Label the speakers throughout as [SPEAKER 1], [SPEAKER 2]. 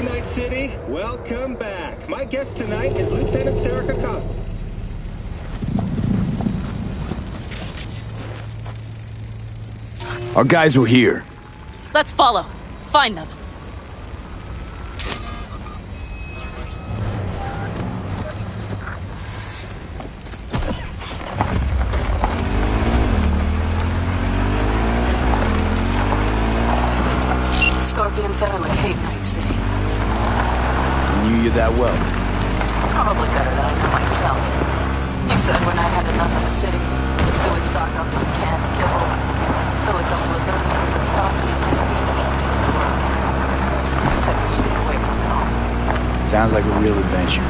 [SPEAKER 1] Night City, welcome back. My guest tonight is Lieutenant Sarah Costa.
[SPEAKER 2] Our guys were here.
[SPEAKER 3] Let's follow. Find them.
[SPEAKER 4] Scorpion said I would hate Night City.
[SPEAKER 2] I knew you that well.
[SPEAKER 4] Probably better than I know myself. He said when I had enough of the city, I would stock up on canned kibble, fill a couple of notices with coffee and ice cream. He said we should get away from it all.
[SPEAKER 2] Sounds like a real adventure.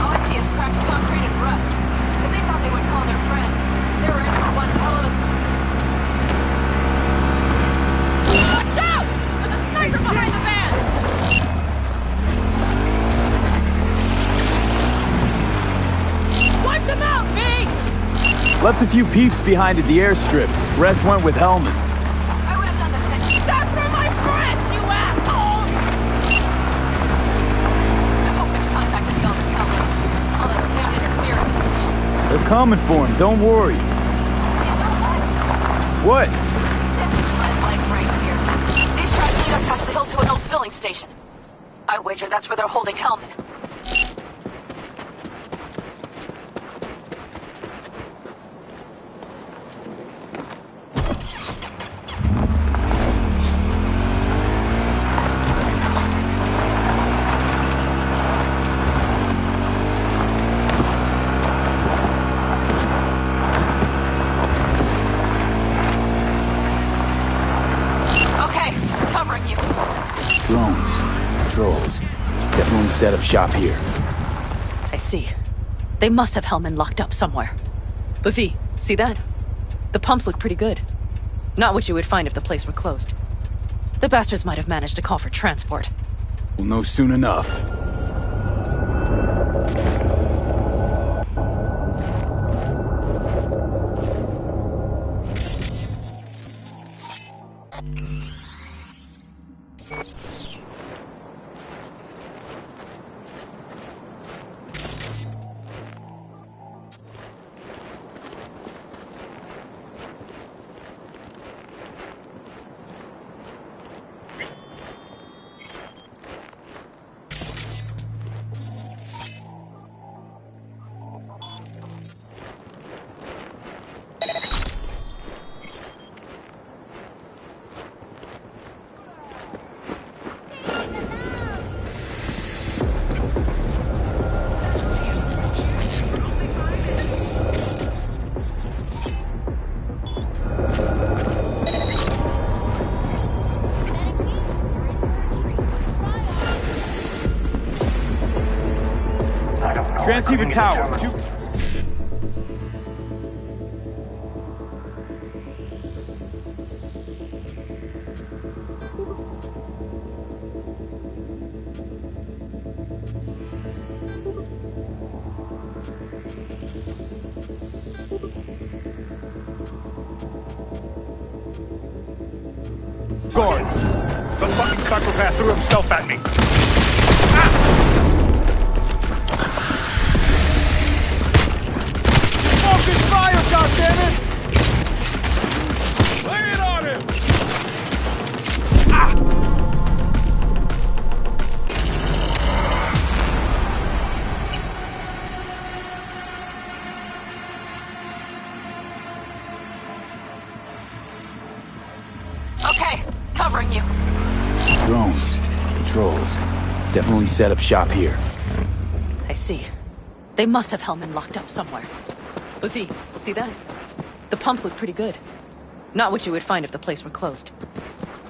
[SPEAKER 3] All I see is cracked concrete and rust. But they thought they would call their friends. They were in for one hell of a... Watch out! There's a sniper behind the van! Wipe them out, V!
[SPEAKER 2] Left a few peeps behind at the airstrip. Rest went with Hellman.
[SPEAKER 3] I would have done the same. That's for my friends, you assholes! I hope Mitch contacted the other cameras. All that damn interference.
[SPEAKER 2] They're coming for him, don't worry.
[SPEAKER 3] You know what?
[SPEAKER 2] What?
[SPEAKER 3] This is red light right here. These tracks lead up past the hill to an old filling station. I wager that's where they're holding Hellman. Okay, covering you.
[SPEAKER 2] Drones. Patrols. Definitely set up shop here.
[SPEAKER 3] I see. They must have Hellman locked up somewhere. But V, see that? The pumps look pretty good. Not what you would find if the place were closed. The bastards might have managed to call for transport.
[SPEAKER 2] We'll know soon enough. Transceiver tower.
[SPEAKER 5] Guard! Some fucking psychopath threw himself at me! Focus fire, goddammit! Lay it on him!
[SPEAKER 3] Okay, covering you.
[SPEAKER 2] Drones. Patrols. Definitely set up shop here.
[SPEAKER 3] I see. They must have Hellman locked up somewhere. But V, see that? The pumps look pretty good. Not what you would find if the place were closed.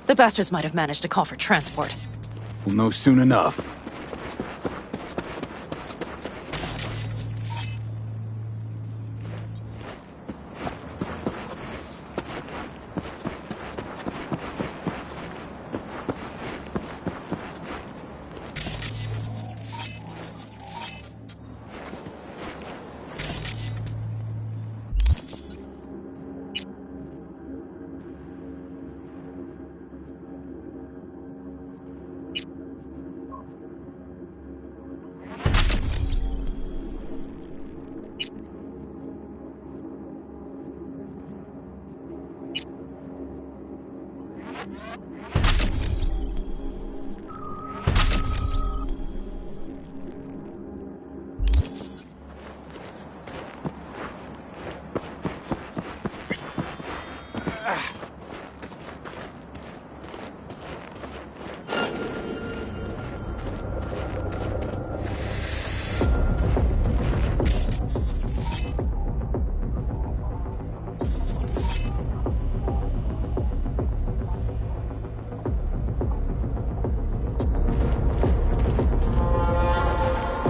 [SPEAKER 3] The bastards might have managed to call for transport.
[SPEAKER 2] We'll know soon enough.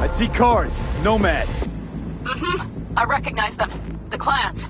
[SPEAKER 2] I see cars. Nomad.
[SPEAKER 3] Mm-hmm. I recognize them. The clans.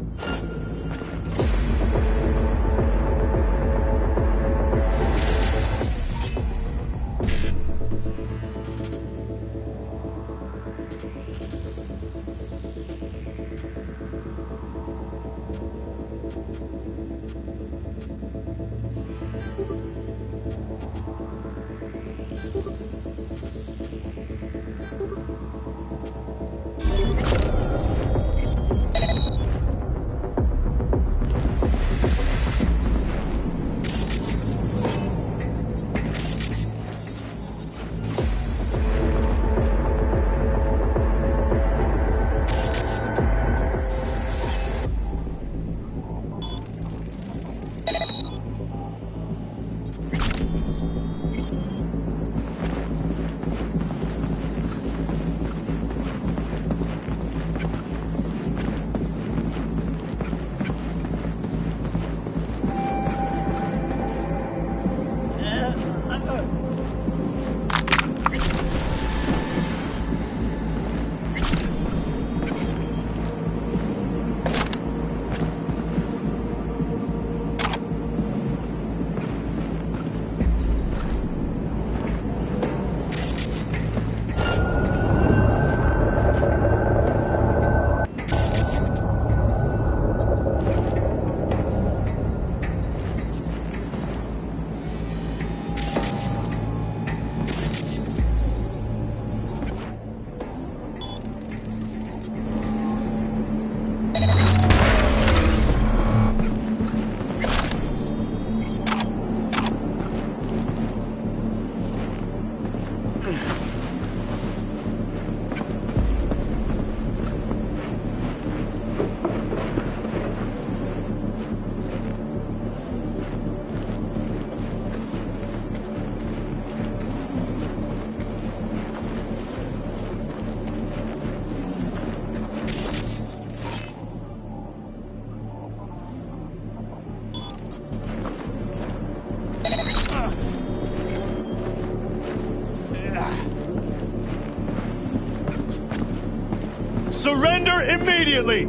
[SPEAKER 5] Surrender immediately!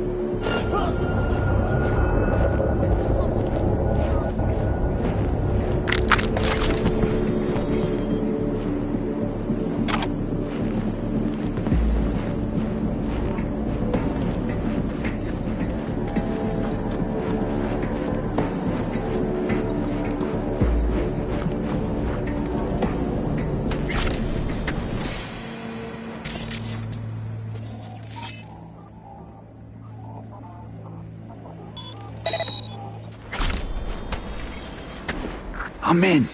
[SPEAKER 2] I'm in.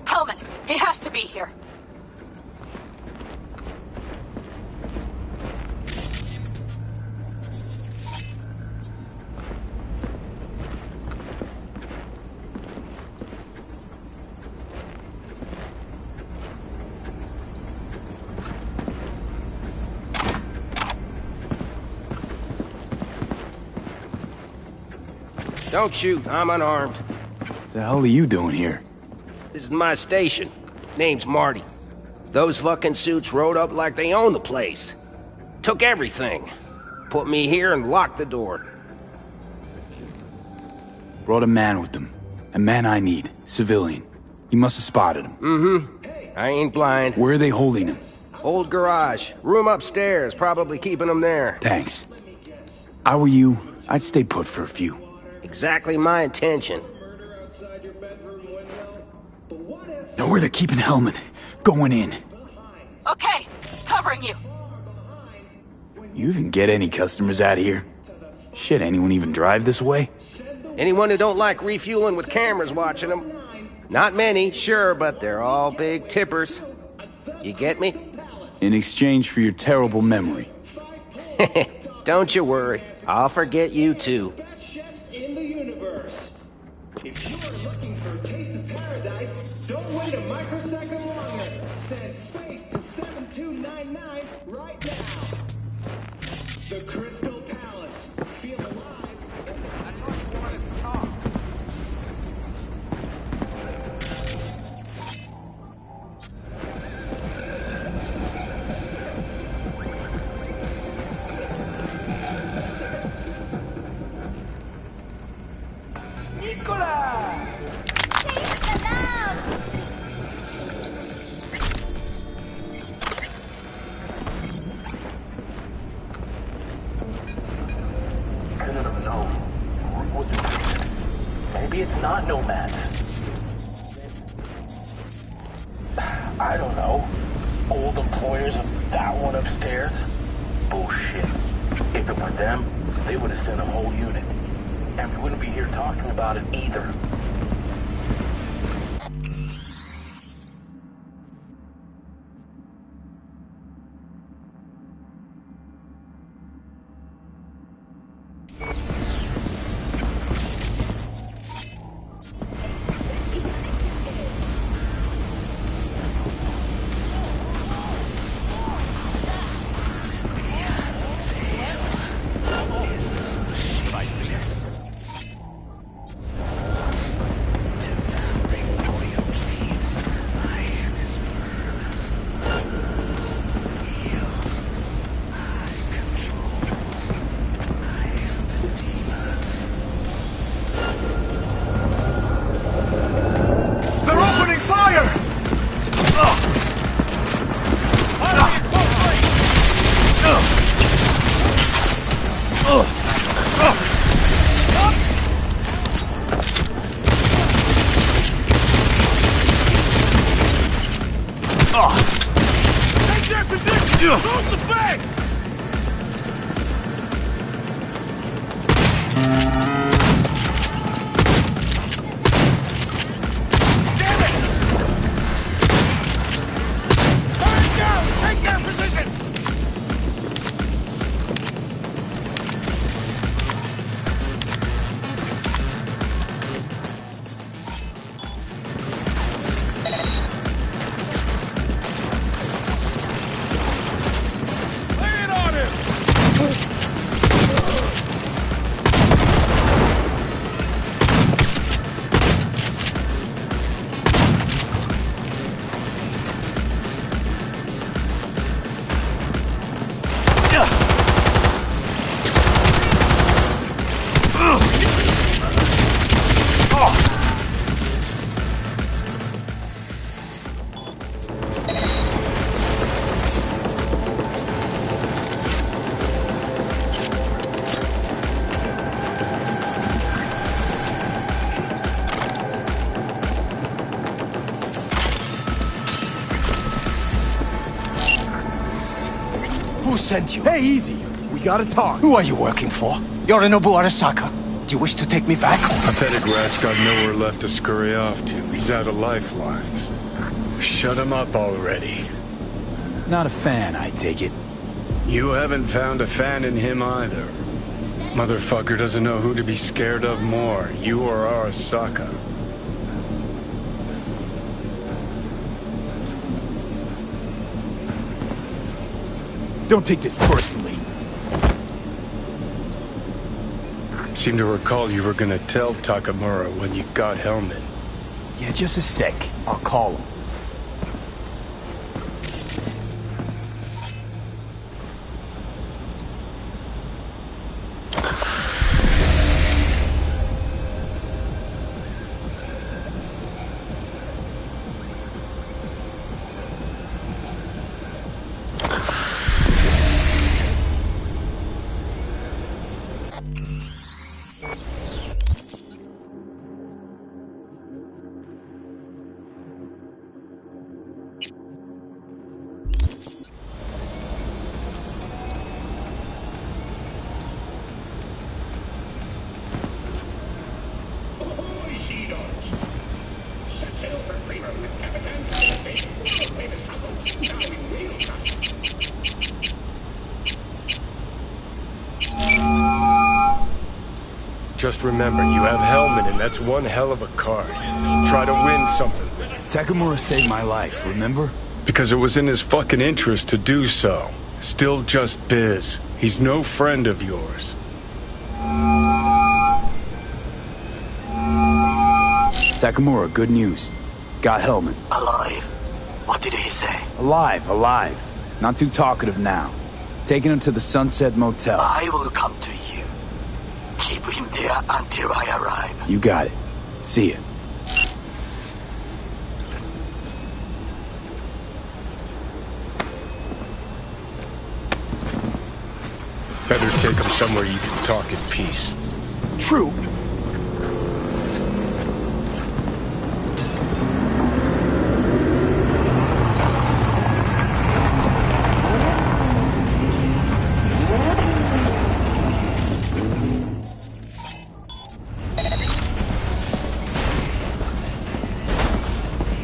[SPEAKER 3] Hellman, he has to be here.
[SPEAKER 6] Don't shoot, I'm unarmed.
[SPEAKER 2] The hell are you doing here?
[SPEAKER 6] This is my station. Name's Marty. Those fucking suits rode up like they own the place. Took everything. Put me here and locked the door.
[SPEAKER 2] Brought a man with them. A man I need. Civilian. You must have spotted him.
[SPEAKER 6] Mm-hmm. I ain't blind.
[SPEAKER 2] Where are they holding him?
[SPEAKER 6] Old garage. Room upstairs. Probably keeping him there.
[SPEAKER 2] Thanks. I were you, I'd stay put for a few.
[SPEAKER 6] Exactly my intention.
[SPEAKER 2] Know where they're keeping Hellman. Going in.
[SPEAKER 3] Okay, covering you.
[SPEAKER 2] You even get any customers out here? Shit, anyone even drive this way?
[SPEAKER 6] Anyone who don't like refueling with cameras watching them. Not many, sure, but they're all big tippers. You get me?
[SPEAKER 2] In exchange for your terrible memory.
[SPEAKER 6] Don't you worry. I'll forget you too.
[SPEAKER 1] Best chefs in the universe. If you are looking for a taste of paradise, don't wait a microsecond longer. Send space to 7299 right now. The Crystal Palace. Feel alive.
[SPEAKER 5] I thought you wanted to talk.
[SPEAKER 7] I don't know. What was it? Maybe it's not Nomad. I don't know. Old employers of that one upstairs? Bullshit. If it were them, they would have sent a whole unit. And we wouldn't be here talking about it either.
[SPEAKER 8] Who sent you?
[SPEAKER 2] Hey, easy. We gotta talk.
[SPEAKER 8] Who are you working for? Yorinobu Arasaka. Do you wish to take me back?
[SPEAKER 9] Pathetic rat's got nowhere left to scurry off to. He's out of lifelines. Shut him up already.
[SPEAKER 2] Not a fan, I take it.
[SPEAKER 9] You haven't found a fan in him either. Motherfucker doesn't know who to be scared of more, you or Arasaka.
[SPEAKER 2] Don't take this personally.
[SPEAKER 9] Seem to recall you were gonna tell Takamura when you got Helmet.
[SPEAKER 2] Yeah, just a sec. I'll call him.
[SPEAKER 9] Just remember, you have Hellman, and that's one hell of a card. Try to win something.
[SPEAKER 2] Takamura saved my life, remember?
[SPEAKER 9] Because it was in his fucking interest to do so. Still just biz. He's no friend of yours.
[SPEAKER 2] Takamura, good news. Got Hellman.
[SPEAKER 8] Alive. What did he say?
[SPEAKER 2] Alive, alive. Not too talkative now. Taking him to the Sunset Motel.
[SPEAKER 8] I will come to you. Keep him there until I arrive.
[SPEAKER 2] You got it. See ya.
[SPEAKER 9] Better take him somewhere you can talk in peace.
[SPEAKER 2] True.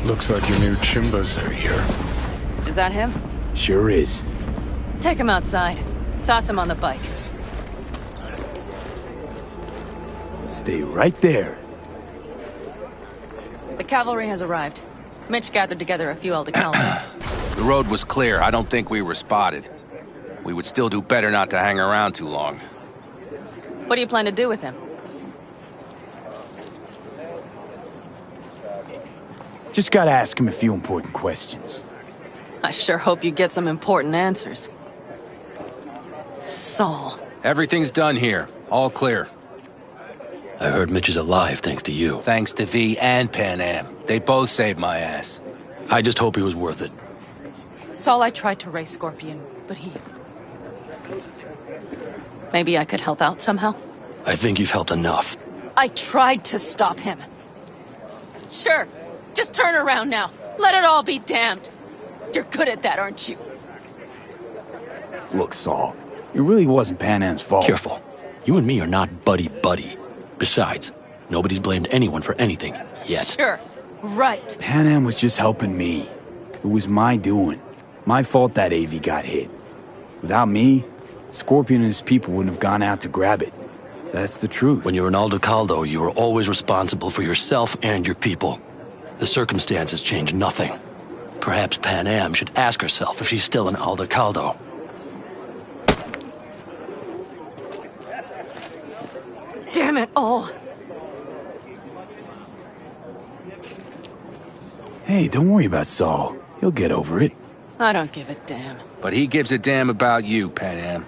[SPEAKER 9] Looks like your new Chimbas are here.
[SPEAKER 3] Is that him?
[SPEAKER 2] Sure is.
[SPEAKER 3] Take him outside. Toss him on the bike.
[SPEAKER 2] Stay right there.
[SPEAKER 3] The cavalry has arrived. Mitch gathered together a few Aldecaldos.
[SPEAKER 6] The road was clear. I don't think we were spotted. We would still do better not to hang around too long.
[SPEAKER 3] What do you plan to do with him?
[SPEAKER 2] Just gotta ask him a few important questions.
[SPEAKER 3] I sure hope you get some important answers. Saul.
[SPEAKER 6] Everything's done here. All clear.
[SPEAKER 10] I heard Mitch is alive thanks to you.
[SPEAKER 6] Thanks to V and Pan Am. They both saved my ass.
[SPEAKER 10] I just hope he was worth it.
[SPEAKER 3] Saul, I tried to raise Scorpion, but he... Maybe I could help out somehow?
[SPEAKER 10] I think you've helped enough.
[SPEAKER 3] I tried to stop him. Sure. Just turn around now. Let it all be damned. You're good at that, aren't you?
[SPEAKER 2] Look, Saul, it really wasn't Pan Am's fault.
[SPEAKER 10] Careful. You and me are not buddy-buddy. Besides, nobody's blamed anyone for anything, yet.
[SPEAKER 3] Sure. Right.
[SPEAKER 2] Pan Am was just helping me. It was my doing. My fault that AV got hit. Without me, Scorpion and his people wouldn't have gone out to grab it. That's the truth.
[SPEAKER 10] When you're an Aldecaldo, you are always responsible for yourself and your people. The circumstances change nothing. Perhaps Pan Am should ask herself if she's still an Aldecaldo.
[SPEAKER 3] Damn it all.
[SPEAKER 2] Hey, don't worry about Saul. He'll get over it.
[SPEAKER 3] I don't give a damn.
[SPEAKER 6] But he gives a damn about you, Pan Am.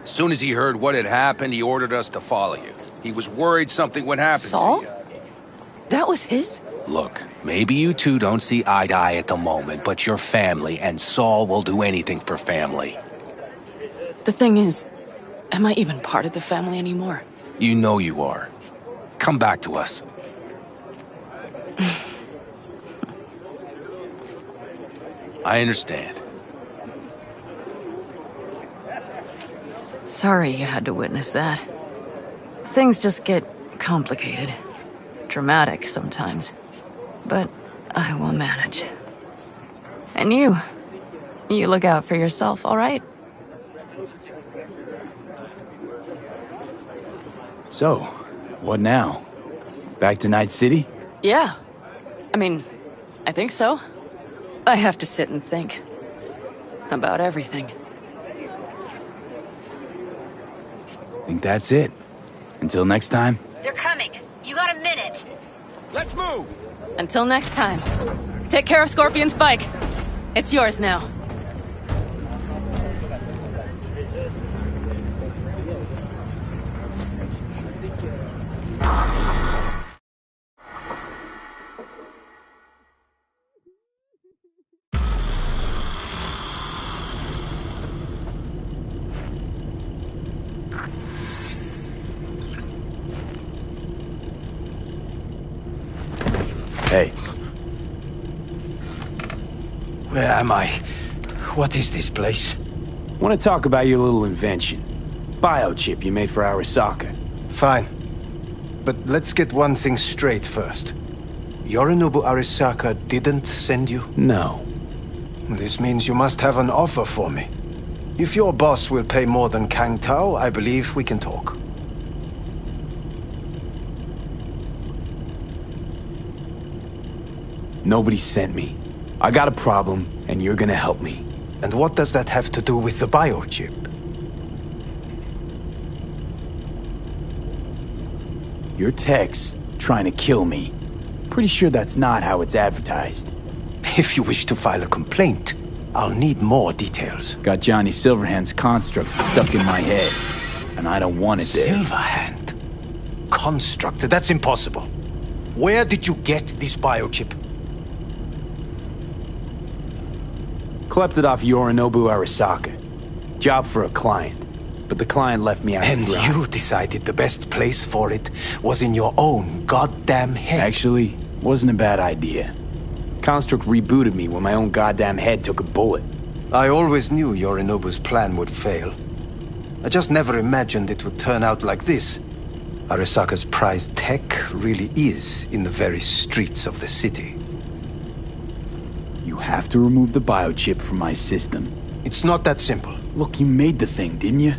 [SPEAKER 6] As soon as he heard what had happened, he ordered us to follow you. He was worried something would happen
[SPEAKER 3] Saul?
[SPEAKER 6] to you.
[SPEAKER 3] That was his?
[SPEAKER 6] Look, maybe you two don't see eye to eye at the moment, but you're family, and Saul will do anything for family.
[SPEAKER 3] The thing is, am I even part of the family anymore?
[SPEAKER 6] You know you are. Come back to us. I understand.
[SPEAKER 3] Sorry you had to witness that. Things just get complicated. Dramatic sometimes. But I will manage. And you look out for yourself, all right?
[SPEAKER 2] So, what now? Back to Night City?
[SPEAKER 3] Yeah. I think so. I have to sit and think. About everything.
[SPEAKER 2] Think that's it. Until next time?
[SPEAKER 11] They're coming. You got a minute.
[SPEAKER 6] Let's move!
[SPEAKER 3] Until next time. Take care of Scorpion's bike. It's yours now.
[SPEAKER 2] Hey.
[SPEAKER 8] Where am I? What is this place?
[SPEAKER 2] Want to talk about your little invention? Biochip you made for Arasaka.
[SPEAKER 12] Fine. But let's get one thing straight first. Yorinobu Arisaka didn't send you?
[SPEAKER 2] No.
[SPEAKER 12] This means you must have an offer for me. If your boss will pay more than Kang Tao, I believe we can talk.
[SPEAKER 2] Nobody sent me. I got a problem, and you're gonna help me.
[SPEAKER 12] And what does that have to do with the biochip?
[SPEAKER 2] Your tech's trying to kill me. Pretty sure that's not how it's advertised.
[SPEAKER 12] If you wish to file a complaint, I'll need more details.
[SPEAKER 2] Got Johnny Silverhand's construct stuck in my head, and I don't want it there.
[SPEAKER 12] Silverhand? Construct? That's impossible. Where did you get this biochip?
[SPEAKER 2] Klept it off Yorinobu Arisaka. Job for a client. But the client left me out
[SPEAKER 12] And
[SPEAKER 2] to dry.
[SPEAKER 12] you decided the best place for it was in your own goddamn head.
[SPEAKER 2] Actually, wasn't a bad idea. Construct rebooted me when my own goddamn head took a bullet.
[SPEAKER 12] I always knew Yorinobu's plan would fail. I just never imagined it would turn out like this. Arisaka's prized tech really is in the very streets of the city.
[SPEAKER 2] You have to remove the biochip from my system.
[SPEAKER 12] It's not that simple.
[SPEAKER 2] Look, you made the thing, didn't you?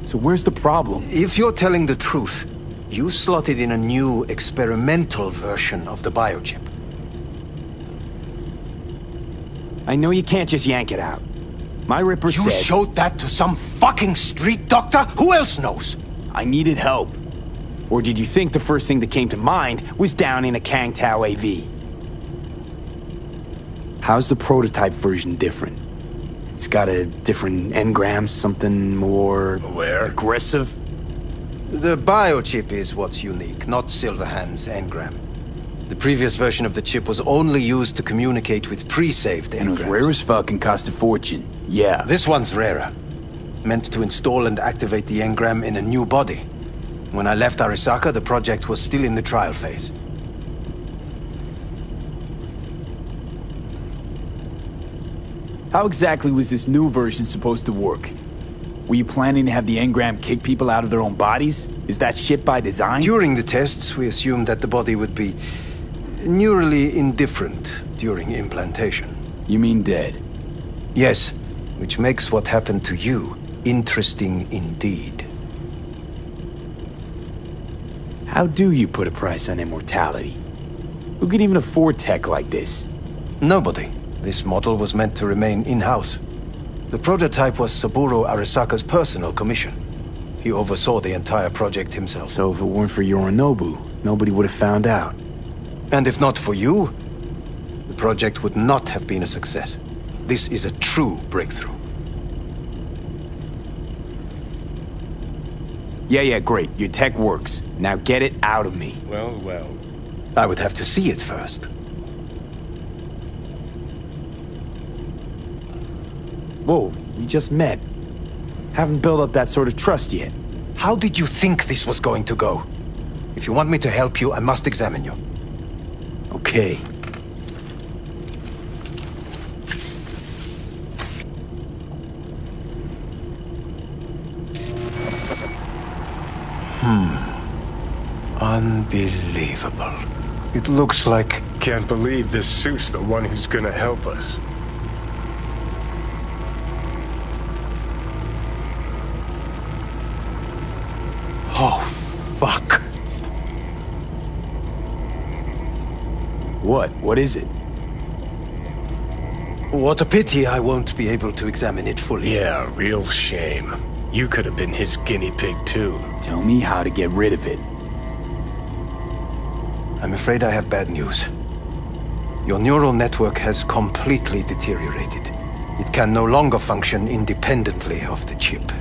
[SPEAKER 2] So where's the problem?
[SPEAKER 12] If you're telling the truth, you slotted in a new experimental version of the biochip.
[SPEAKER 2] I know you can't just yank it out. My Ripper said...
[SPEAKER 12] You showed that to some fucking street doctor? Who else knows?
[SPEAKER 2] I needed help. Or did you think the first thing that came to mind was down in a Kang Tao AV? How's the prototype version different? It's got a different engram, something more...
[SPEAKER 9] Where?
[SPEAKER 2] Aggressive?
[SPEAKER 12] The biochip is what's unique, not Silverhand's engram. The previous version of the chip was only used to communicate with pre-saved engrams.
[SPEAKER 2] And it was rare as fuck and cost a fortune. Yeah.
[SPEAKER 12] This one's rarer. Meant to install and activate the engram in a new body. When I left Arisaka, the project was still in the trial phase.
[SPEAKER 2] How exactly was this new version supposed to work? Were you planning to have the engram kick people out of their own bodies? Is that shit by design?
[SPEAKER 12] During the tests, we assumed that the body would be neurally indifferent during implantation.
[SPEAKER 2] You mean dead?
[SPEAKER 12] Yes, which makes what happened to you interesting indeed.
[SPEAKER 2] How do you put a price on immortality? Who could even afford tech like this?
[SPEAKER 12] Nobody. This model was meant to remain in-house. The prototype was Saburo Arisaka's personal commission. He oversaw the entire project himself.
[SPEAKER 2] So if it weren't for Yorinobu, nobody would have found out.
[SPEAKER 12] And if not for you, the project would not have been a success. This is a true breakthrough.
[SPEAKER 2] Yeah, great. Your tech works. Now get it out of me.
[SPEAKER 9] Well.
[SPEAKER 12] I would have to see it first.
[SPEAKER 2] Whoa, we just met. Haven't built up that sort of trust yet.
[SPEAKER 12] How did you think this was going to go? If you want me to help you, I must examine you.
[SPEAKER 2] Okay.
[SPEAKER 12] Unbelievable. It looks like...
[SPEAKER 9] Can't believe this suit's the one who's gonna help us.
[SPEAKER 12] Oh, fuck.
[SPEAKER 2] What? What is it?
[SPEAKER 12] What a pity I won't be able to examine it fully.
[SPEAKER 9] Yeah, real shame. You could have been his guinea pig too.
[SPEAKER 2] Tell me how to get rid of it.
[SPEAKER 12] I'm afraid I have bad news. Your neural network has completely deteriorated. It can no longer function independently of the chip.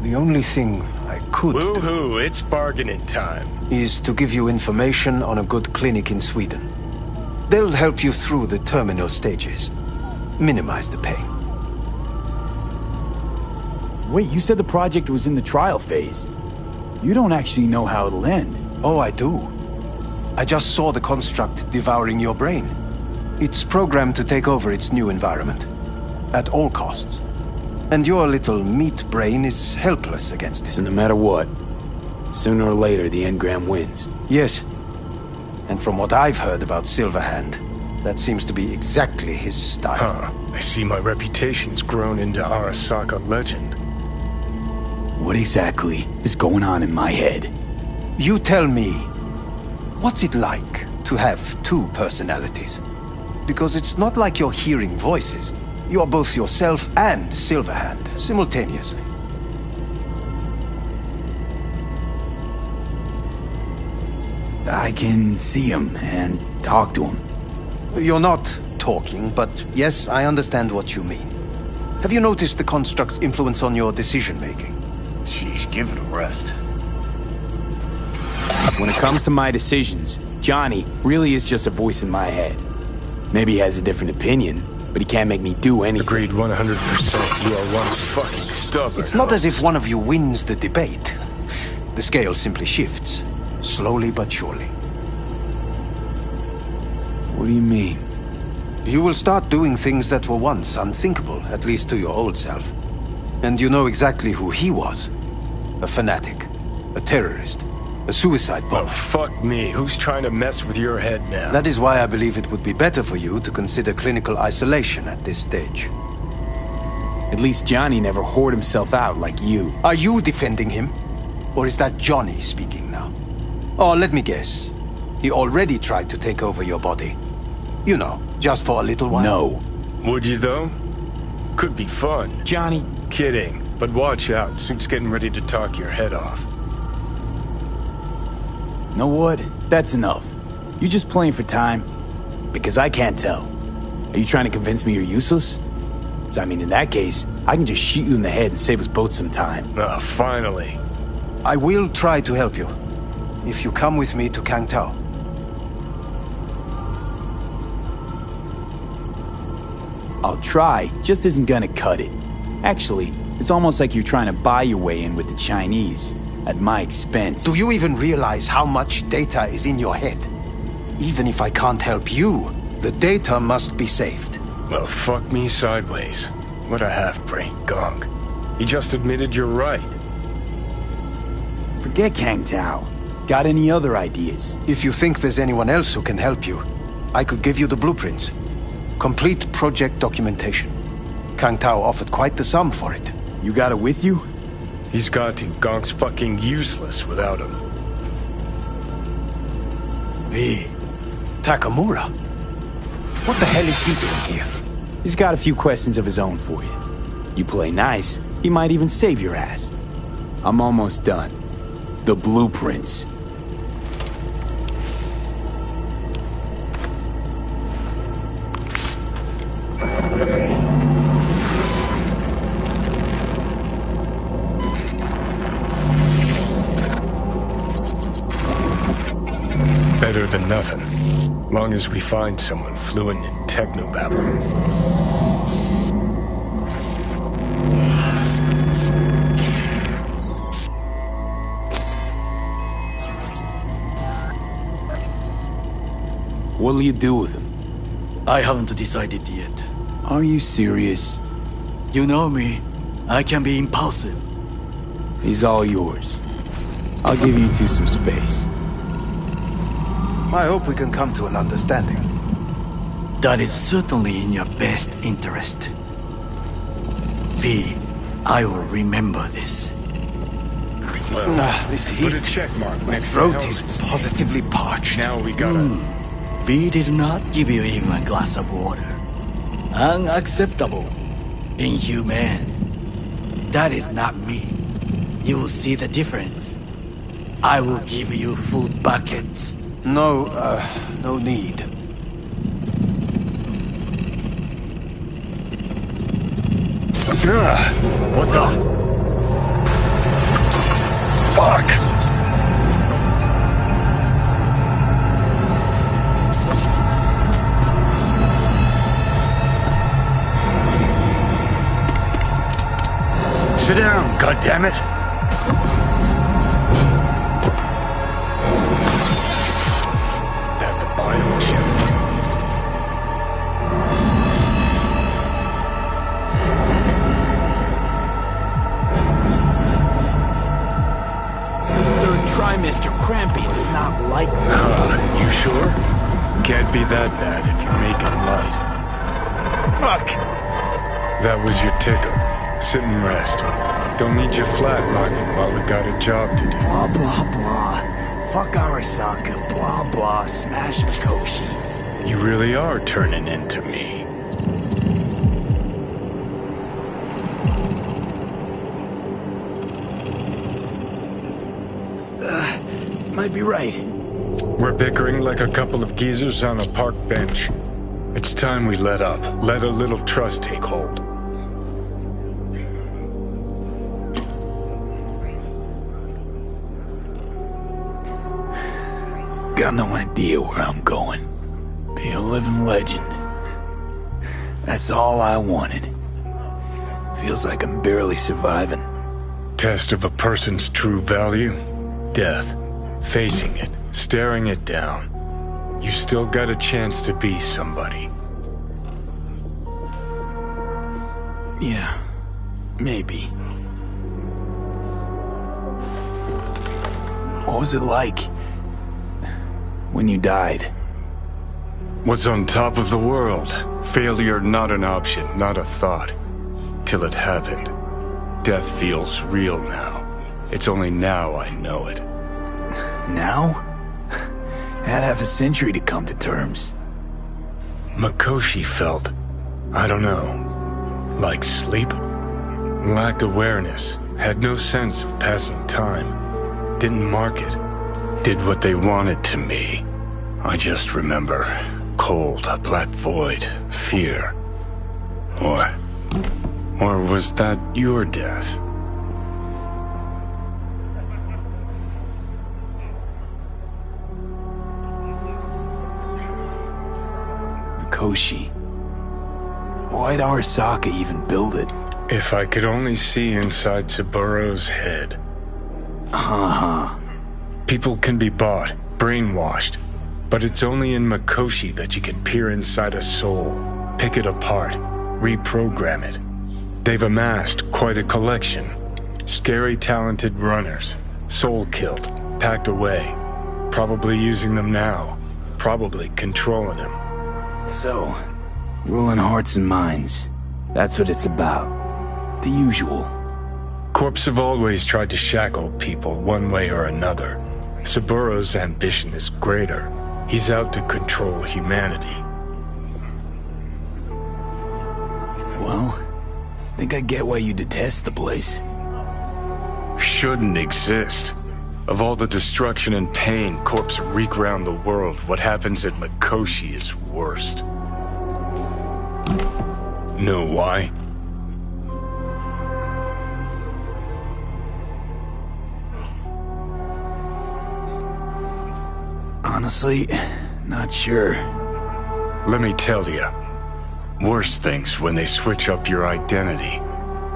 [SPEAKER 12] The only thing I could do...
[SPEAKER 9] Woohoo, it's bargaining time.
[SPEAKER 12] ...is to give you information on a good clinic in Sweden. They'll help you through the terminal stages. Minimize the pain.
[SPEAKER 2] Wait, you said the project was in the trial phase. You don't actually know how it'll end.
[SPEAKER 12] Oh, I do. I just saw the construct devouring your brain. It's programmed to take over its new environment. At all costs. And your little meat brain is helpless against it.
[SPEAKER 2] So no matter what, sooner or later the engram wins.
[SPEAKER 12] Yes. And from what I've heard about Silverhand, that seems to be exactly his style.
[SPEAKER 9] Huh. I see my reputation's grown into Arasaka legend.
[SPEAKER 2] What exactly is going on in my head?
[SPEAKER 12] You tell me, what's it like to have two personalities? Because it's not like you're hearing voices. You are both yourself and Silverhand simultaneously.
[SPEAKER 2] I can see him and talk to him.
[SPEAKER 12] You're not talking, but yes, I understand what you mean. Have you noticed the construct's influence on your decision-making?
[SPEAKER 5] Sheesh, give it a rest.
[SPEAKER 2] When it comes to my decisions, Johnny really is just a voice in my head. Maybe he has a different opinion, but he can't make me do anything.
[SPEAKER 9] Agreed 100%. You are one fucking stubborn.
[SPEAKER 12] It's not as if one of you wins the debate. The scale simply shifts, slowly but surely.
[SPEAKER 2] What do you mean?
[SPEAKER 12] You will start doing things that were once unthinkable, at least to your old self. And you know exactly who he was. A fanatic, a terrorist, a suicide bomber.
[SPEAKER 9] Oh, fuck me. Who's trying to mess with your head now?
[SPEAKER 12] That is why I believe it would be better for you to consider clinical isolation at this stage.
[SPEAKER 2] At least Johnny never whored himself out like you.
[SPEAKER 12] Are you defending him? Or is that Johnny speaking now? Oh, let me guess. He already tried to take over your body. You know, just for a little while.
[SPEAKER 2] No.
[SPEAKER 9] Would you, though? Could be fun.
[SPEAKER 2] Johnny.
[SPEAKER 9] Kidding. But watch out. Suit's getting ready to talk your head off.
[SPEAKER 2] Know what? That's enough. You just playing for time? Because I can't tell. Are you trying to convince me you're useless? 'Cause I mean, in that case, I can just shoot you in the head and save us both some time.
[SPEAKER 9] Ah, finally.
[SPEAKER 12] I will try to help you. If you come with me to Kangtao.
[SPEAKER 2] I'll try, just isn't gonna cut it. Actually, it's almost like you're trying to buy your way in with the Chinese, at my expense.
[SPEAKER 12] Do you even realize how much data is in your head? Even if I can't help you, the data must be saved.
[SPEAKER 9] Well, fuck me sideways. What a half-brain gong. He just admitted you're right.
[SPEAKER 2] Forget Kangtao. Got any other ideas?
[SPEAKER 12] If you think there's anyone else who can help you, I could give you the blueprints. Complete project documentation. Kangtao offered quite the sum for it.
[SPEAKER 2] You got it with you?
[SPEAKER 9] He's got to. Gong's fucking useless without him.
[SPEAKER 12] Hey, Takamura? What the hell is he doing here?
[SPEAKER 2] He's got a few questions of his own for you. You play nice, he might even save your ass. I'm almost done. The blueprints.
[SPEAKER 9] Better than nothing. Long as we find someone fluent in technobabble.
[SPEAKER 2] What'll you do with him?
[SPEAKER 8] I haven't decided yet.
[SPEAKER 2] Are you serious?
[SPEAKER 8] You know me. I can be impulsive.
[SPEAKER 2] He's all yours. I'll give you two some space.
[SPEAKER 12] I hope we can come to an understanding.
[SPEAKER 8] That is certainly in your best interest. V, I will remember this.
[SPEAKER 12] This
[SPEAKER 9] Put
[SPEAKER 12] heat.
[SPEAKER 9] a check mark
[SPEAKER 12] My
[SPEAKER 9] next to
[SPEAKER 12] throat
[SPEAKER 9] the
[SPEAKER 12] is
[SPEAKER 9] hoses.
[SPEAKER 12] positively parched.
[SPEAKER 9] Now we gotta...
[SPEAKER 8] V did not give you even a glass of water. Unacceptable. Inhumane. That is not me. You will see the difference. I will give you full buckets.
[SPEAKER 12] No, no need.
[SPEAKER 9] What the... Fuck! Sit down, goddammit! That the biochip.
[SPEAKER 2] Third trimester cramping's not likely.
[SPEAKER 9] You sure? Can't be that bad if you're making light.
[SPEAKER 2] Fuck!
[SPEAKER 9] That was your ticker. Sit and rest. Don't need you flatlining while we got a job to do.
[SPEAKER 2] Blah, blah, blah. Fuck Arasaka. Blah, blah. Smash Mikoshi.
[SPEAKER 9] You really are turning into me.
[SPEAKER 2] Might be right.
[SPEAKER 9] We're bickering like a couple of geezers on a park bench. It's time we let up. Let a little trust take hold.
[SPEAKER 2] Got no idea where I'm going. Be a living legend. That's all I wanted. Feels like I'm barely surviving.
[SPEAKER 9] Test of a person's true value? Death. Facing it. Staring it down. You still got a chance to be somebody.
[SPEAKER 2] Yeah. Maybe. What was it like when you died?
[SPEAKER 9] What's on top of the world? Failure not an option, not a thought. Till it happened. Death feels real now. It's only now I know it.
[SPEAKER 2] Now? I had half a century to come to terms.
[SPEAKER 9] Mikoshi felt, I don't know, like sleep? Lacked awareness, had no sense of passing time. Didn't mark it. Did what they wanted to me. I just remember cold, a black void, fear. Or was that your death?
[SPEAKER 2] Mikoshi. Why'd Arasaka even build it?
[SPEAKER 9] If I could only see inside Saburo's head. People can be bought, brainwashed, but it's only in Mikoshi that you can peer inside a soul, pick it apart, reprogram it. They've amassed quite a collection. Scary, talented runners, soul-killed, packed away, probably using them now, probably controlling them.
[SPEAKER 2] So, ruling hearts and minds. That's what it's about. The usual.
[SPEAKER 9] Corps have always tried to shackle people one way or another. Saburo's ambition is greater. He's out to control humanity.
[SPEAKER 2] Well, I think I get why you detest the place.
[SPEAKER 9] Shouldn't exist. Of all the destruction and pain Corps wreak round the world, what happens at Mikoshi is worst. Know why?
[SPEAKER 2] Honestly, not sure.
[SPEAKER 9] Let me tell you. Worse things when they switch up your identity,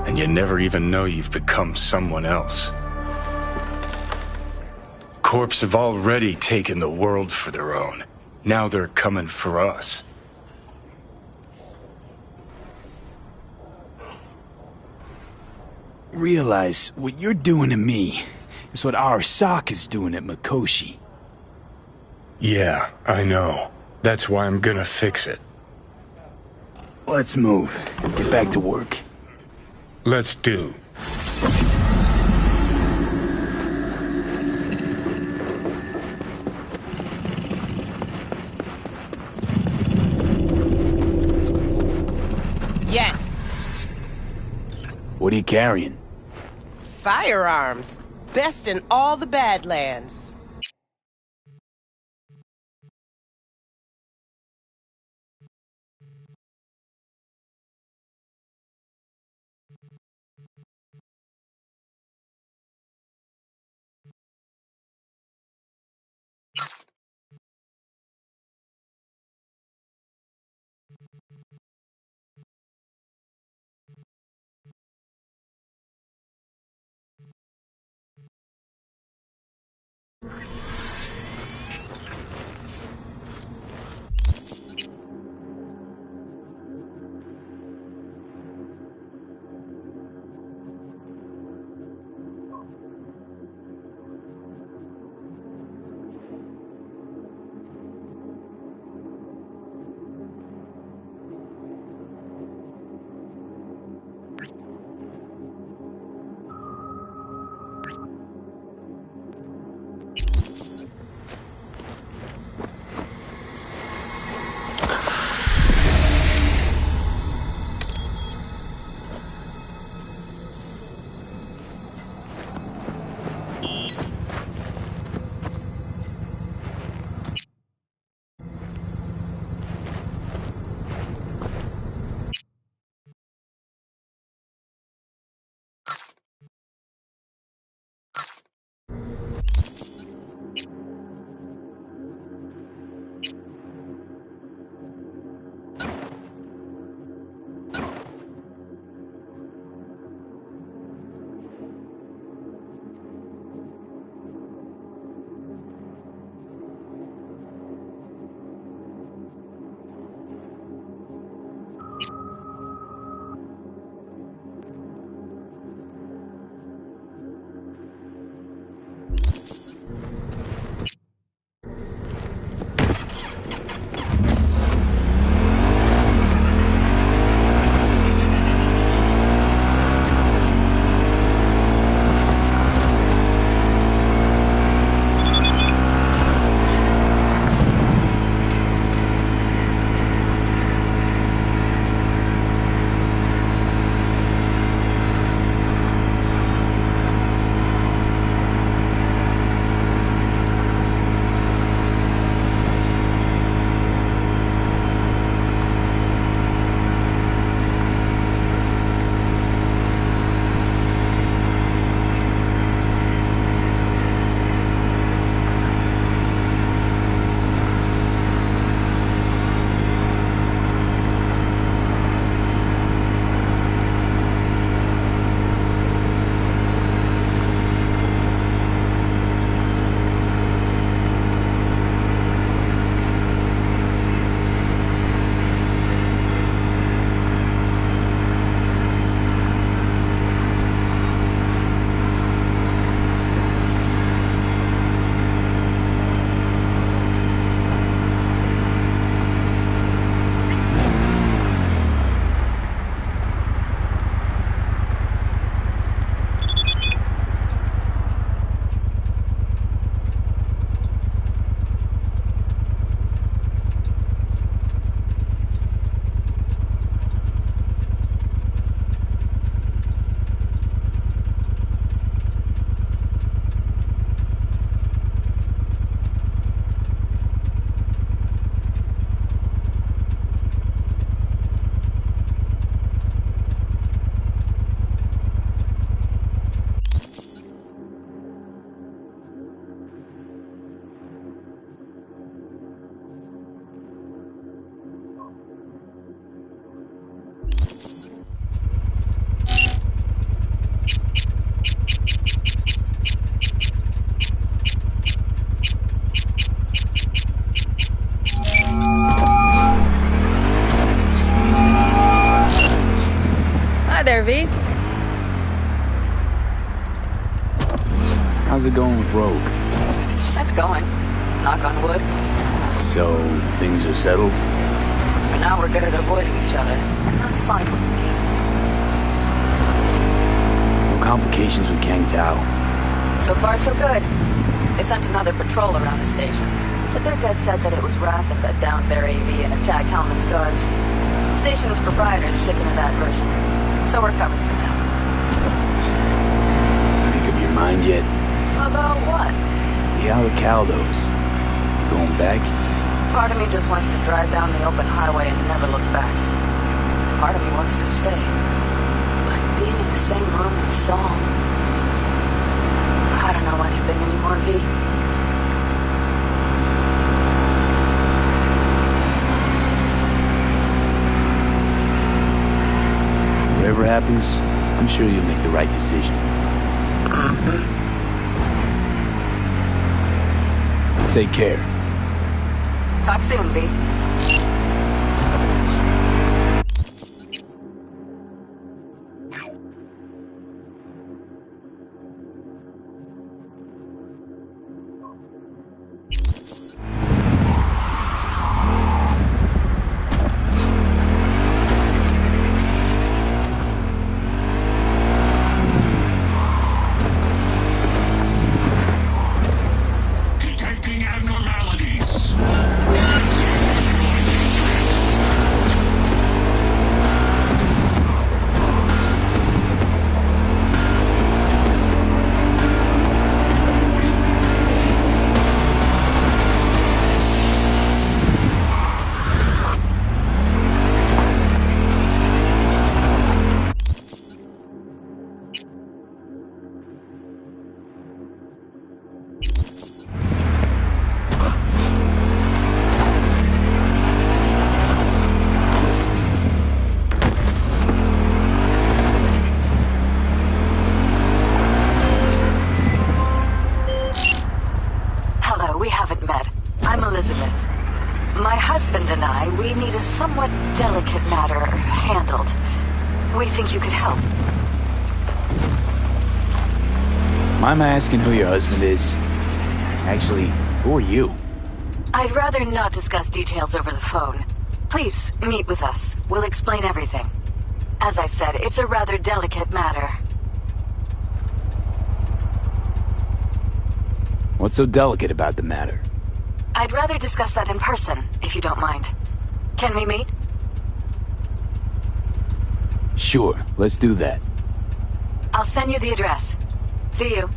[SPEAKER 9] and you never even know you've become someone else. Corps have already taken the world for their own. Now they're coming for us.
[SPEAKER 2] Realize what you're doing to me is what Arasaka's doing at Mikoshi.
[SPEAKER 9] Yeah, I know. That's why I'm gonna fix it.
[SPEAKER 2] Let's move. Get back to work.
[SPEAKER 9] Let's do.
[SPEAKER 13] Yes.
[SPEAKER 2] What are you carrying?
[SPEAKER 13] Firearms. Best in all the Badlands.
[SPEAKER 3] V?
[SPEAKER 2] How's it going with Rogue?
[SPEAKER 3] That's going. Knock on wood.
[SPEAKER 2] So, things are settled?
[SPEAKER 3] But now we're good at avoiding each other, and that's fine with me.
[SPEAKER 2] No complications with Kang Tao?
[SPEAKER 3] So far, so good. They sent another patrol around the station, but they're dead set that it was Raffen that downed their AV and attacked Hellman's guards. Station's proprietor's sticking to that version, so we're covered for now.
[SPEAKER 2] Make up your mind yet?
[SPEAKER 3] About what?
[SPEAKER 2] The Alacaldos. You going back?
[SPEAKER 3] Part of me just wants to drive down the open highway and never look back. Part of me wants to stay. But being in the same room with Saul... I don't know anything anymore, V.
[SPEAKER 2] Whatever happens, I'm sure you'll make the right decision. Take care.
[SPEAKER 3] Talk soon, V.
[SPEAKER 14] Detecting abnormalities.
[SPEAKER 4] My husband and I, we need a somewhat delicate matter handled. We think you could help.
[SPEAKER 2] Mind my asking who your husband is? Actually, who are you?
[SPEAKER 4] I'd rather not discuss details over the phone. Please, meet with us. We'll explain everything. As I said, it's a rather delicate matter.
[SPEAKER 2] What's so delicate about the matter?
[SPEAKER 4] I'd rather discuss that in person, if you don't mind. Can we meet?
[SPEAKER 2] Sure, let's do that.
[SPEAKER 4] I'll send you the address. See you.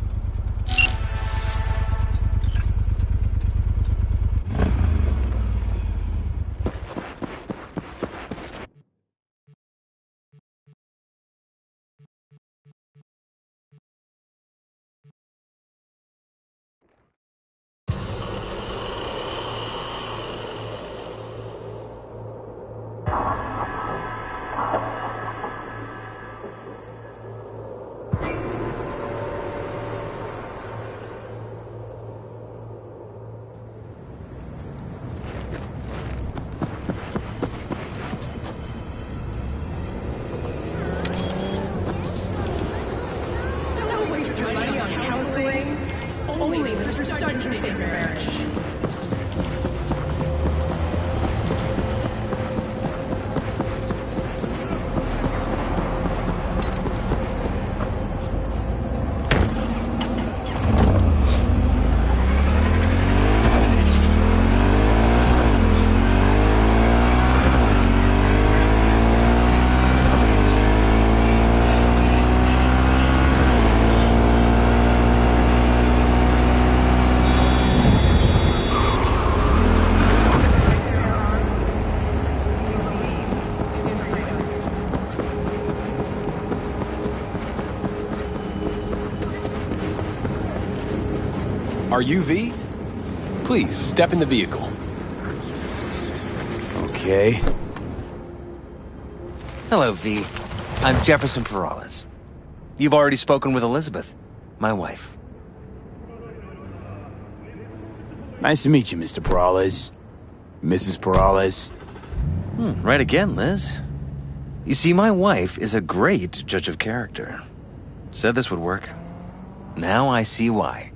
[SPEAKER 15] Are you V? Please, step in the vehicle.
[SPEAKER 2] Okay.
[SPEAKER 16] Hello, V. I'm Jefferson Perales. You've already spoken with Elizabeth, my wife.
[SPEAKER 2] Nice to meet you, Mr. Perales. Mrs. Perales.
[SPEAKER 16] Right again, Liz. You see, my wife is a great judge of character. Said this would work. Now I see why.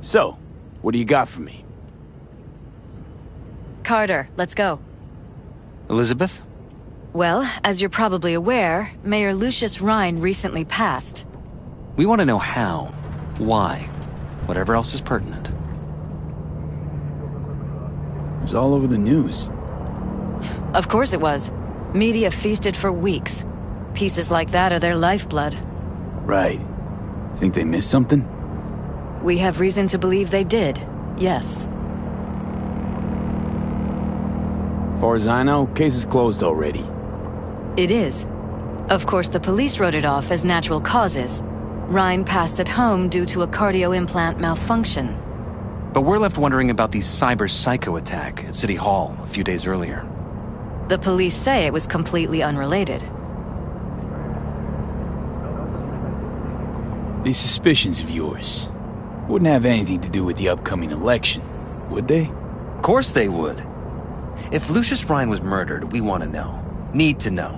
[SPEAKER 2] So, what do you got for me?
[SPEAKER 3] Carter, let's go.
[SPEAKER 16] Elizabeth?
[SPEAKER 3] Well, as you're probably aware, Mayor Lucius Rhine recently passed.
[SPEAKER 16] We want to know how, why, whatever else is pertinent.
[SPEAKER 2] It was all over the news.
[SPEAKER 3] Of course it was. Media feasted for weeks. Pieces like that are their lifeblood.
[SPEAKER 2] Right. Think they missed something?
[SPEAKER 3] We have reason to believe they did, yes.
[SPEAKER 2] Far as I know, case is closed already.
[SPEAKER 3] It is. Of course, the police wrote it off as natural causes. Rhine passed at home due to a cardio implant malfunction.
[SPEAKER 16] But we're left wondering about the cyber psycho attack at City Hall a few days earlier.
[SPEAKER 3] The police say it was completely unrelated.
[SPEAKER 2] These suspicions of yours wouldn't have anything to do with the upcoming election, would they?
[SPEAKER 16] Of course they would. If Lucius Rhine was murdered, we want to know. Need to know.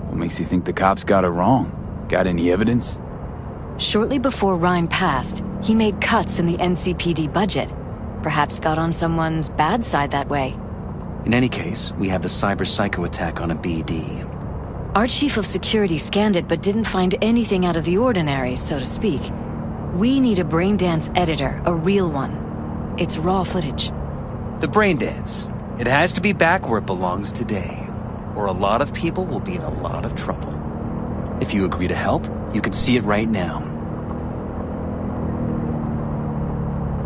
[SPEAKER 2] What makes you think the cops got it wrong? Got any evidence?
[SPEAKER 3] Shortly before Rhine passed, he made cuts in the NCPD budget. Perhaps got on someone's bad side that way.
[SPEAKER 16] In any case, we have the cyber psycho attack on a BD.
[SPEAKER 3] Our chief of security scanned it but didn't find anything out of the ordinary, so to speak. We need a braindance editor, a real one. It's raw footage.
[SPEAKER 16] The braindance. It has to be back where it belongs today, or a lot of people will be in a lot of trouble. If you agree to help, you can see it right now.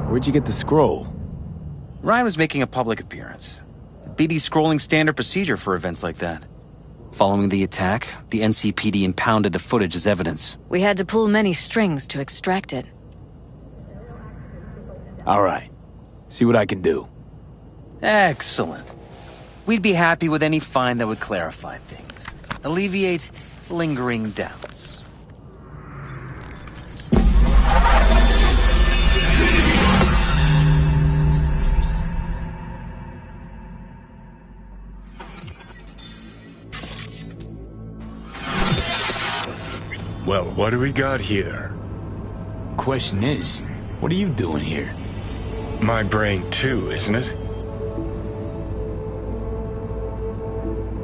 [SPEAKER 2] Where'd you get the scroll?
[SPEAKER 16] Ryan was making a public appearance. BD scrolling standard procedure for events like that. Following the attack, the NCPD impounded the footage as evidence.
[SPEAKER 3] We had to pull many strings to extract it.
[SPEAKER 2] All right. See what I can do.
[SPEAKER 16] Excellent. We'd be happy with any find that would clarify things. Alleviate lingering doubts.
[SPEAKER 9] Well, what do we got here?
[SPEAKER 2] Question is, what are you doing here?
[SPEAKER 9] My brain too, isn't it?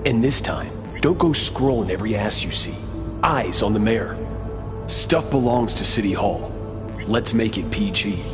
[SPEAKER 17] And this time, don't go scrolling every ass you see. Eyes on the mayor. Stuff belongs to City Hall. Let's make it PG.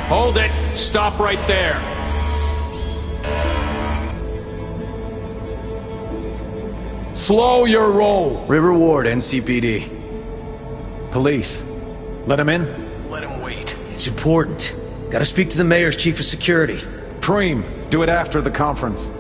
[SPEAKER 14] Hold it! Stop right there! Slow your roll!
[SPEAKER 15] River Ward, NCPD. Police. Let him in?
[SPEAKER 17] Let him wait.
[SPEAKER 15] It's important. Gotta speak to the mayor's chief of security.
[SPEAKER 18] Preem, do it after the conference.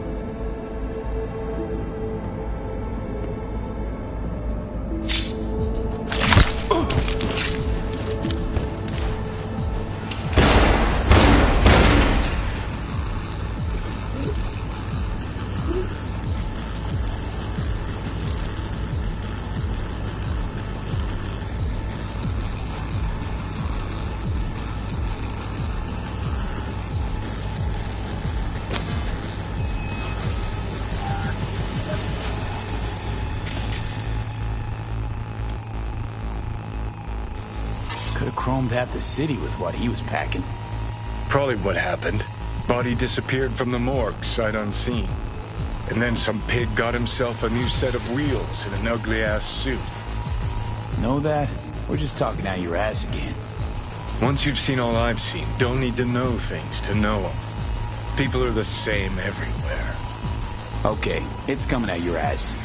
[SPEAKER 2] Could have chromed half the city with what he was packing.
[SPEAKER 9] Probably what happened. Body disappeared from the morgue, sight unseen. And then some pig got himself a new set of wheels and an ugly-ass suit.
[SPEAKER 2] Know that? We're just talking out your ass again.
[SPEAKER 9] Once you've seen all I've seen, don't need to know things to know them. People are the same everywhere.
[SPEAKER 2] Okay, it's coming out your ass.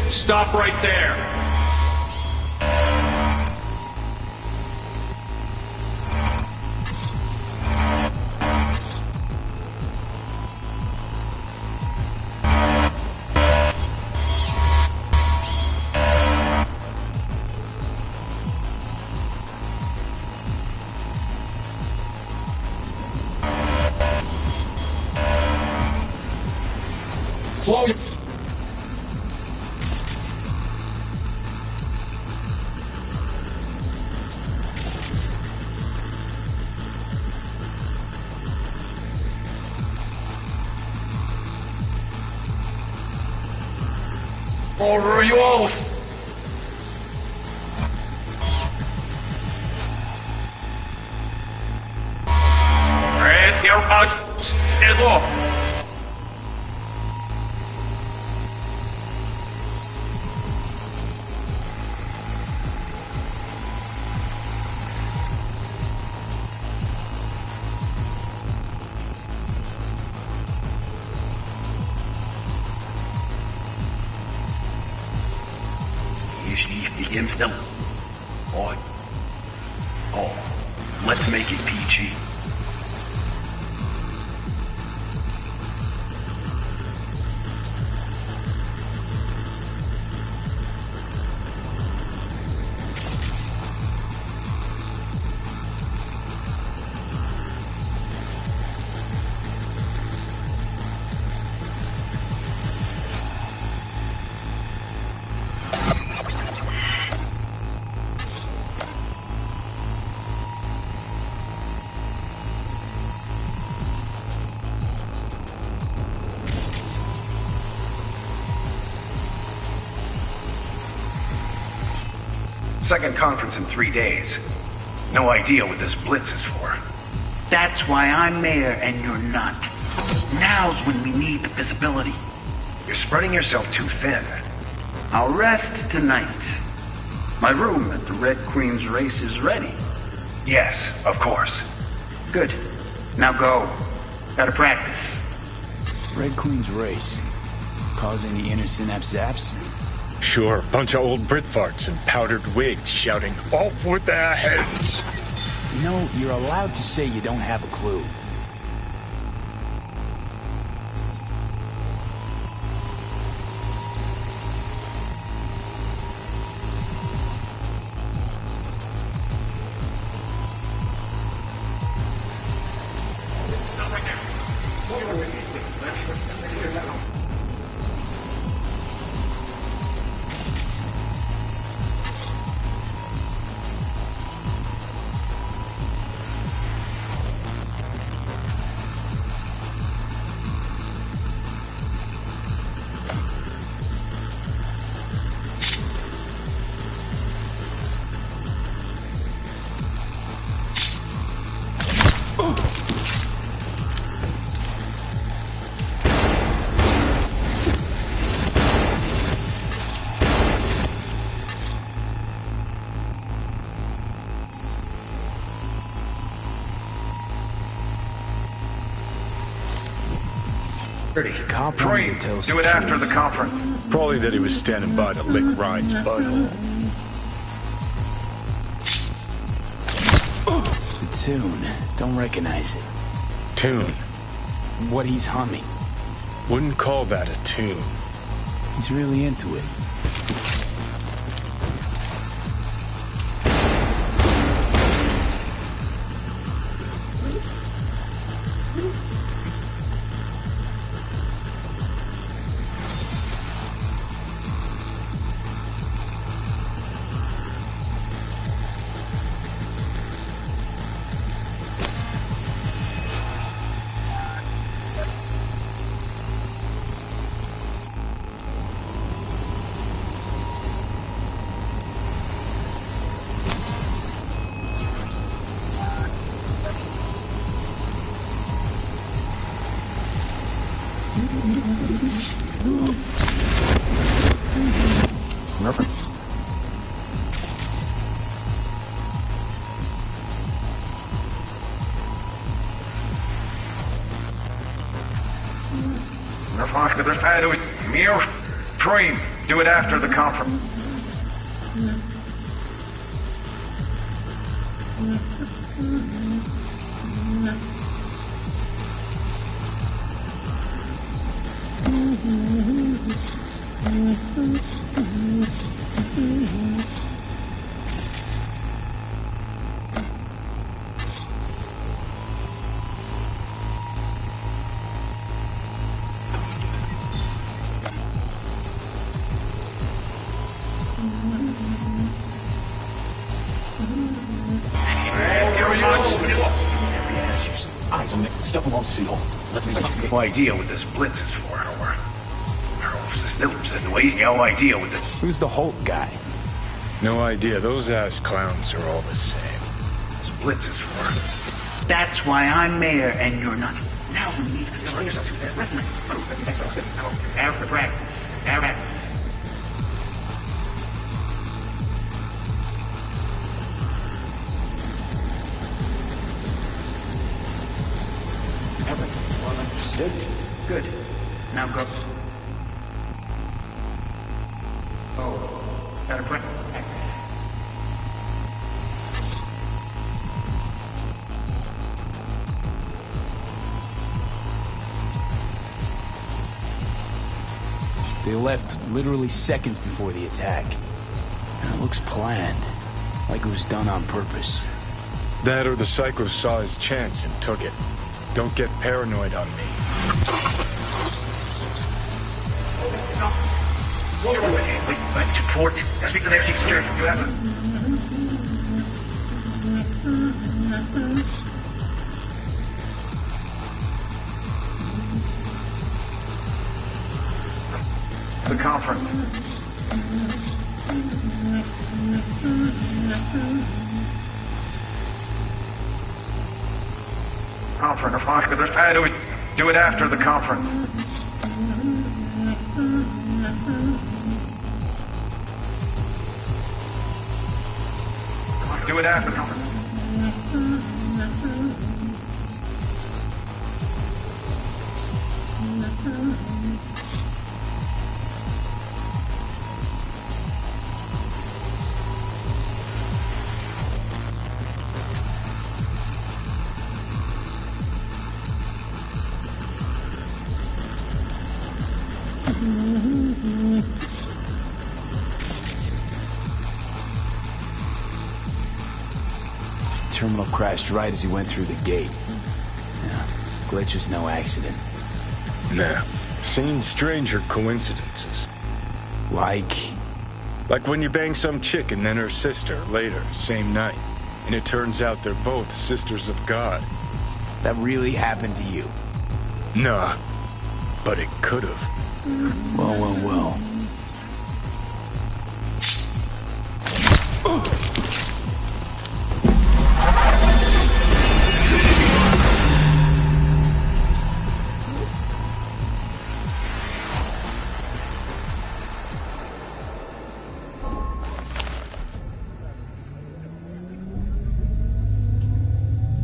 [SPEAKER 14] Stop right there. Slow your... Orioles! Red your mouth, Edo!
[SPEAKER 19] Jeśli jestem... Oj. Oh, let's make it PG.
[SPEAKER 20] Second conference in 3 days. No idea what this blitz is for.
[SPEAKER 19] That's why I'm mayor and you're not. Now's when we need the visibility.
[SPEAKER 20] You're spreading yourself too thin.
[SPEAKER 19] I'll rest tonight. My room at the Red Queen's race is ready.
[SPEAKER 20] Yes, of course.
[SPEAKER 19] Good. Now go. Gotta practice.
[SPEAKER 2] Red Queen's race. Cause any inner synapse zaps?
[SPEAKER 9] Sure, bunch of old Brit farts in powdered wigs shouting, "Off with their heads!"
[SPEAKER 2] You know, you're allowed to say you don't have a clue.
[SPEAKER 20] Dream, do it after the conference.
[SPEAKER 9] Probably that he was standing by to lick Ryan's butthole.
[SPEAKER 2] The tune. Don't recognize it.
[SPEAKER 9] Tune?
[SPEAKER 2] What he's humming.
[SPEAKER 9] Wouldn't call that a tune.
[SPEAKER 2] He's really into it.
[SPEAKER 18] It's nothing.
[SPEAKER 20] Mir, dream. Do it after the conference.
[SPEAKER 17] Eyes on it. Stuff belongs to City Hall. Let's make
[SPEAKER 20] no idea what this blitz is for, or no idea what this.
[SPEAKER 2] Who's the Holt guy?
[SPEAKER 9] No idea. Those ass clowns are all the same.
[SPEAKER 20] This blitz is for.
[SPEAKER 19] That's why I'm mayor and you're not. Now we need to after practice. After practice. Good. Now go. Oh, gotta practice.
[SPEAKER 2] They left literally seconds before the attack. And it looks planned, like it was done on purpose.
[SPEAKER 9] That or the psycho saw his chance and took it. Don't get paranoid on me.
[SPEAKER 19] Wait, to port. Speak to the air security. You have
[SPEAKER 20] The conference. Do it after the conference. Do it after the conference.
[SPEAKER 2] Terminal crashed right as he went through the gate. Yeah, glitch was no accident.
[SPEAKER 9] Nah, seen stranger coincidences.
[SPEAKER 2] Like
[SPEAKER 9] when you bang some chick and then her sister later, same night. And it turns out they're both sisters of God.
[SPEAKER 2] That really happened to you?
[SPEAKER 9] Nah, but it could've.
[SPEAKER 2] Well.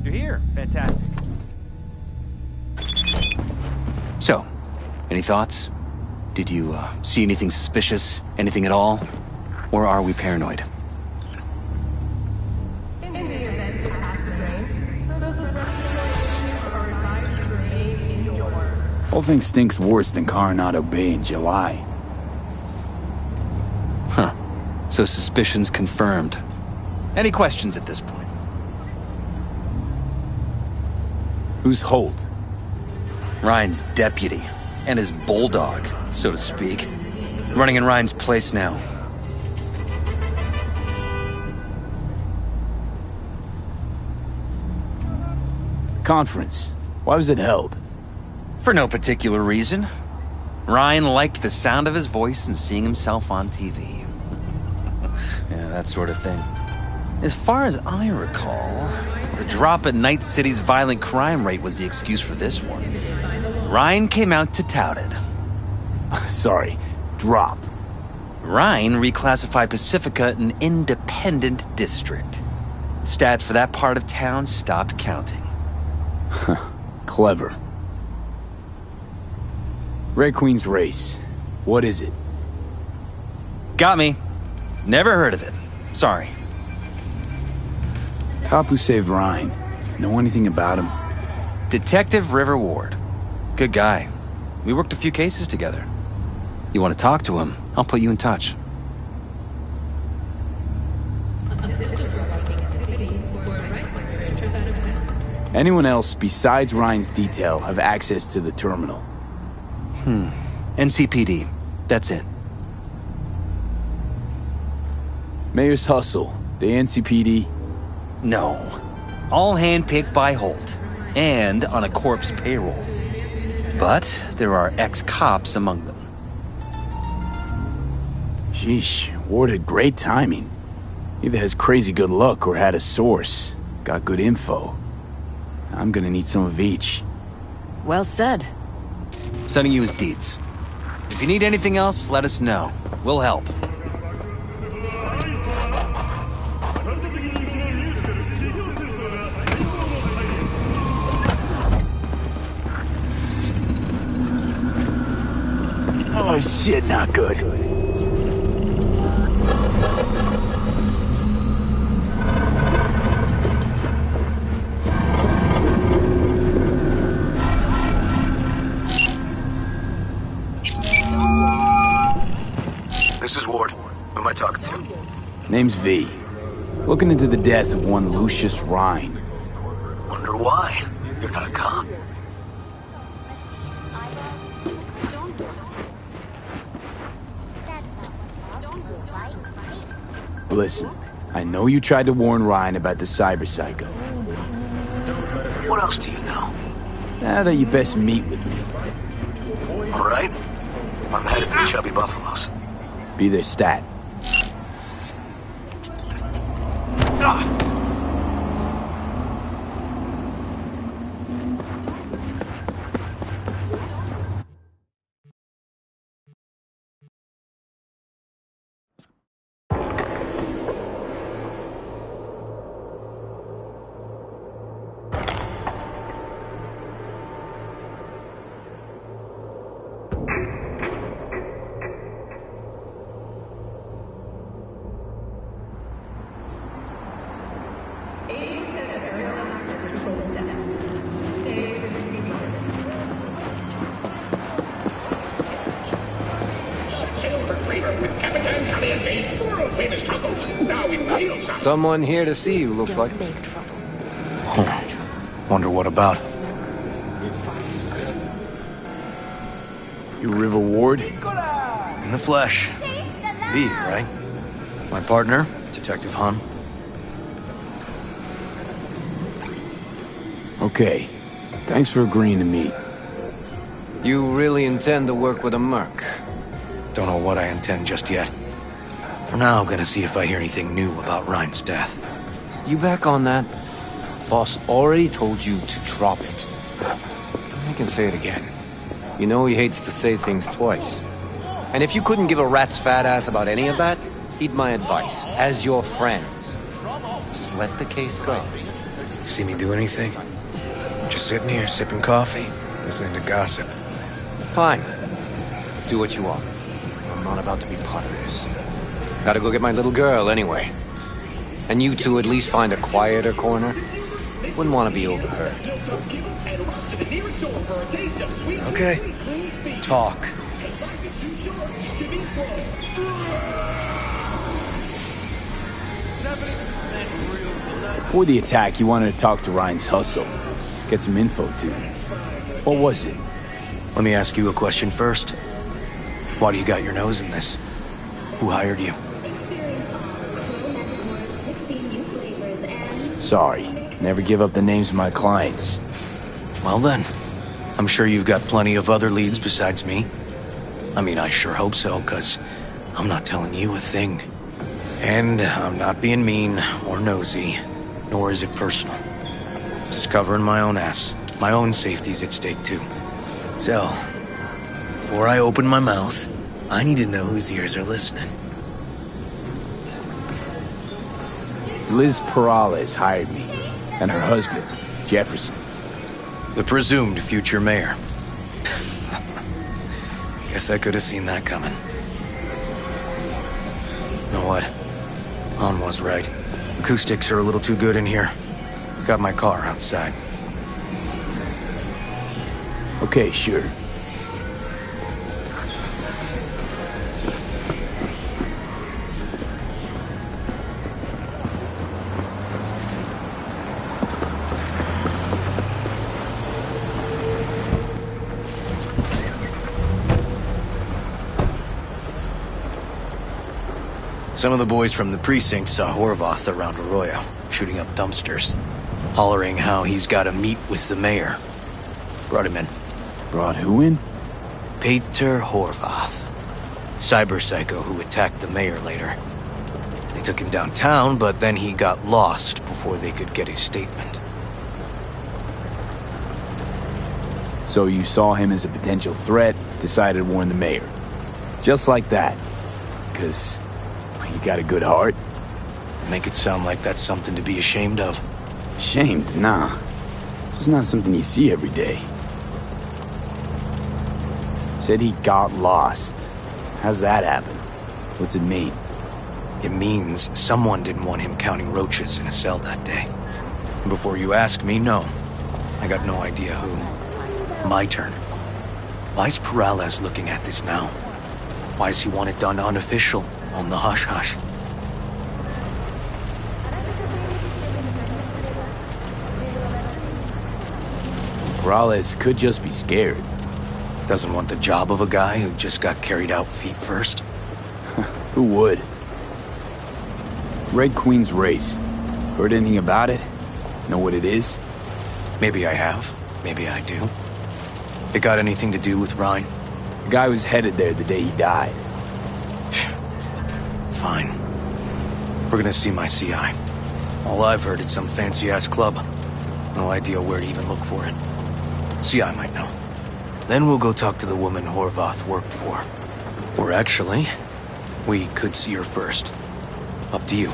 [SPEAKER 16] You're here. Fantastic. So, any thoughts? Did you see anything suspicious? Anything at all? Or are we paranoid?
[SPEAKER 4] In the event of acid rain, those with respiratory are advised to remain indoors.
[SPEAKER 2] Whole thing stinks worse than Coronado Bay in July.
[SPEAKER 16] Huh. So suspicions confirmed. Any questions at this point?
[SPEAKER 2] Who's Holt?
[SPEAKER 16] Ryan's deputy. And his bulldog, so to speak. Running in Ryan's place now.
[SPEAKER 2] Conference. Why was it held?
[SPEAKER 16] For no particular reason. Ryan liked the sound of his voice and seeing himself on TV. Yeah, that sort of thing. As far as I recall, the drop in Night City's violent crime rate was the excuse for this one. Ryan came out to tout it.
[SPEAKER 2] Sorry, drop.
[SPEAKER 16] Ryan reclassified Pacifica an independent district. Stats for that part of town stopped counting.
[SPEAKER 2] Clever. Red Queen's race. What is it?
[SPEAKER 16] Got me. Never heard of it. Sorry.
[SPEAKER 2] Cop who saved Ryan. Know anything about him?
[SPEAKER 16] Detective River Ward. Good guy. We worked a few cases together. You want to talk to him? I'll put you in touch.
[SPEAKER 2] Anyone else besides Ryan's detail have access to the terminal?
[SPEAKER 16] NCPD. That's it.
[SPEAKER 2] Mayor's Hustle. The NCPD?
[SPEAKER 16] No. All handpicked by Holt. And on a corpse payroll. But there are ex-cops among them.
[SPEAKER 2] Sheesh, Ward had great timing. Either has crazy good luck or had a source. Got good info. I'm gonna need some of each.
[SPEAKER 3] Well said.
[SPEAKER 16] Sending you his deeds. If you need anything else, let us know. We'll help.
[SPEAKER 2] Oh shit, not good.
[SPEAKER 17] This is Ward. Who am I talking to?
[SPEAKER 2] Name's V. Looking into the death of one Lucius Rhine.
[SPEAKER 17] Wonder why? You're not a cop.
[SPEAKER 2] Listen, I know you tried to warn Ryan about the cyber psycho.
[SPEAKER 17] What else do you know?
[SPEAKER 2] Now that you best meet with me.
[SPEAKER 17] All right. I'm headed to Chubby Buffaloes.
[SPEAKER 2] Be their stat.
[SPEAKER 12] Someone here to see you, looks like.
[SPEAKER 15] Wonder what about.
[SPEAKER 2] You River Ward?
[SPEAKER 15] In the flesh. V, right? My partner, Detective Hahn.
[SPEAKER 2] Okay. Thanks for agreeing to meet.
[SPEAKER 12] You really intend to work with a merc?
[SPEAKER 15] Don't know what I intend just yet. For now, I'm gonna see if I hear anything new about Ryan's death.
[SPEAKER 12] You back on that? Boss already told you to drop it. Don't make him say it again. You know he hates to say things twice. And if you couldn't give a rat's fat ass about any of that, heed my advice. As your friend, just let the case go.
[SPEAKER 15] See me do anything? Just sitting here, sipping coffee, listening to gossip.
[SPEAKER 12] Fine. Do what you want. I'm not about to be part of this. Gotta go get my little girl anyway. And you two at least find a quieter corner. Wouldn't want to be overheard.
[SPEAKER 15] Okay. Talk.
[SPEAKER 2] Before the attack, you wanted to talk to Ryan's Hustle. Get some info, dude. What was it?
[SPEAKER 15] Let me ask you a question first. Why do you got your nose in this? Who hired you?
[SPEAKER 2] Sorry. Never give up the names of my clients.
[SPEAKER 15] Well then, I'm sure you've got plenty of other leads besides me. I mean, I sure hope so, because I'm not telling you a thing. And I'm not being mean or nosy, nor is it personal. Just covering my own ass. My own safety's at stake too. So, before I open my mouth, I need to know whose ears are listening.
[SPEAKER 2] Liz Perales hired me, and her husband, Jefferson.
[SPEAKER 15] The presumed future mayor. Guess I could have seen that coming. Know what? Han was right. Acoustics are a little too good in here. Got my car outside.
[SPEAKER 2] Okay, sure.
[SPEAKER 15] Some of the boys from the precinct saw Horvath around Arroyo, shooting up dumpsters, hollering how he's got to meet with the mayor. Brought him in.
[SPEAKER 2] Brought who in?
[SPEAKER 15] Peter Horvath. Cyber psycho who attacked the mayor later. They took him downtown, but then he got lost before they could get his statement.
[SPEAKER 2] So you saw him as a potential threat, decided to warn the mayor. Just like that. 'Cause you got a good heart?
[SPEAKER 15] Make it sound like that's something to be ashamed of.
[SPEAKER 2] Ashamed? Nah. Just not something you see every day. Said he got lost. How's that happen? What's it mean?
[SPEAKER 15] It means someone didn't want him counting roaches in a cell that day. And before you ask me, no. I got no idea who. My turn. Why's Peralez looking at this now? Why does he want it done unofficial, on the hush-hush?
[SPEAKER 2] Peralez could just be scared.
[SPEAKER 15] Doesn't want the job of a guy who just got carried out feet first?
[SPEAKER 2] Who would? Red Queen's race. Heard anything about it? Know what it is?
[SPEAKER 15] Maybe I have. Maybe I do. It got anything to do with Ryan?
[SPEAKER 2] The guy was headed there the day he died.
[SPEAKER 15] Fine. We're gonna see my CI. All I've heard is some fancy-ass club. No idea where to even look for it. CI might know. Then we'll go talk to the woman Horvath worked for. Or actually, we could see her first. Up to you.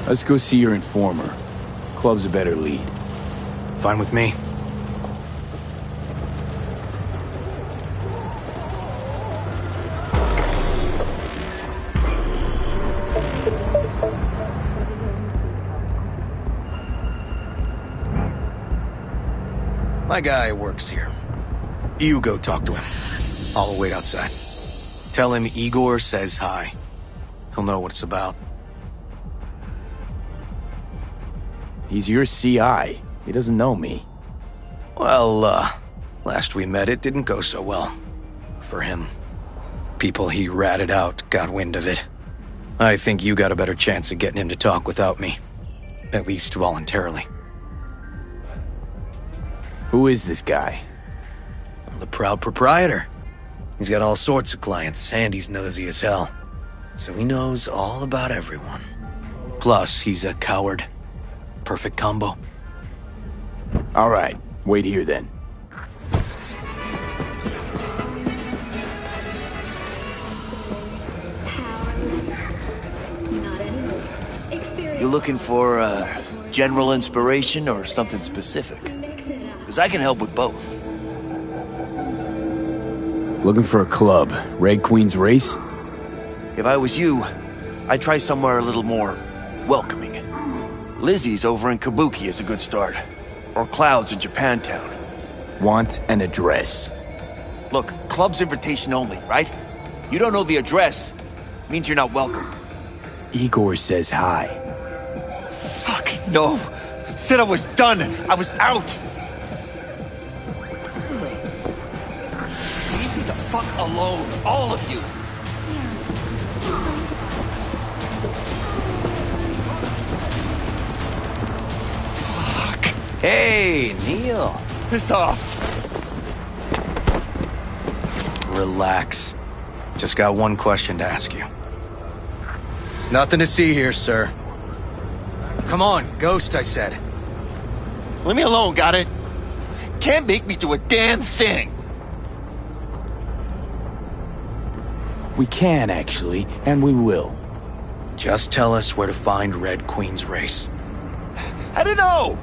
[SPEAKER 2] Let's go see your informer. Club's a better lead.
[SPEAKER 15] Fine with me. My guy works here. You go talk to him. I'll wait outside. Tell him Igor says hi. He'll know what it's about.
[SPEAKER 2] He's your CI. He doesn't know me.
[SPEAKER 15] Well, last we met it didn't go so well. For him. People he ratted out got wind of it. I think you got a better chance of getting him to talk without me. At least voluntarily.
[SPEAKER 2] Who is this guy?
[SPEAKER 15] The proud proprietor. He's got all sorts of clients, and he's nosy as hell. So he knows all about everyone. Plus, he's a coward. Perfect combo.
[SPEAKER 2] All right, wait here then.
[SPEAKER 21] You looking for general inspiration or something specific? Because I can help with both.
[SPEAKER 2] Looking for a club. Red Queen's race?
[SPEAKER 21] If I was you, I'd try somewhere a little more welcoming. Lizzie's over in Kabuki is a good start. Or Cloud's in Japantown.
[SPEAKER 2] Want an address.
[SPEAKER 21] Look, club's invitation only, right? You don't know the address. Means you're not welcome.
[SPEAKER 2] Igor says hi.
[SPEAKER 21] Fuck, no. Said I was done. I was out. Leave me the fuck alone, all of you.
[SPEAKER 15] Hey, Neil.
[SPEAKER 21] Piss off.
[SPEAKER 15] Relax. Just got one question to ask you. Nothing to see here, sir. Come on, ghost, I said.
[SPEAKER 21] Leave me alone, got it? Can't make me do a damn thing.
[SPEAKER 2] We can, actually, and we will.
[SPEAKER 15] Just tell us where to find Red Queen's race.
[SPEAKER 21] I don't know.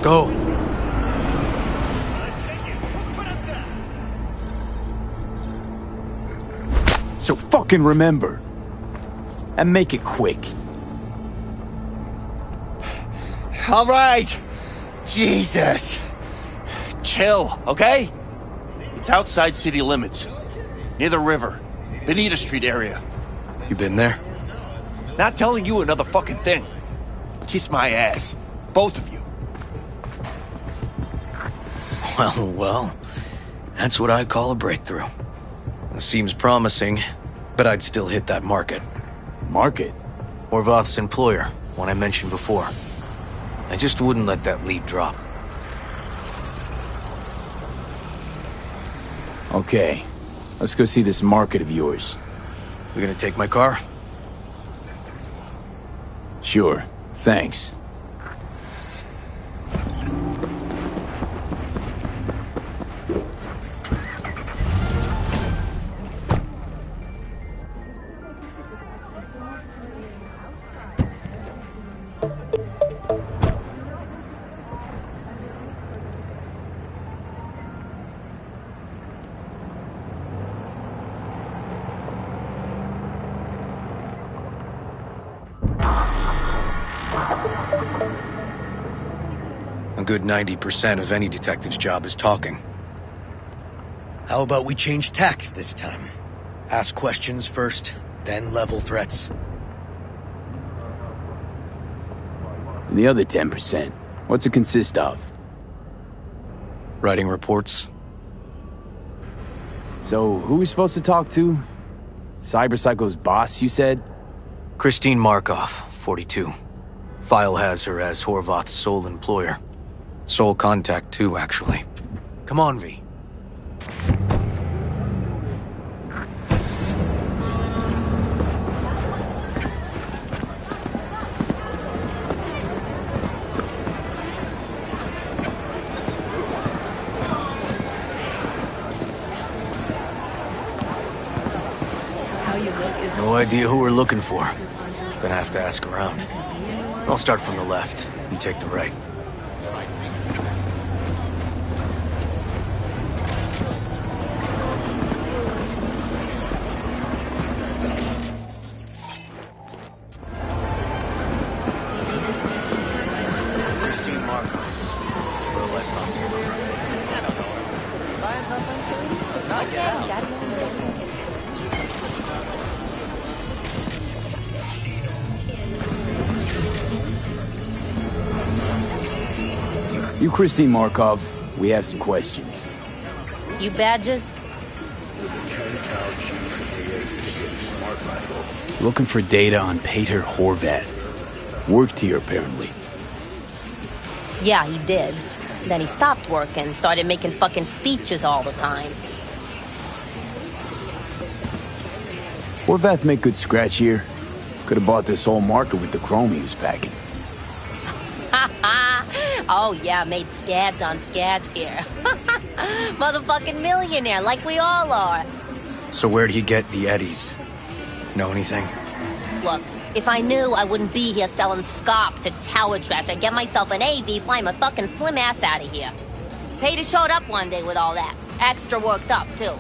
[SPEAKER 15] go.
[SPEAKER 2] So fucking remember. And make it quick.
[SPEAKER 21] All right. Jesus. Chill, okay? It's outside city limits. Near the river. Benita Street area.
[SPEAKER 15] You been there?
[SPEAKER 21] Not telling you another fucking thing. Kiss my ass. Both of you.
[SPEAKER 15] Well. That's what I call a breakthrough. It seems promising, but I'd still hit that market.
[SPEAKER 2] Market?
[SPEAKER 15] Horvath's employer, one I mentioned before. I just wouldn't let that lead drop.
[SPEAKER 2] Okay. Let's go see this market of yours.
[SPEAKER 15] You gonna take my car?
[SPEAKER 2] Sure. Thanks.
[SPEAKER 15] A good 90% of any detective's job is talking. How about we change tacks this time? Ask questions first, then level threats.
[SPEAKER 2] And the other 10%, what's it consist of?
[SPEAKER 15] Writing reports.
[SPEAKER 2] So, who are we supposed to talk to? Cyberpsycho's boss, you said?
[SPEAKER 15] Christine Markov, 42. File has her as Horvath's sole employer. Sole contact, too, actually. Come on, V. No idea who we're looking for. Gonna have to ask around. I'll start from the left. You take the right.
[SPEAKER 2] You, Christine Markov, we have some questions.
[SPEAKER 11] You badges?
[SPEAKER 2] Looking for data on Peter Horvath. Worked here, apparently.
[SPEAKER 11] Yeah, he did. Then he stopped working, started making fucking speeches all the time.
[SPEAKER 2] Horvath make good scratch here. Could have bought this whole market with the chrome he was packing.
[SPEAKER 11] Oh yeah, made scads on scads here. Motherfucking millionaire, like we all are.
[SPEAKER 15] So where'd he get the eddies? Know anything?
[SPEAKER 11] Look, if I knew, I wouldn't be here selling scop to tower trash. I'd get myself an AV, fly my fucking slim ass out of here. Peter showed up one day with all that. Extra worked up, too.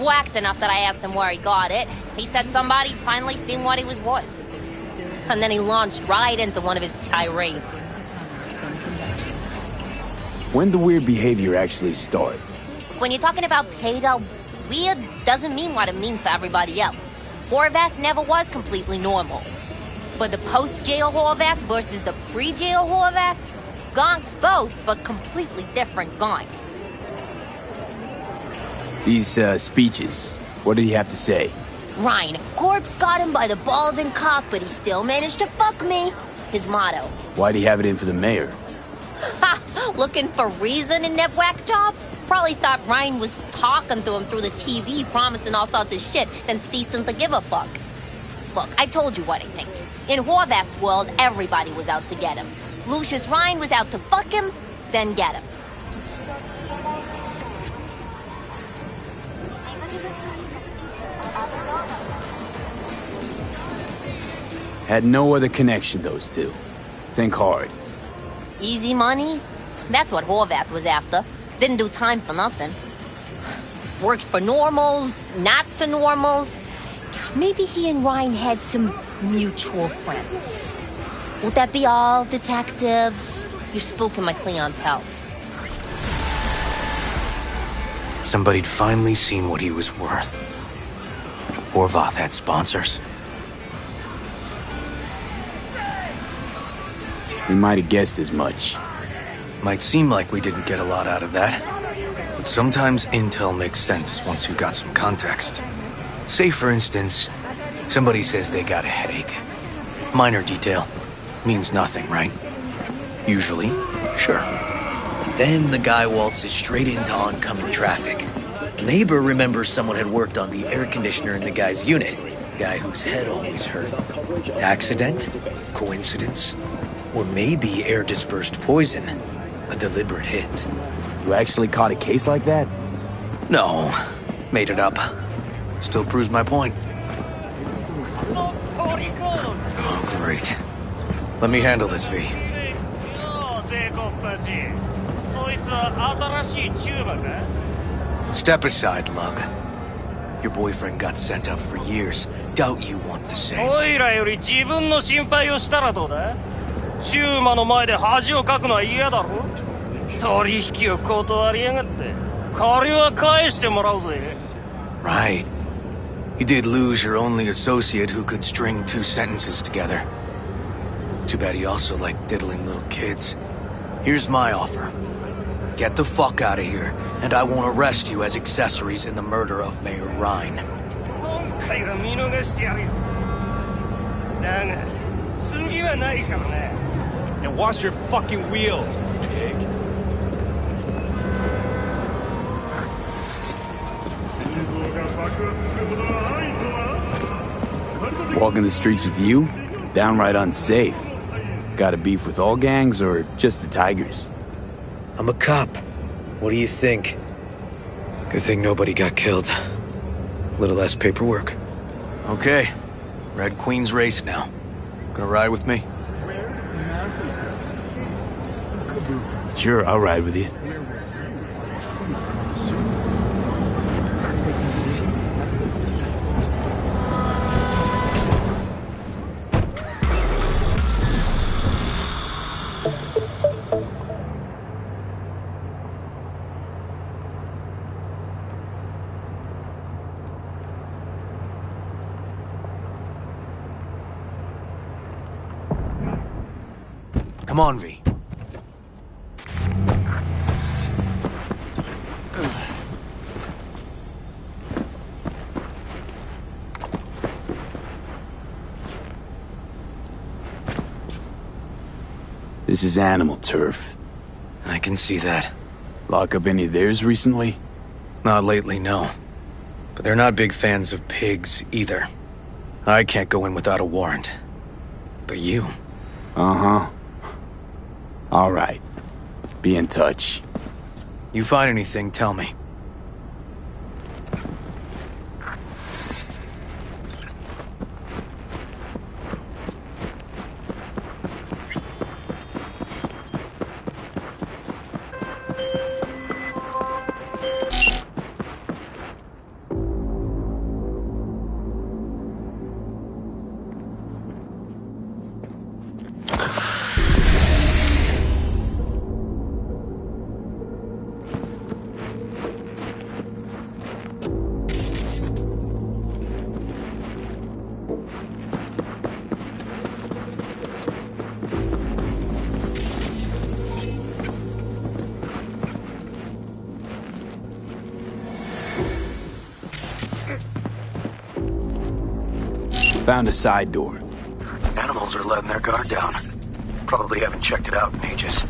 [SPEAKER 11] Whacked enough that I asked him where he got it. He said somebody finally seen what he was worth. And then he launched right into one of his tirades.
[SPEAKER 2] When the weird behavior actually start?
[SPEAKER 11] When you're talking about Peter, weird doesn't mean what it means for everybody else. Horvath never was completely normal. But the post-jail Horvath versus the pre-jail Horvath, gonks both, but completely different gonks.
[SPEAKER 2] These, speeches, what did he have to say?
[SPEAKER 11] Ryan, Corpse got him by the balls and cock, but he still managed to fuck me. His motto.
[SPEAKER 2] Why'd he have it in for the mayor?
[SPEAKER 11] Ha! Looking for reason in that whack job? Probably thought Ryan was talking to him through the TV, promising all sorts of shit, then ceasing to give a fuck. Look, I told you what I think. In Horvath's world, everybody was out to get him. Lucius Ryan was out to fuck him, then get him.
[SPEAKER 2] Had no other connection, those two. Think hard.
[SPEAKER 11] Easy money? That's what Horvath was after. Didn't do time for nothing. Worked for normals, not so normals. Maybe he and Ryan had some mutual friends. Would that be all, detectives? You're spooking my clientele.
[SPEAKER 15] Somebody'd finally seen what he was worth. Horvath had sponsors.
[SPEAKER 2] We might have guessed as much.
[SPEAKER 15] Might seem like we didn't get a lot out of that. But sometimes intel makes sense once you got some context. Say, for instance, somebody says they got a headache. Minor detail. Means nothing, right? Usually, sure. But then the guy waltzes straight into oncoming traffic. A neighbor remembers someone had worked on the air conditioner in the guy's unit. Guy whose head always hurt. Accident? Coincidence? Or maybe air-dispersed poison. A deliberate hit.
[SPEAKER 2] You actually caught a case like that?
[SPEAKER 15] No. Made it up. Still proves my point. Oh, great. Let me handle this, V. Step aside, Lug. Your boyfriend got sent up for years. Doubt you want the same.
[SPEAKER 1] おいらより自分の心配をしたらどうだ？チューマの前で恥をかくのは嫌だろ？取引を断りやがって。借りは返してもらうぜ。
[SPEAKER 15] Right. You did lose your only associate who could string 2 sentences together. Too bad he also liked diddling little kids. Here's my offer. Get the fuck out of here, and I won't arrest you as accessories in the murder of Mayor Ryan.
[SPEAKER 1] 今回は見逃してやるよ。だが、次はないからな。
[SPEAKER 5] And wash your fucking wheels, pig.
[SPEAKER 2] Walking the streets with you? Downright unsafe. Got a beef with all gangs or just the Tigers?
[SPEAKER 15] I'm a cop. What do you think? Good thing nobody got killed. A little less paperwork. Okay. Red Queen's race now. Gonna ride with me?
[SPEAKER 2] Sure, I'll ride with you.
[SPEAKER 15] Come on, V.
[SPEAKER 2] This is animal turf.
[SPEAKER 15] I can see that.
[SPEAKER 2] Lock up any of theirs recently?
[SPEAKER 15] Not lately, no. But they're not big fans of pigs, either. I can't go in without a warrant. But you...
[SPEAKER 2] Uh-huh. All right. Be in touch.
[SPEAKER 15] You find anything, tell me.
[SPEAKER 2] Found a side door.
[SPEAKER 15] Animals are letting their guard down. Probably haven't checked it out in ages.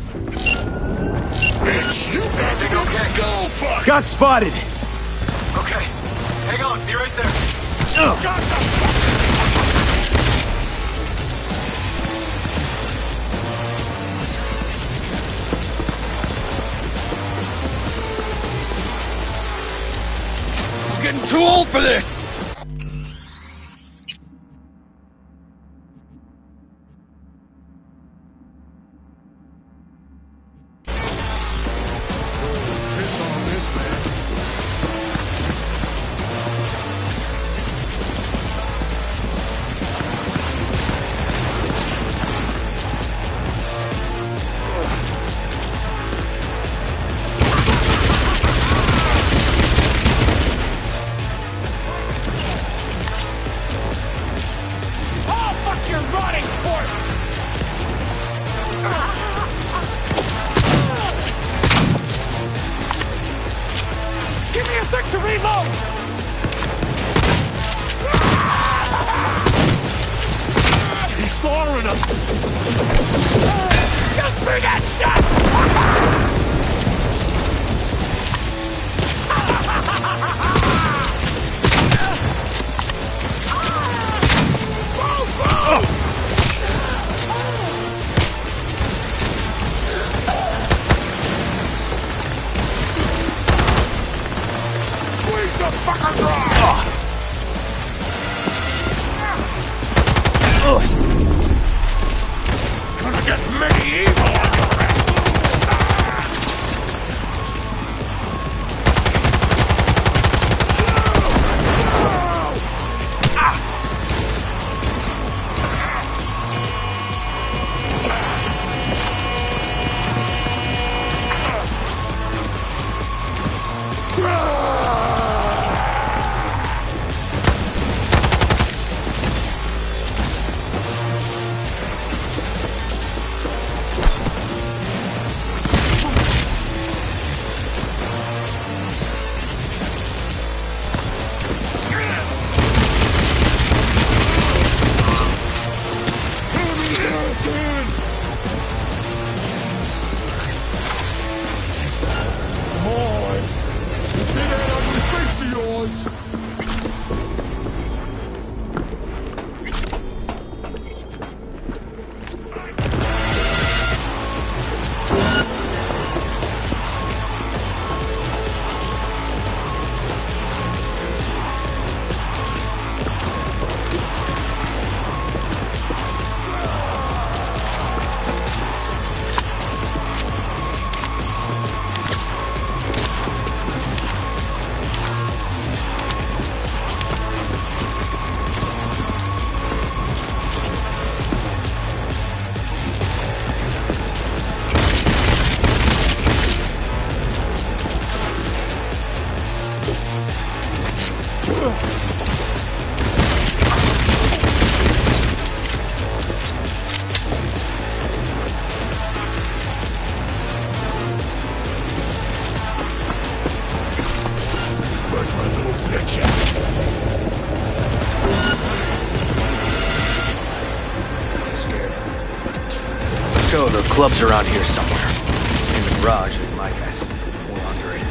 [SPEAKER 14] Bitch, you everything okay? Go fuck!
[SPEAKER 2] Got spotted!
[SPEAKER 15] Okay. Hang on, be right there. I'm getting too old for this!
[SPEAKER 14] your rotting corpse! Give me a sec to reload! He's slaughtering us! Just for that shot! Squeeze the fucker dry! Gonna get medieval on your ass!
[SPEAKER 15] So the club's around here somewhere. In the garage is my guess. Or under it.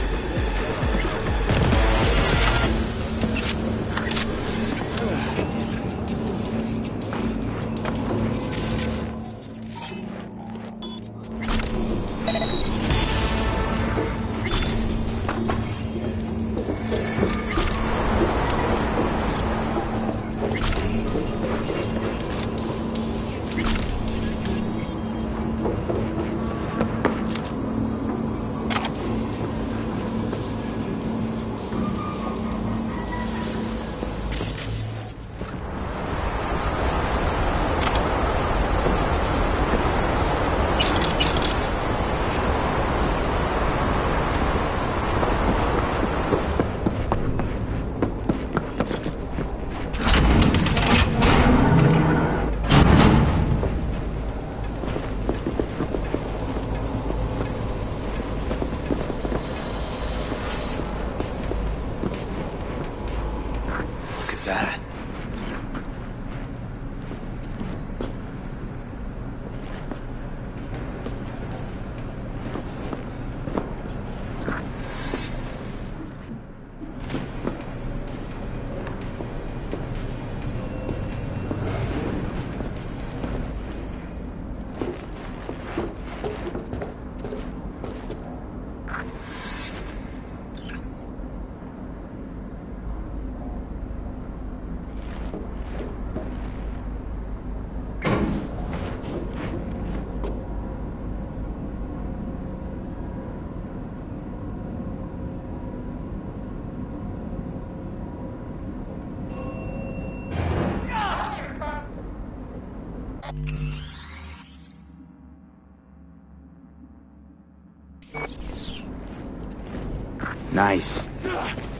[SPEAKER 2] Nice.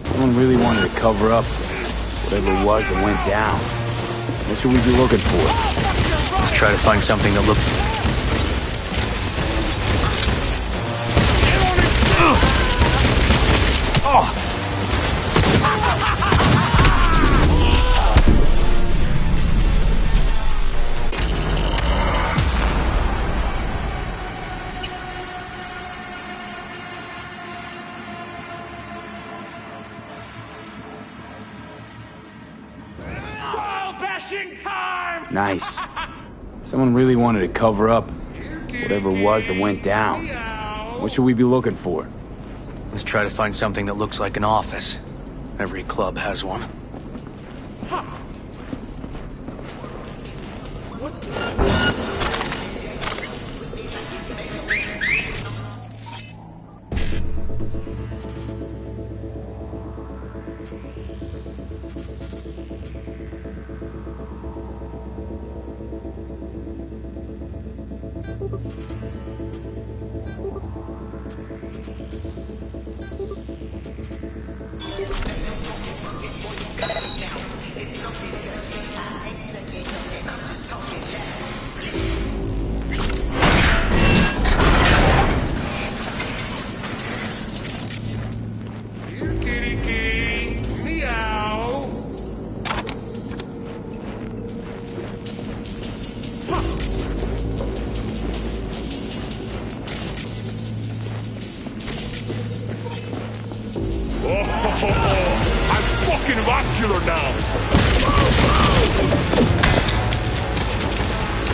[SPEAKER 2] Someone really wanted to cover up whatever it was that went down. What should we be looking for?
[SPEAKER 15] Let's try to find something that looks...
[SPEAKER 2] Nice. Someone really wanted to cover up whatever it was that went down. What should we be looking for?
[SPEAKER 15] Let's try to find something that looks like an office. Every club has one.
[SPEAKER 14] I'm fucking vascular now!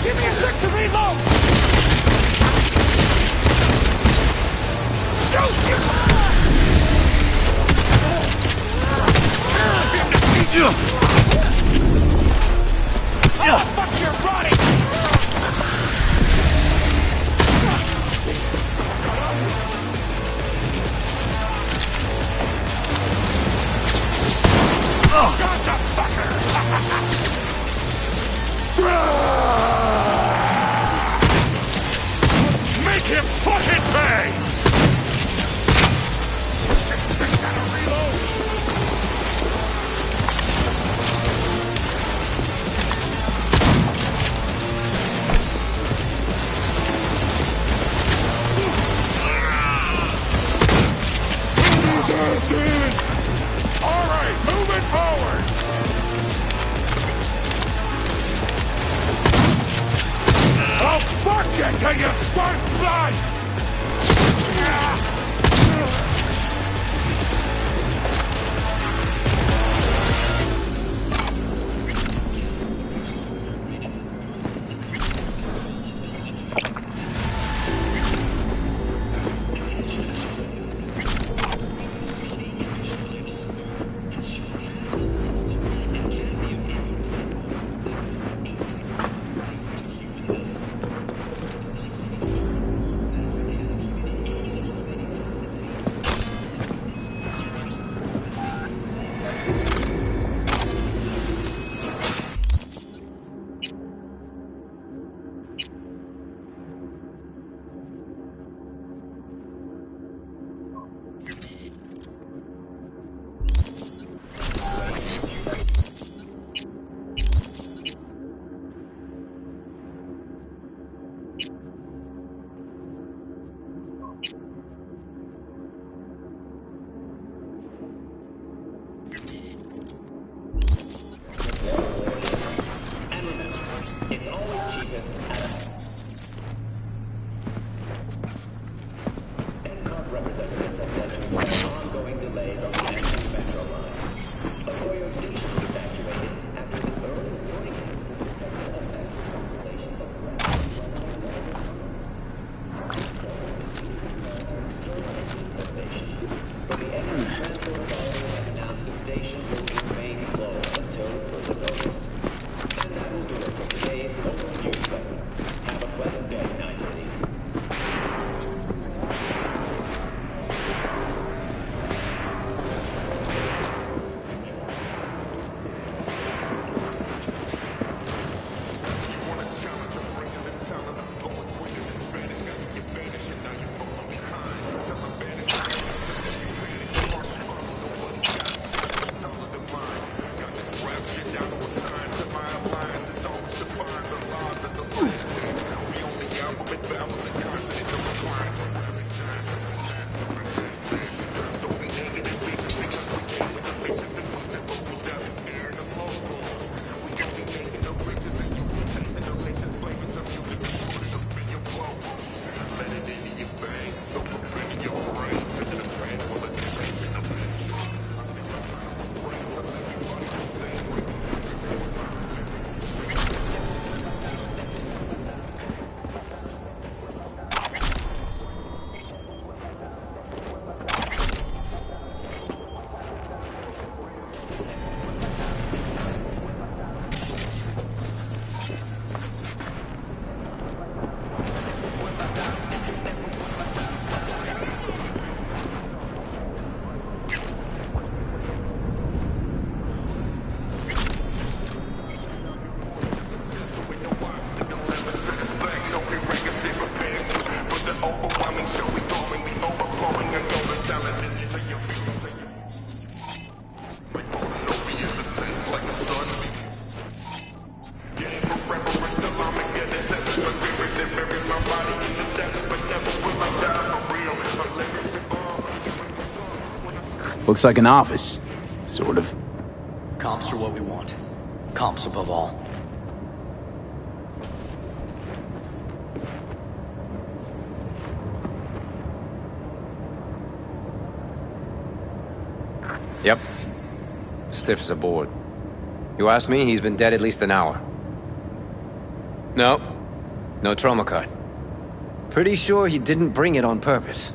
[SPEAKER 14] Give me a sec to reload! Shoot! Oh, fuck your body! Got the fucker! Make him fucking pay! Gotta reload! All right, moving forward! I'll fuck you till you squirt blood!
[SPEAKER 2] Looks like an office. Sort of.
[SPEAKER 15] Comps are what we want. Comps above all.
[SPEAKER 7] Yep. Stiff as a board. You ask me, he's been dead at least an hour. No. No trauma card. Pretty sure he didn't bring it on purpose.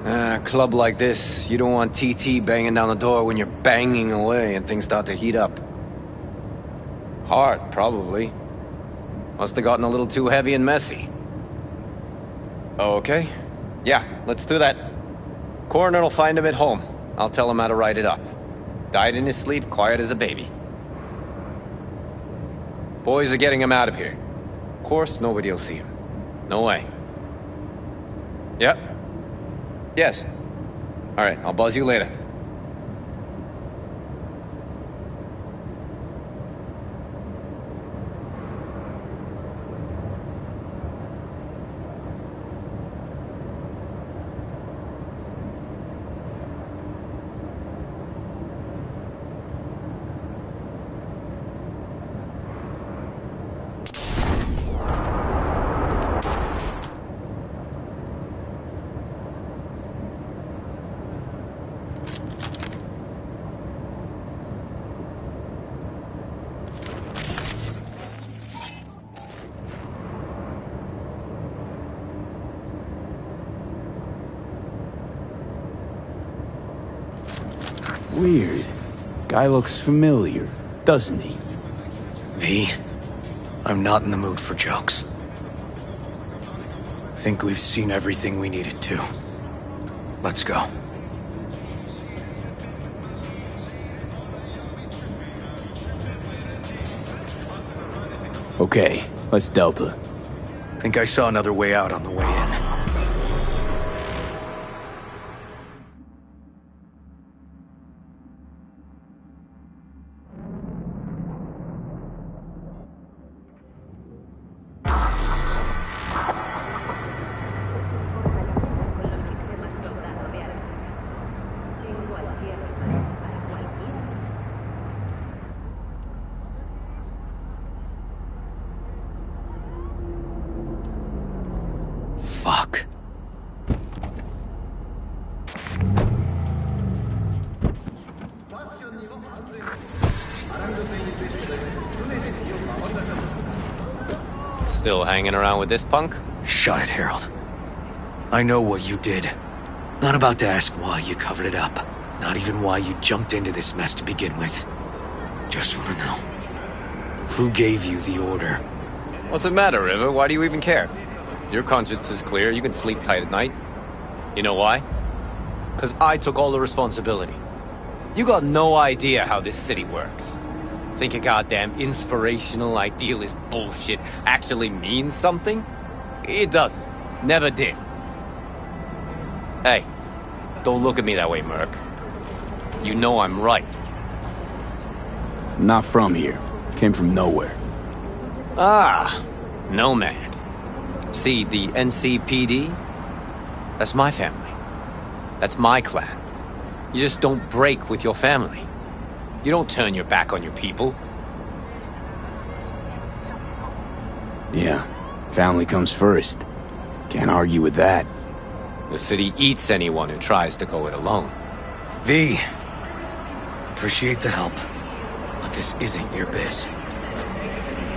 [SPEAKER 7] A club like this, you don't want TT banging down the door when you're banging away and things start to heat up. Hard, probably. Must have gotten a little too heavy and messy. Okay. Yeah, let's do that. Coroner will find him at home. I'll tell him how to write it up. Died in his sleep, quiet as a baby. Boys are getting him out of here. Of course, nobody will see him. No way. Yep. Yes. All right, I'll buzz you later.
[SPEAKER 2] Weird. Guy looks familiar, doesn't he?
[SPEAKER 15] V, I'm not in the mood for jokes. Think we've seen everything we needed to. Let's go.
[SPEAKER 2] Okay, let's Delta.
[SPEAKER 15] Think I saw another way out on the way in. Fuck.
[SPEAKER 7] Still hanging around with this punk?
[SPEAKER 15] Shut it, Harold. I know what you did. Not about to ask why you covered it up. Not even why you jumped into this mess to begin with. Just want to know. Who gave you the order?
[SPEAKER 7] What's the matter, River? Why do you even care? Your conscience is clear. You can sleep tight at night. You know why? Because I took all the responsibility. You got no idea how this city works. Think a goddamn inspirational, idealist bullshit actually means something? It doesn't. Never did. Hey, don't look at me that way, Merc. You know I'm right.
[SPEAKER 2] Not from here. Came from nowhere.
[SPEAKER 7] Ah, Nomad. See, the NCPD? That's my family. That's my clan. You just don't break with your family. You don't turn your back on your people.
[SPEAKER 2] Yeah, family comes first. Can't argue with that.
[SPEAKER 7] The city eats anyone who tries to go it alone.
[SPEAKER 15] V, appreciate the help, but this isn't your biz.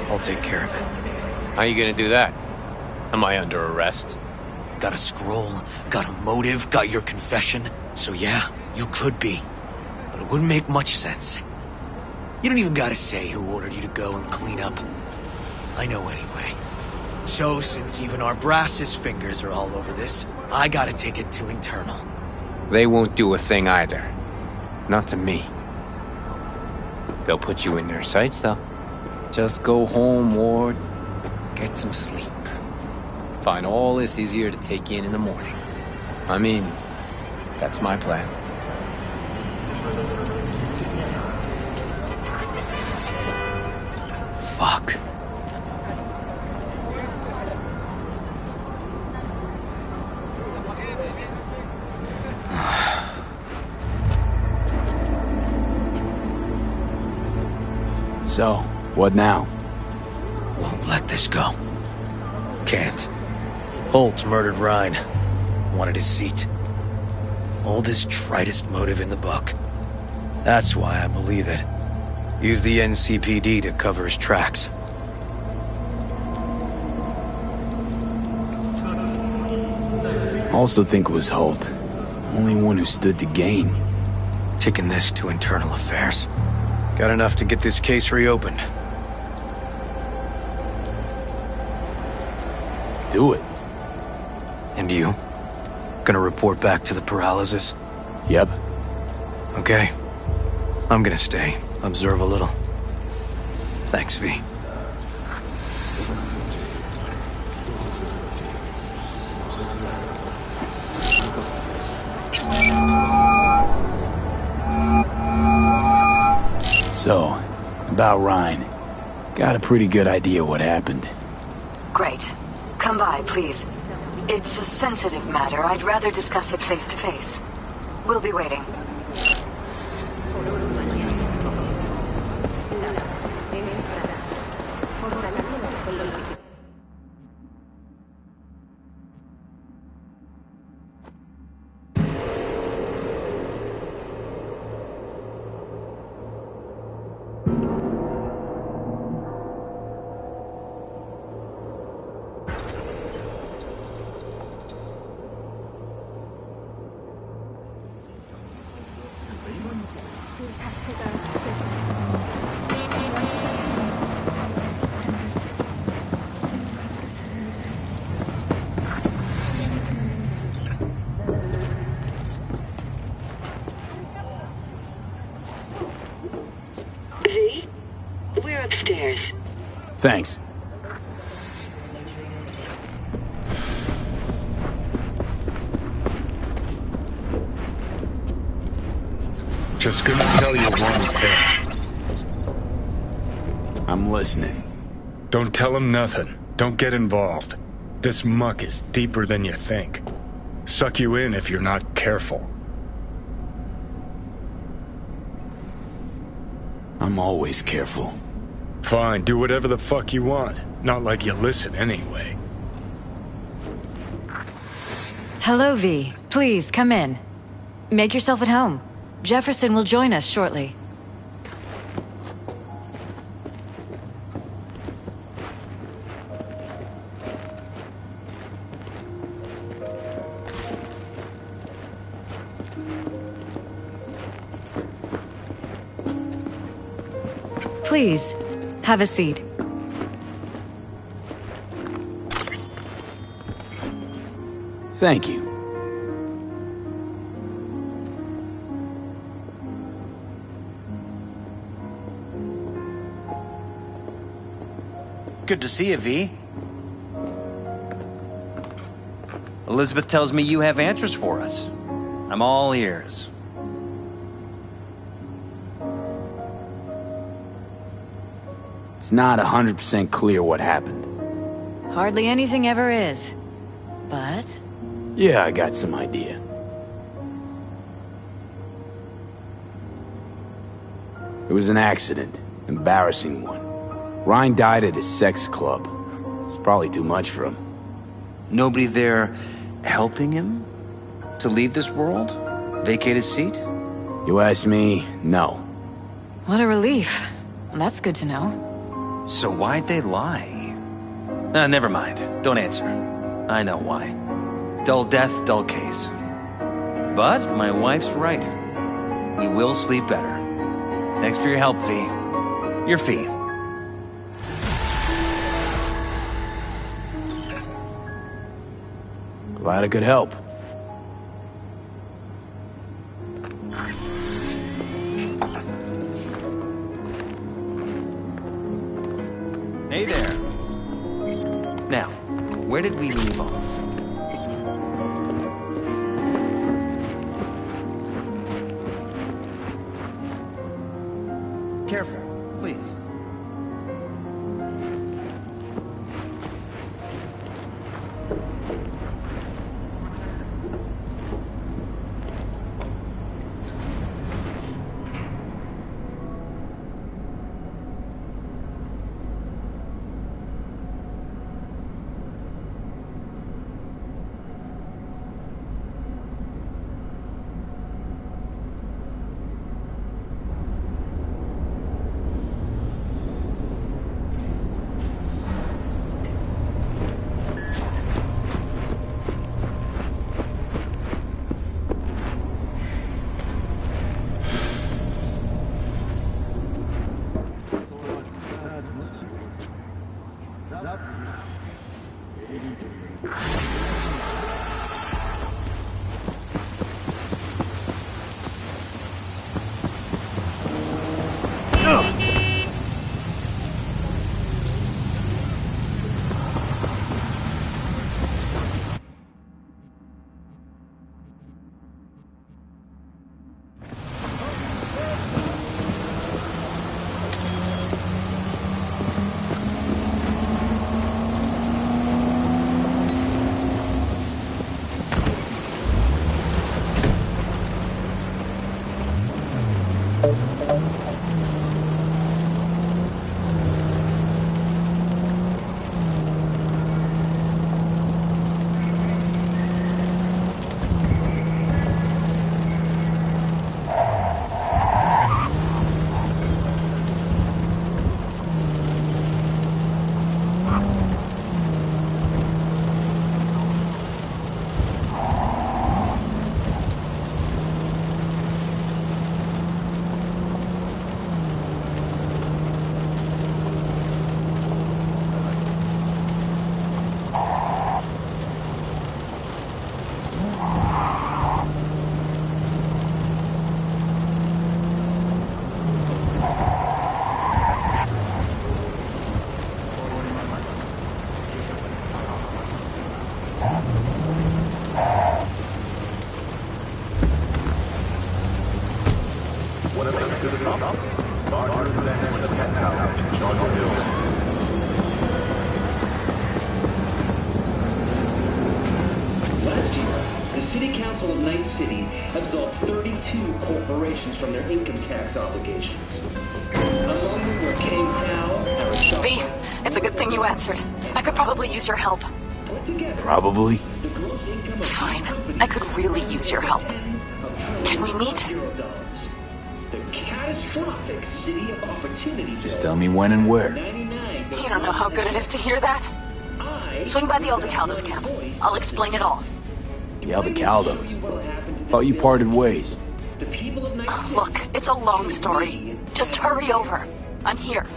[SPEAKER 15] I'll take care of it.
[SPEAKER 7] How you gonna do that? Am I under arrest?
[SPEAKER 15] Got a scroll, got a motive, got your confession. So yeah, you could be. But it wouldn't make much sense. You don't even gotta say who ordered you to go and clean up. I know anyway. So since even our brass's fingers are all over this, I gotta take it to internal.
[SPEAKER 7] They won't do a thing either. Not to me. They'll put you in their sights, though. Just go home, Ward. Get some sleep. Find all this easier to take in the morning. I mean, that's my plan.
[SPEAKER 15] Fuck.
[SPEAKER 2] So, what now?
[SPEAKER 15] Won't let this go. Can't. Holtz murdered Rhine. Wanted his seat. Oldest, tritest motive in the book. That's why I believe it. Use the NCPD to cover his tracks.
[SPEAKER 2] Also think it was Holt. Only one who stood to gain.
[SPEAKER 15] Kicking this to internal affairs. Got enough to get this case reopened.
[SPEAKER 2] Do it.
[SPEAKER 15] And you? Gonna report back to the paralysis?
[SPEAKER 2] Yep.
[SPEAKER 15] Okay. I'm gonna stay. Observe a little. Thanks, V.
[SPEAKER 2] So, about Rhine. Got a pretty good idea what happened.
[SPEAKER 10] Great. Come by, please. It's a sensitive matter. I'd rather discuss it face to face. We'll be waiting. V? We're upstairs.
[SPEAKER 2] Thanks.
[SPEAKER 9] Just gonna tell you one thing.
[SPEAKER 2] I'm listening.
[SPEAKER 9] Don't tell him nothing. Don't get involved. This muck is deeper than you think. Suck you in if you're not careful.
[SPEAKER 2] I'm always careful.
[SPEAKER 9] Fine, do whatever the fuck you want. Not like you listen anyway.
[SPEAKER 10] Hello, V. Please, come in. Make yourself at home. Jefferson will join us shortly. Please, have a seat.
[SPEAKER 2] Thank you.
[SPEAKER 16] Good to see you, V. Elizabeth tells me you have answers for us. I'm all ears.
[SPEAKER 2] It's not 100% clear what happened.
[SPEAKER 10] Hardly anything ever is. But...
[SPEAKER 2] Yeah, I got some idea. It was an accident. Embarrassing one. Ryan died at his sex club. It's probably too much for him.
[SPEAKER 16] Nobody there helping him to leave this world? Vacate his seat?
[SPEAKER 2] You ask me, no.
[SPEAKER 10] what a relief. That's good to know.
[SPEAKER 16] So why'd they lie? Never mind. Don't answer. I know why. Dull death, dull case. But my wife's right. We will sleep better. Thanks for your help, V. Your fee.
[SPEAKER 2] Glad I could help.
[SPEAKER 16] Hey there. Now, where did we leave off? Careful, please.
[SPEAKER 6] Last year, the City Council of Night City absolved 32 corporations from their income tax obligations. Among them were Kang Tao, Arashaka...
[SPEAKER 3] V, it's a good thing you answered. I could probably use your help.
[SPEAKER 2] Probably.
[SPEAKER 3] Fine. I could really use your help. Can we meet?
[SPEAKER 6] The catastrophic city of opportunity.
[SPEAKER 2] Just tell me when and where.
[SPEAKER 3] You don't know how good it is to hear that. Swing by the Aldecaldos camp. I'll explain it all.
[SPEAKER 2] The Aldecaldos? Thought you parted ways.
[SPEAKER 3] Look, it's a long story. Just hurry over. I'm here.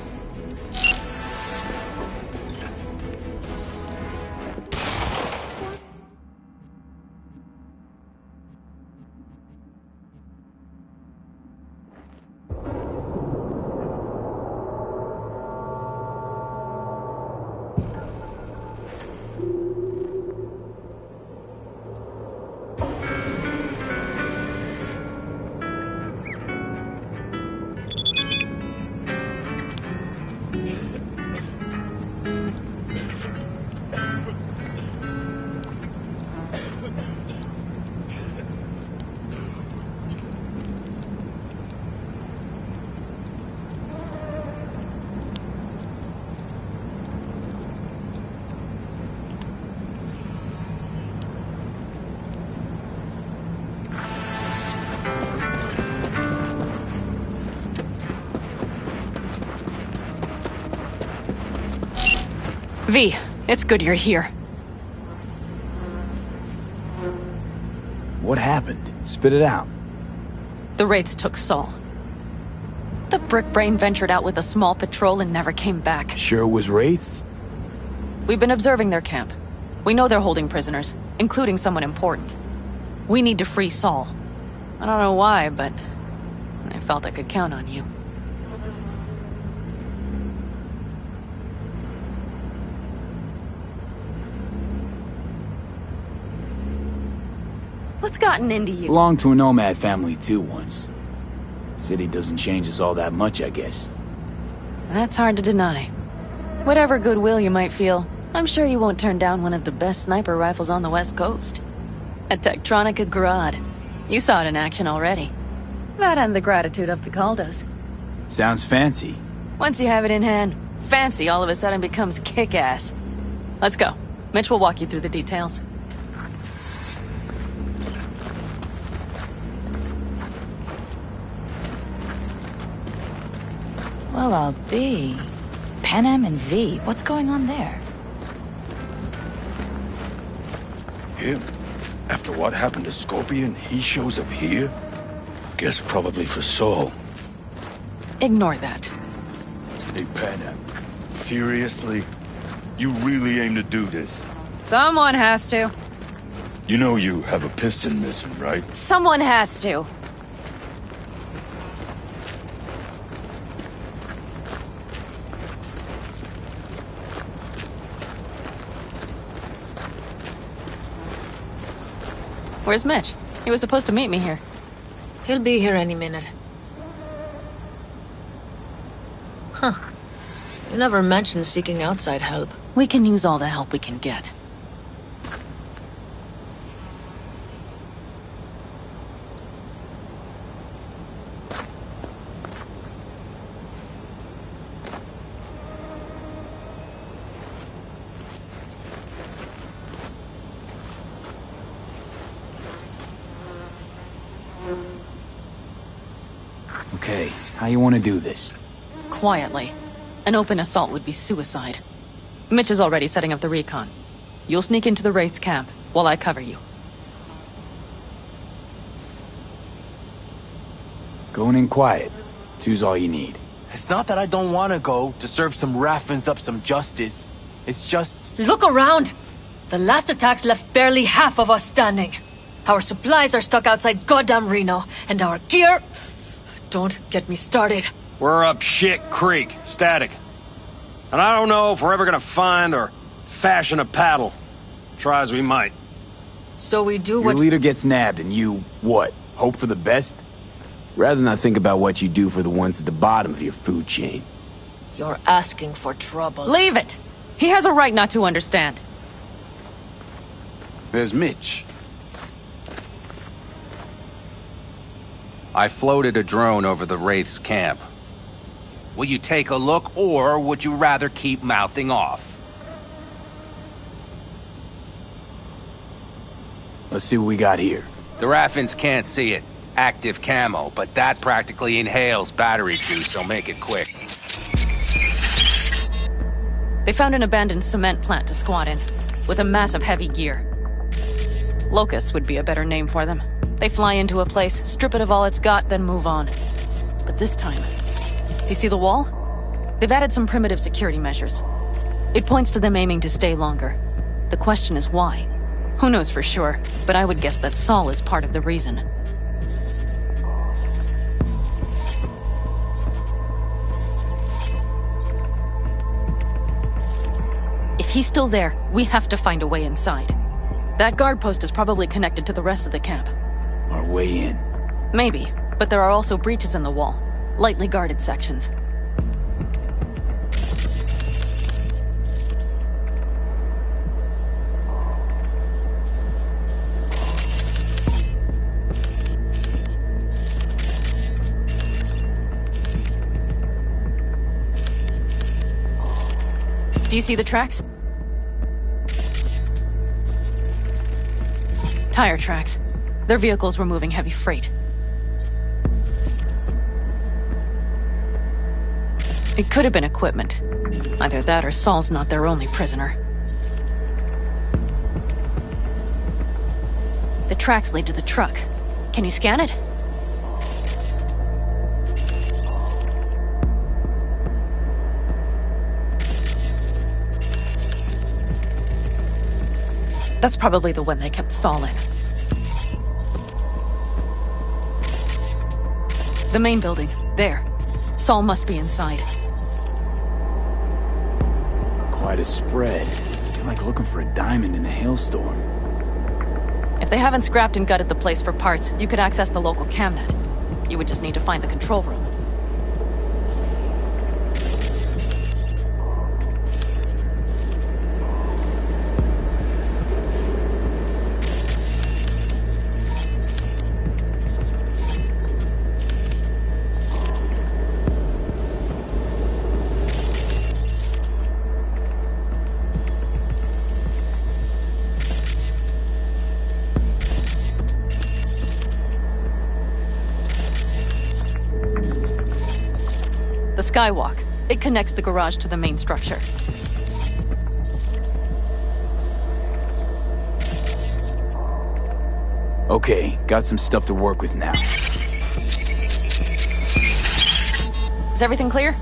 [SPEAKER 3] V, it's good you're here.
[SPEAKER 2] What happened? Spit it out.
[SPEAKER 3] The Wraiths took Saul. The Brickbrain ventured out with a small patrol and never came back.
[SPEAKER 2] Sure it was Wraiths?
[SPEAKER 3] We've been observing their camp. We know they're holding prisoners, including someone important. We need to free Saul. I don't know why, but I felt I could count on you. What's gotten into you?
[SPEAKER 2] Belonged to a Nomad family too once. City doesn't change us all that much, I guess.
[SPEAKER 3] That's hard to deny. Whatever goodwill you might feel, I'm sure you won't turn down one of the best sniper rifles on the West Coast. A Tektronica Grad. You saw it in action already. That and the gratitude of the Caldos.
[SPEAKER 2] Sounds fancy.
[SPEAKER 3] Once you have it in hand, fancy all of a sudden becomes kick-ass. Let's go. Mitch will walk you through the details.
[SPEAKER 22] Well, I'll be. Panem and V, what's going on there?
[SPEAKER 23] Him? After what happened to Scorpion, he shows up here? Guess probably for Saul.
[SPEAKER 3] Ignore that.
[SPEAKER 23] Hey, Panem. Seriously? You really aim to do this?
[SPEAKER 3] Someone has to.
[SPEAKER 23] You know you have a piston missing, right?
[SPEAKER 3] Someone has to. Where's Mitch? He was supposed to meet me here.
[SPEAKER 8] He'll be here any minute. Huh. You never mentioned seeking outside help.
[SPEAKER 3] We can use all the help we can get.
[SPEAKER 2] Okay, how you want to do this?
[SPEAKER 3] Quietly. An open assault would be suicide. Mitch is already setting up the recon. You'll sneak into the Wraith's camp while I cover you.
[SPEAKER 2] Going in quiet. Two's all you need.
[SPEAKER 13] It's not that I don't want to go to serve some Raffins up some justice. It's just...
[SPEAKER 8] Look around! The last attacks left barely half of us standing. Our supplies are stuck outside goddamn Reno, and our gear... Don't get me started.
[SPEAKER 18] We're up shit creek, static. And I don't know if we're ever gonna find or fashion a paddle. Try as we might.
[SPEAKER 8] So we do
[SPEAKER 2] Your
[SPEAKER 8] what...
[SPEAKER 2] leader gets nabbed and you, what, hope for the best? Rather not think about what you do for the ones at the bottom of your food chain.
[SPEAKER 8] You're asking for trouble.
[SPEAKER 3] Leave it! He has a right not to understand.
[SPEAKER 16] There's Mitch. I floated a drone over the Wraith's camp. Will you take a look, or would you rather keep mouthing off?
[SPEAKER 2] Let's see what we got here.
[SPEAKER 16] The Raffins can't see it. Active camo, but that practically inhales battery juice, so make it quick.
[SPEAKER 3] They found an abandoned cement plant to squat in, with a massive heavy gear. Locusts would be a better name for them. They fly into a place, strip it of all it's got, then move on. But this time... Do you see the wall? They've added some primitive security measures. It points to them aiming to stay longer. The question is why? Who knows for sure, but I would guess that Saul is part of the reason. If he's still there, we have to find a way inside. That guard post is probably connected to the rest of the camp.
[SPEAKER 2] Our way in.
[SPEAKER 3] Maybe, but there are also breaches in the wall. Lightly guarded sections. Do you see the tracks? Tire tracks. Their vehicles were moving heavy freight. It could have been equipment. Either that or Saul's not their only prisoner. The tracks lead to the truck. Can you scan it? That's probably the one they kept Saul in. The main building. There. Saul must be inside.
[SPEAKER 2] Quite a spread. You're like looking for a diamond in a hailstorm.
[SPEAKER 3] If they haven't scrapped and gutted the place for parts, you could access the local camnet. You would just need to find the control room. The skywalk. It connects the garage to the main structure.
[SPEAKER 2] Okay, got some stuff to work with now.
[SPEAKER 3] Is everything clear?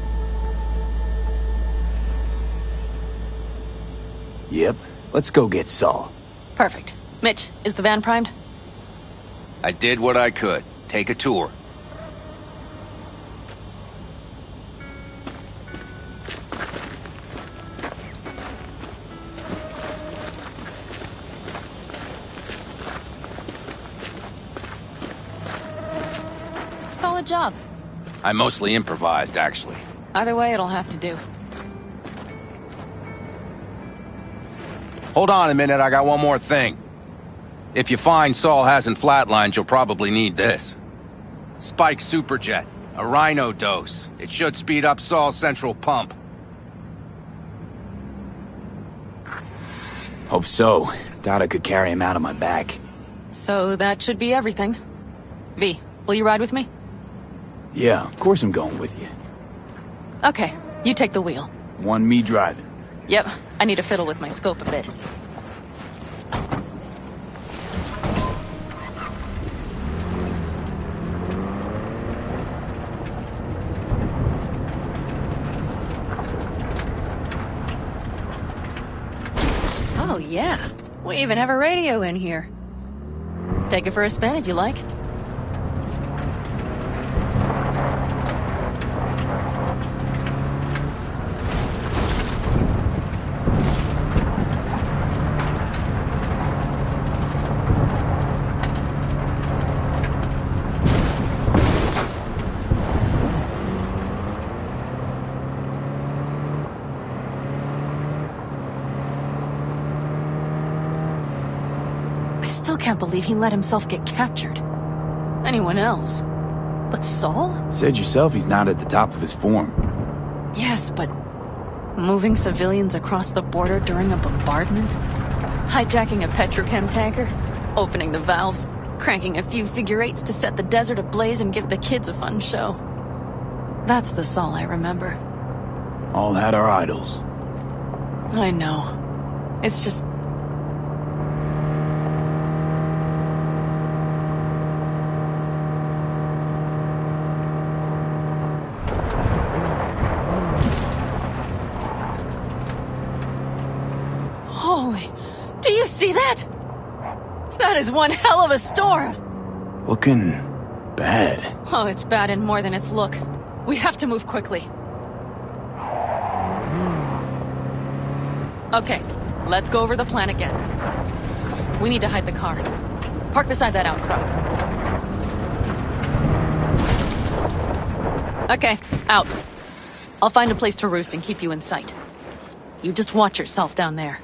[SPEAKER 2] Yep. Let's go get Saul.
[SPEAKER 3] Perfect. Mitch, is the van primed?
[SPEAKER 16] I did what I could. Take a tour.
[SPEAKER 3] Solid job.
[SPEAKER 16] I mostly improvised, actually.
[SPEAKER 3] Either way, it'll have to do.
[SPEAKER 16] Hold on a minute, I got one more thing. If you find Saul hasn't flatlined, you'll probably need this. Spike Superjet. A Rhino dose. It should speed up Saul's central pump.
[SPEAKER 2] Hope so. Doubt I could carry him out on my back.
[SPEAKER 3] So that should be everything. V, will you ride with me?
[SPEAKER 2] Yeah, of course I'm going with you.
[SPEAKER 3] Okay, you take the wheel.
[SPEAKER 2] One me driving.
[SPEAKER 3] Yep, I need to fiddle with my scope a bit. Oh yeah, we even have a radio in here. Take it for a spin if you like. I still can't believe he let himself get captured. Anyone else? But Saul?
[SPEAKER 2] Said yourself he's not at the top of his form.
[SPEAKER 3] Yes, but moving civilians across the border during a bombardment? Hijacking a petrochem tanker? Opening the valves? Cranking a few figure eights to set the desert ablaze and give the kids a fun show? That's the Saul I remember.
[SPEAKER 2] All had our idols.
[SPEAKER 3] I know. It's just... Holy... Do you see that? That is one hell of a storm!
[SPEAKER 2] Looking... bad.
[SPEAKER 3] Oh, it's bad in more than its look. We have to move quickly. Okay, let's go over the plan again. We need to hide the car. Park beside that outcrop. Okay, out. I'll find a place to roost and keep you in sight. You just watch yourself down there.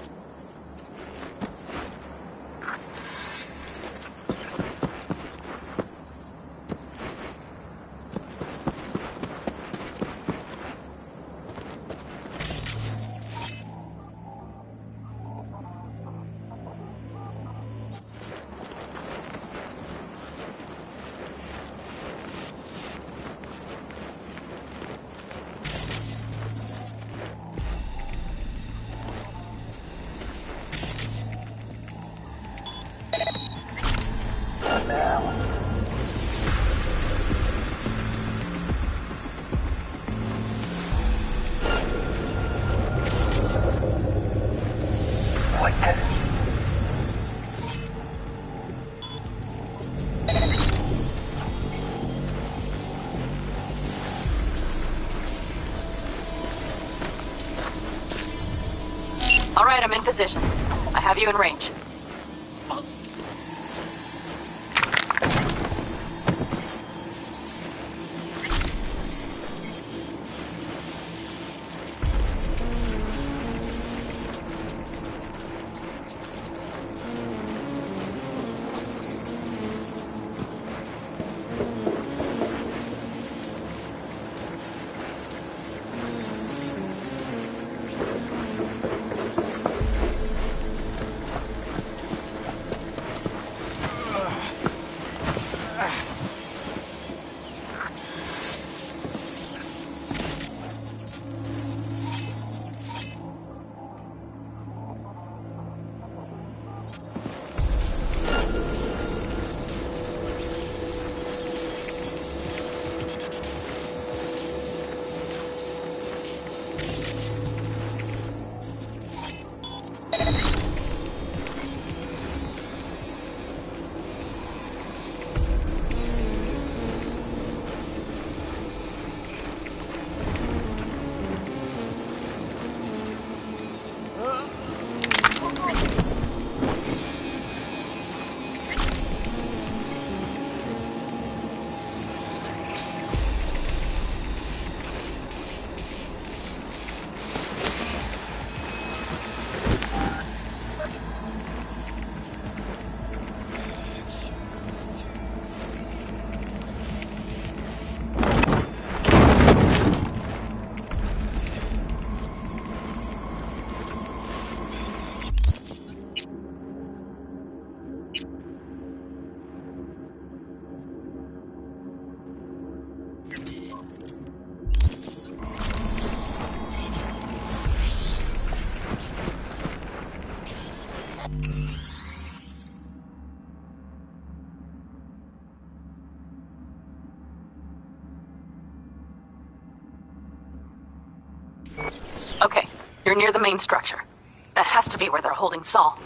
[SPEAKER 3] All right, I'm in position. I have you in range. You're near the main structure. That has to be where they're holding Saul.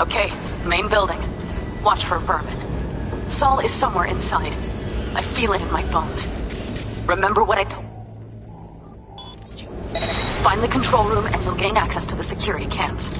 [SPEAKER 3] Okay, main building. Watch for vermin. Saul is somewhere inside. I feel it in my bones. Remember what I told you. Find the control room and you'll gain access to the security cams.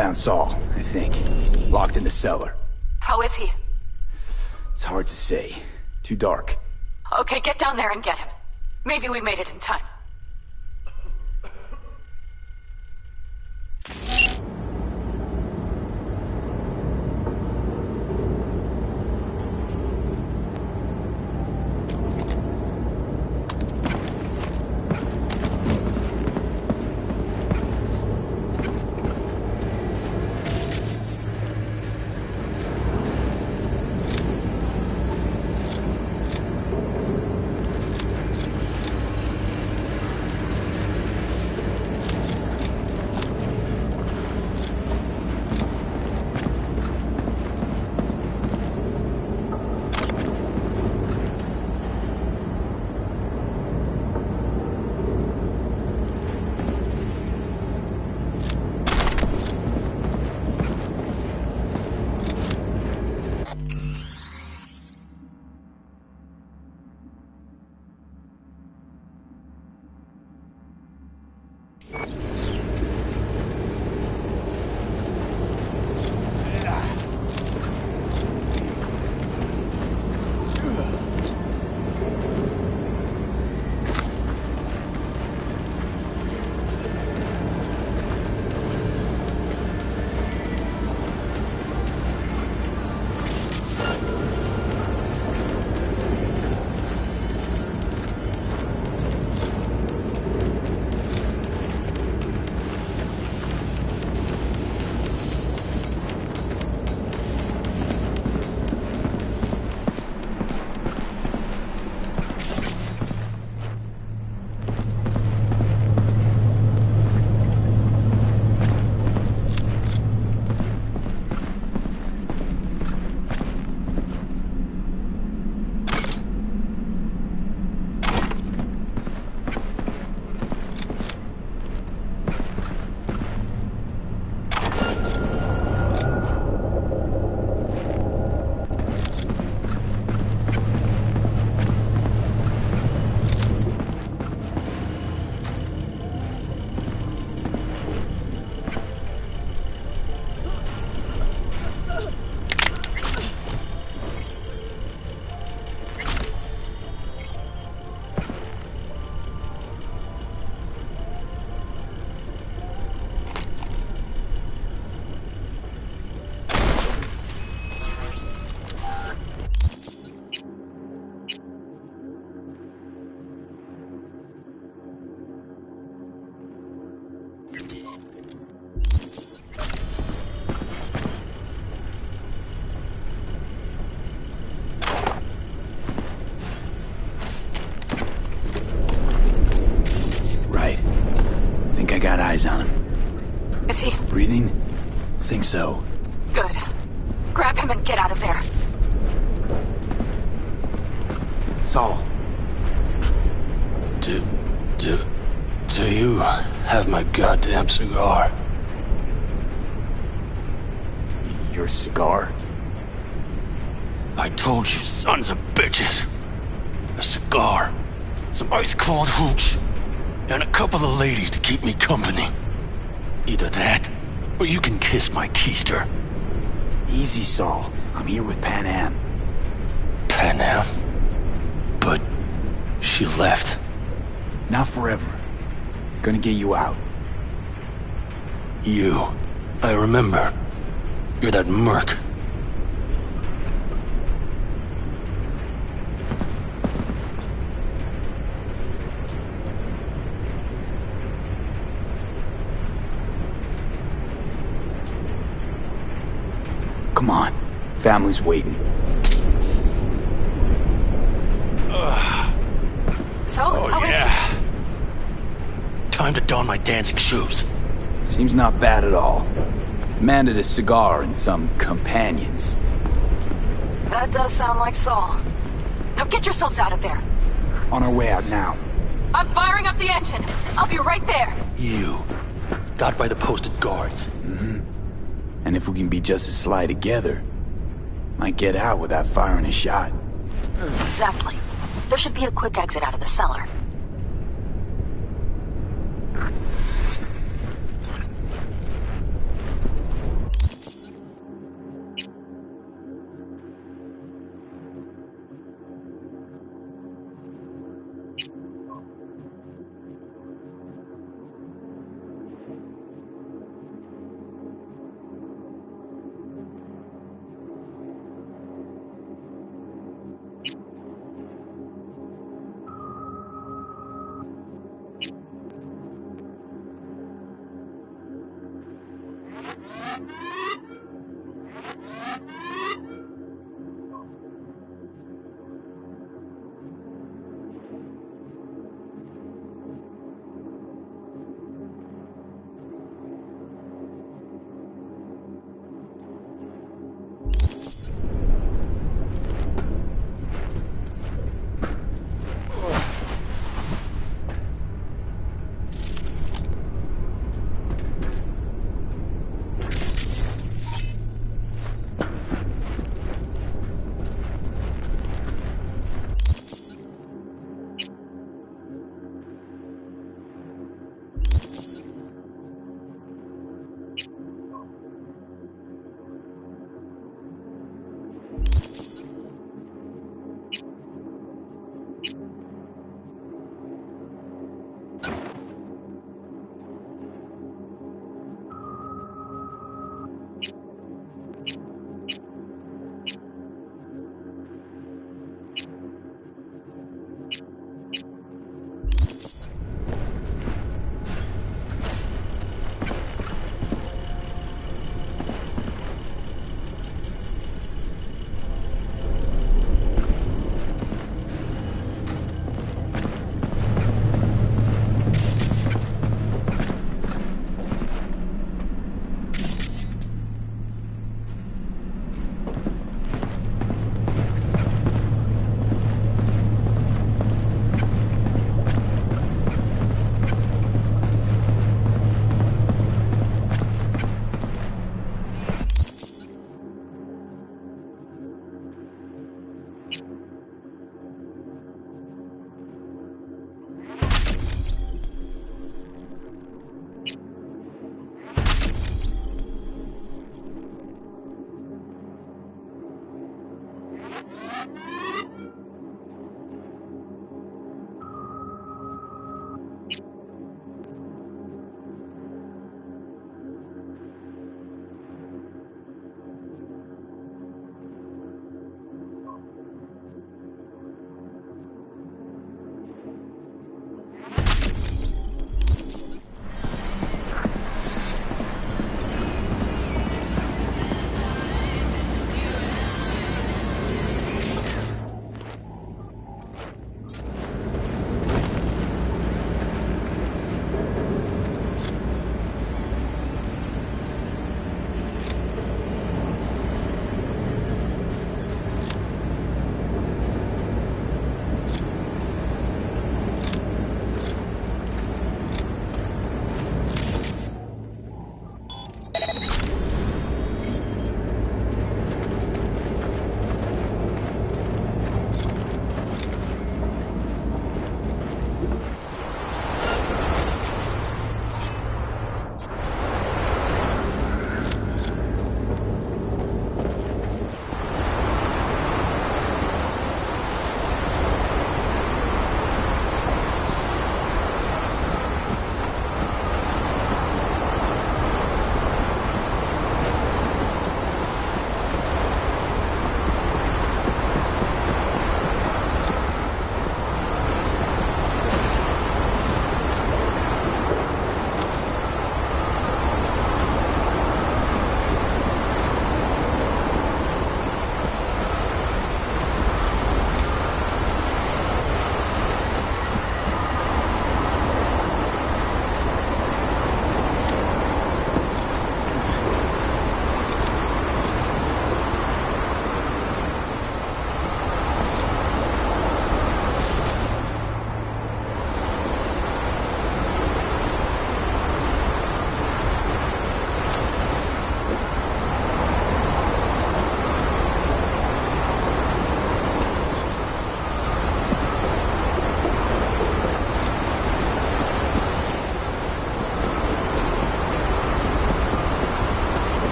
[SPEAKER 2] Found Saul, I think. Locked in the cellar.
[SPEAKER 3] How is he?
[SPEAKER 2] It's hard to say. Too dark.
[SPEAKER 3] Okay, get down there and get him. Maybe we made it in time.
[SPEAKER 22] Is he?
[SPEAKER 2] Breathing? Think so.
[SPEAKER 22] Good. Grab him and get out of there.
[SPEAKER 2] Saul.
[SPEAKER 23] Do you have my goddamn cigar?
[SPEAKER 2] Your cigar?
[SPEAKER 23] I told you, sons of bitches. A cigar, some ice-cold hooch, and a couple of ladies to keep me company. Either that, or you can kiss my keister.
[SPEAKER 2] Easy, Saul. I'm here with Pan Am.
[SPEAKER 23] Pan Am? But she left.
[SPEAKER 2] Not forever. Gonna get you out.
[SPEAKER 23] You. I remember. You're that merc.
[SPEAKER 2] Come on. Family's waiting.
[SPEAKER 22] So, how is he?
[SPEAKER 23] Time to don my dancing shoes.
[SPEAKER 2] Seems not bad at all. Demanded a cigar and some companions.
[SPEAKER 22] That does sound like Saul. Now get yourselves out of there.
[SPEAKER 2] On our way out now.
[SPEAKER 22] I'm firing up the engine. I'll be right there.
[SPEAKER 23] You. Got by the posted guards.
[SPEAKER 2] Mm-hmm. And if we can be just as sly together, might get out without firing a shot.
[SPEAKER 22] Exactly. There should be a quick exit out of the cellar.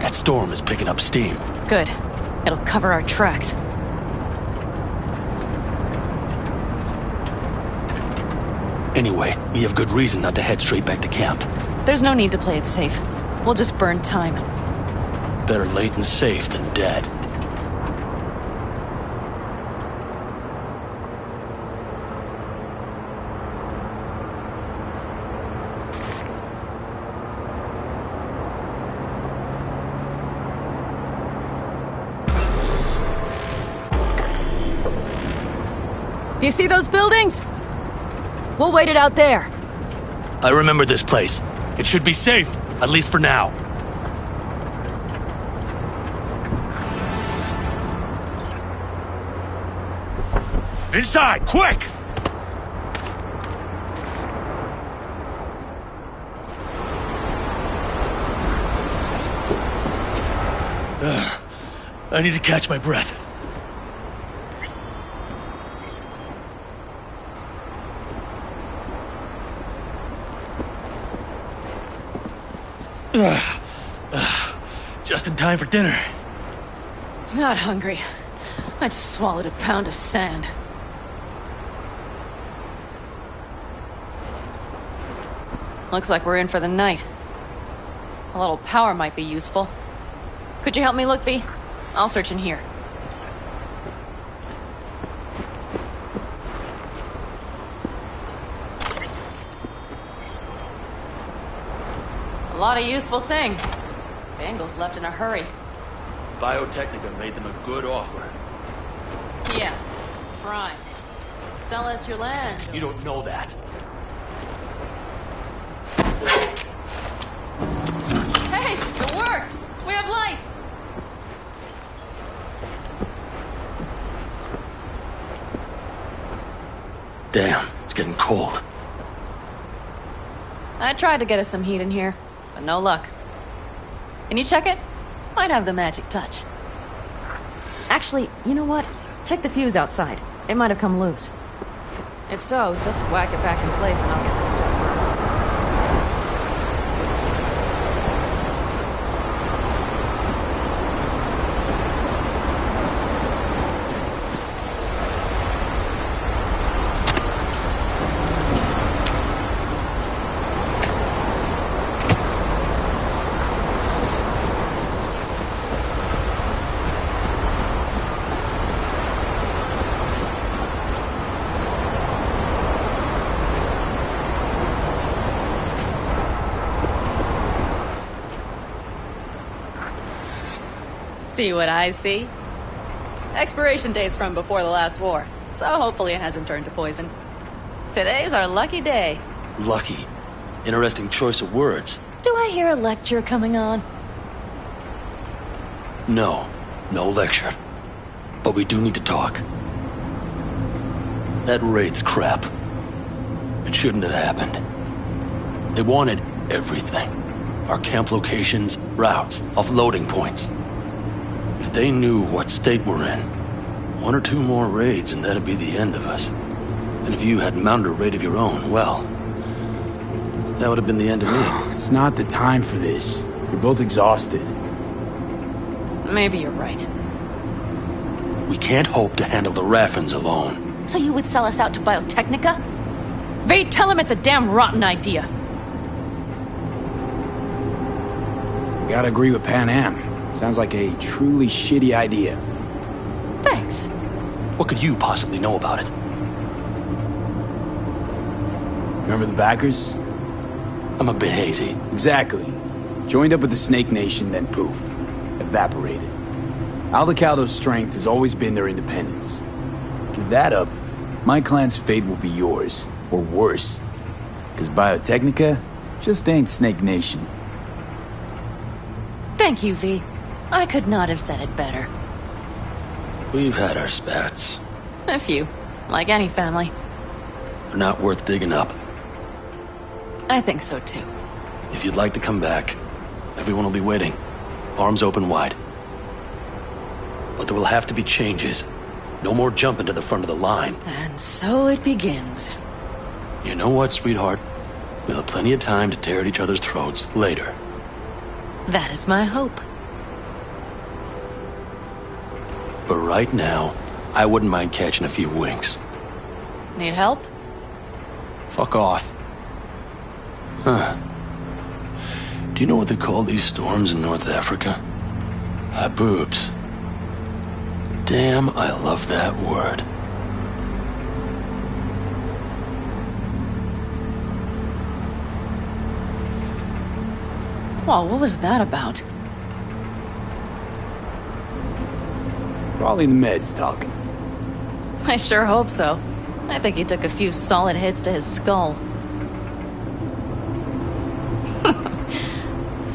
[SPEAKER 23] That storm is picking up steam.
[SPEAKER 3] Good. It'll cover our tracks.
[SPEAKER 23] Anyway, we have good reason not to head straight back to camp.
[SPEAKER 3] There's no need to play it safe. We'll just burn time.
[SPEAKER 23] Better late and safe than dead.
[SPEAKER 3] Do you see those buildings? We'll wait it out there.
[SPEAKER 23] I remember this place. It should be safe, at least for now. Inside, quick! I need to catch my breath. Just in time for dinner.
[SPEAKER 3] Not hungry. I just swallowed a pound of sand. Looks like we're in for the night. A little power might be useful. Could you help me look, V? I'll search in here. A lot of useful things. Bangles left in a hurry.
[SPEAKER 23] Biotechnica made them a good offer.
[SPEAKER 3] Yeah, prime. Sell us your land.
[SPEAKER 23] You don't know that.
[SPEAKER 3] Hey, it worked! We have lights!
[SPEAKER 23] Damn, it's getting cold.
[SPEAKER 3] I tried to get us some heat in here, but no luck. Can you check it? Might have the magic touch. Actually, you know what? Check the fuse outside. It might have come loose. If so, just whack it back in place and I'll get this done. See what I see? Expiration date's from before the last war, so hopefully it hasn't turned to poison. Today's our lucky day.
[SPEAKER 23] Lucky. Interesting choice of words.
[SPEAKER 3] Do I hear a lecture coming on?
[SPEAKER 23] No lecture. But we do need to talk. That raid's crap. It shouldn't have happened. They wanted everything. Our camp locations, routes, offloading points. If they knew what state we're in, 1 or 2 more raids and that'd be the end of us. And if you had mounted a raid of your own, well, that would have been the end of me.
[SPEAKER 2] It's not the time for this. You're both exhausted.
[SPEAKER 3] Maybe you're right.
[SPEAKER 23] We can't hope to handle the Raffins alone.
[SPEAKER 3] So you would sell us out to Biotechnica? Vade, tell him it's a damn rotten idea.
[SPEAKER 2] Gotta agree with Pan Am. Sounds like a truly shitty idea.
[SPEAKER 3] Thanks.
[SPEAKER 23] What could you possibly know about it?
[SPEAKER 2] Remember the backers?
[SPEAKER 23] I'm a bit hazy.
[SPEAKER 2] Exactly. Joined up with the Snake Nation, then poof. Evaporated. Aldecaldo's strength has always been their independence. Give that up, my clan's fate will be yours. Or worse. Because Biotechnica just ain't Snake Nation.
[SPEAKER 3] Thank you, V. I could not have said it better.
[SPEAKER 23] We've had our spats.
[SPEAKER 3] A few. Like any family.
[SPEAKER 23] They're not worth digging up.
[SPEAKER 3] I think so, too.
[SPEAKER 23] If you'd like to come back, everyone will be waiting. Arms open wide. But there will have to be changes. No more jumping to the front of the line.
[SPEAKER 3] And so it begins.
[SPEAKER 23] You know what, sweetheart? We'll have plenty of time to tear at each other's throats later.
[SPEAKER 3] That is my hope.
[SPEAKER 23] But right now, I wouldn't mind catching a few winks.
[SPEAKER 3] Need help?
[SPEAKER 23] Fuck off. Huh. Do you know what they call these storms in North Africa? Haboobs. Damn, I love that word.
[SPEAKER 3] Whoa, what was that about?
[SPEAKER 2] Probably the meds talking.
[SPEAKER 3] I sure hope so. I think he took a few solid hits to his skull.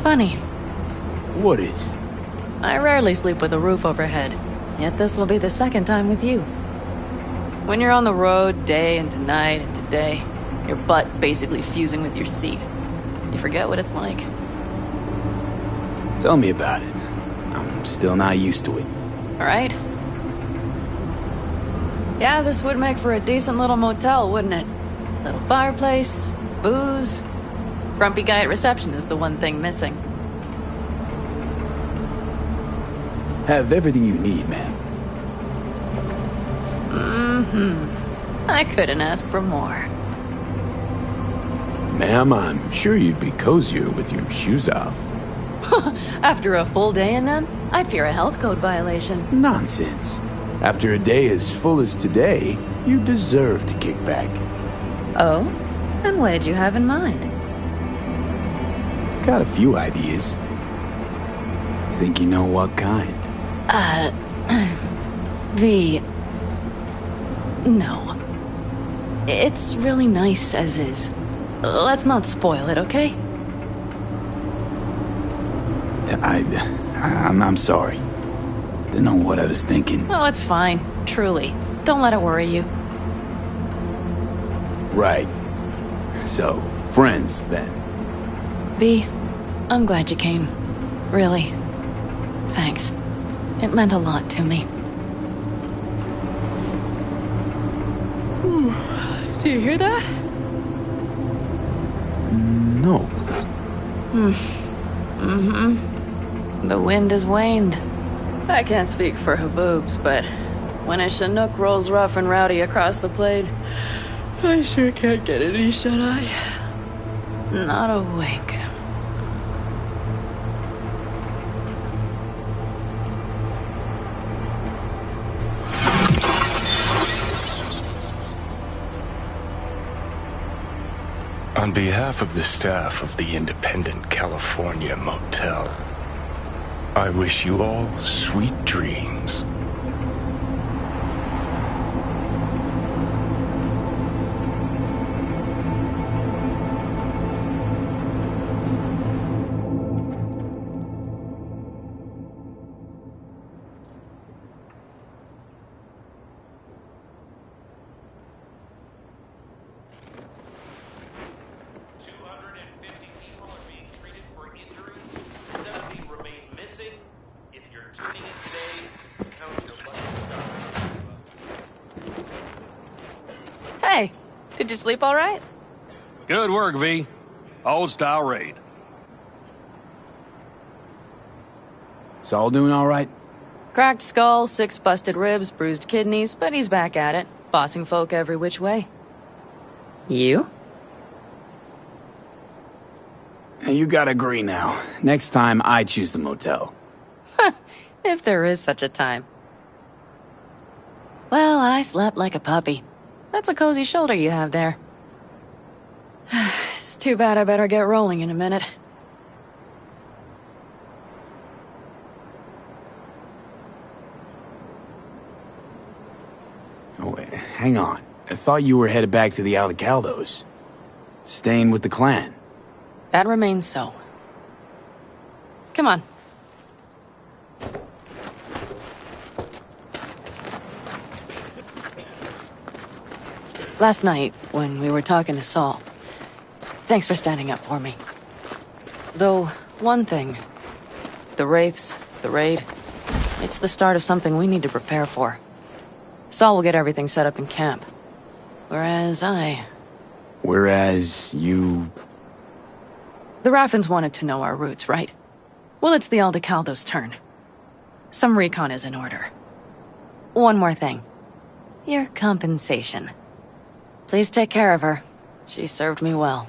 [SPEAKER 3] Funny.
[SPEAKER 2] What is?
[SPEAKER 3] I rarely sleep with a roof overhead, yet this will be the second time with you. When you're on the road day into night into day, your butt basically fusing with your seat, you forget what it's like.
[SPEAKER 2] Tell me about it. I'm still not used to it.
[SPEAKER 3] Alright? Yeah, this would make for a decent little motel, wouldn't it? Little fireplace, booze. Grumpy guy at reception is the one thing missing.
[SPEAKER 2] Have everything you need, man.
[SPEAKER 3] Mm-hmm. I couldn't ask for more.
[SPEAKER 2] Ma'am, I'm sure you'd be cozier with your shoes off.
[SPEAKER 3] After a full day in them, I'd fear a health code violation.
[SPEAKER 2] Nonsense. After a day as full as today, you deserve to kick back.
[SPEAKER 3] Oh? And what did you have in mind?
[SPEAKER 2] Got a few ideas. Think you know what kind?
[SPEAKER 3] V. No. It's really nice as is. Let's not spoil it, okay?
[SPEAKER 2] I'm sorry. Didn't know what I was thinking.
[SPEAKER 3] Oh, it's fine. Truly. Don't let it worry you.
[SPEAKER 2] Right. So, friends, then.
[SPEAKER 3] V, I'm glad you came. Really. Thanks. It meant a lot to me. Do you hear that?
[SPEAKER 2] No.
[SPEAKER 3] Mm-hmm. The wind has waned. I can't speak for Haboobs, but when a Chinook rolls rough and rowdy across the plain, I sure can't get any shut-eye. Not a wink.
[SPEAKER 9] On behalf of the staff of the Independent California Motel, I wish you all sweet dreams.
[SPEAKER 3] Hey, did you sleep all right?
[SPEAKER 18] Good work, V. Old-style raid.
[SPEAKER 2] Saul doing all right?
[SPEAKER 3] Cracked skull, 6 busted ribs, bruised kidneys, but he's back at it, bossing folk every which way. You?
[SPEAKER 2] You gotta agree now. Next time, I choose the motel.
[SPEAKER 3] If there is such a time. Well, I slept like a puppy. That's a cozy shoulder you have there. It's too bad I better get rolling in a minute.
[SPEAKER 2] Oh, wait, hang on. I thought you were headed back to the Aldecaldos. Staying with the clan.
[SPEAKER 3] That remains so. Come on. Last night, when we were talking to Saul, thanks for standing up for me. Though, one thing. The Wraiths, the raid, it's the start of something we need to prepare for. Saul will get everything set up in camp. Whereas
[SPEAKER 2] you...
[SPEAKER 3] The Raffins wanted to know our roots, right? Well, it's the Aldecaldos' turn. Some recon is in order. one more thing. Your compensation. Please take care of her. She served me well.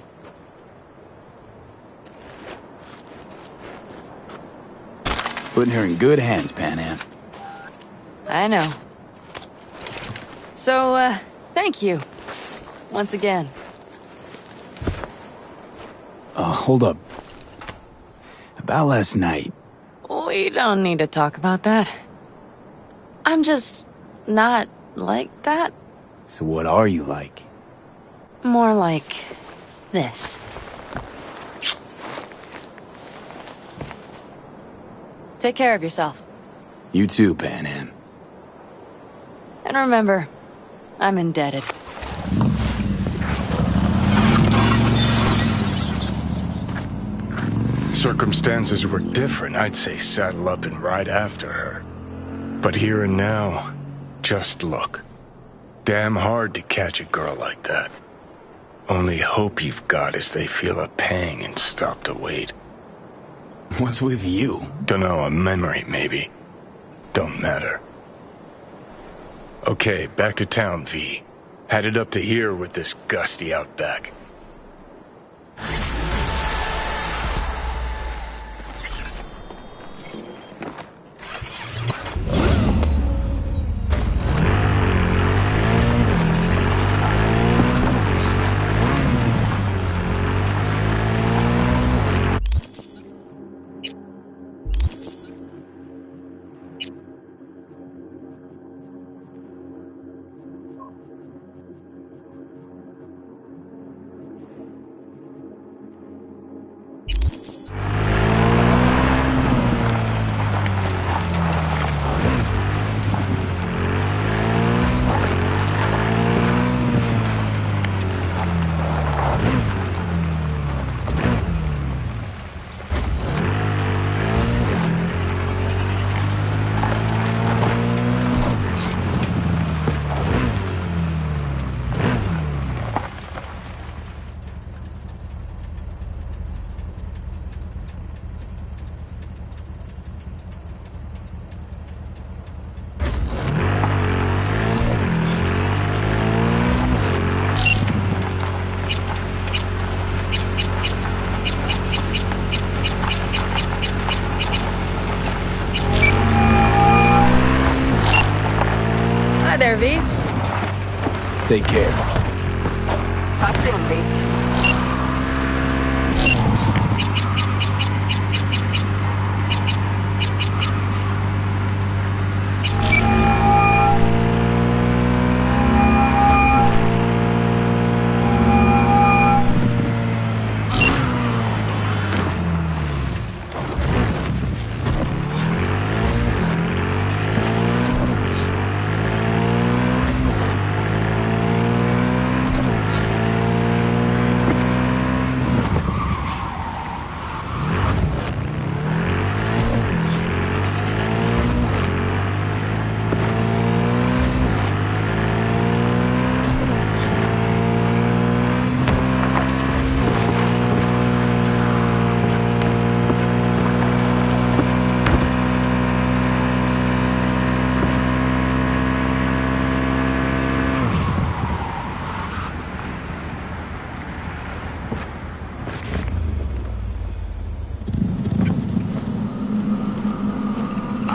[SPEAKER 2] Putting her in good hands, Panam.
[SPEAKER 3] I know. So, thank you. Once again.
[SPEAKER 2] Hold up. About last night.
[SPEAKER 3] We don't need to talk about that. I'm just not like that.
[SPEAKER 2] So what are you like?
[SPEAKER 3] More like this. Take care of yourself.
[SPEAKER 2] You too, Panam.
[SPEAKER 3] And remember, I'm indebted.
[SPEAKER 9] Circumstances were different, I'd say saddle up and ride after her. But here and now, just look. Damn hard to catch a girl like that. Only hope you've got is they feel a pang and stop to wait.
[SPEAKER 2] What's with you?
[SPEAKER 9] Dunno, a memory maybe. Don't matter. Okay, back to town, V. Headed up to here with this gusty outback.
[SPEAKER 3] Hi there, V.
[SPEAKER 2] Take care.
[SPEAKER 3] Talk soon, V.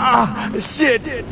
[SPEAKER 2] Ah, shit!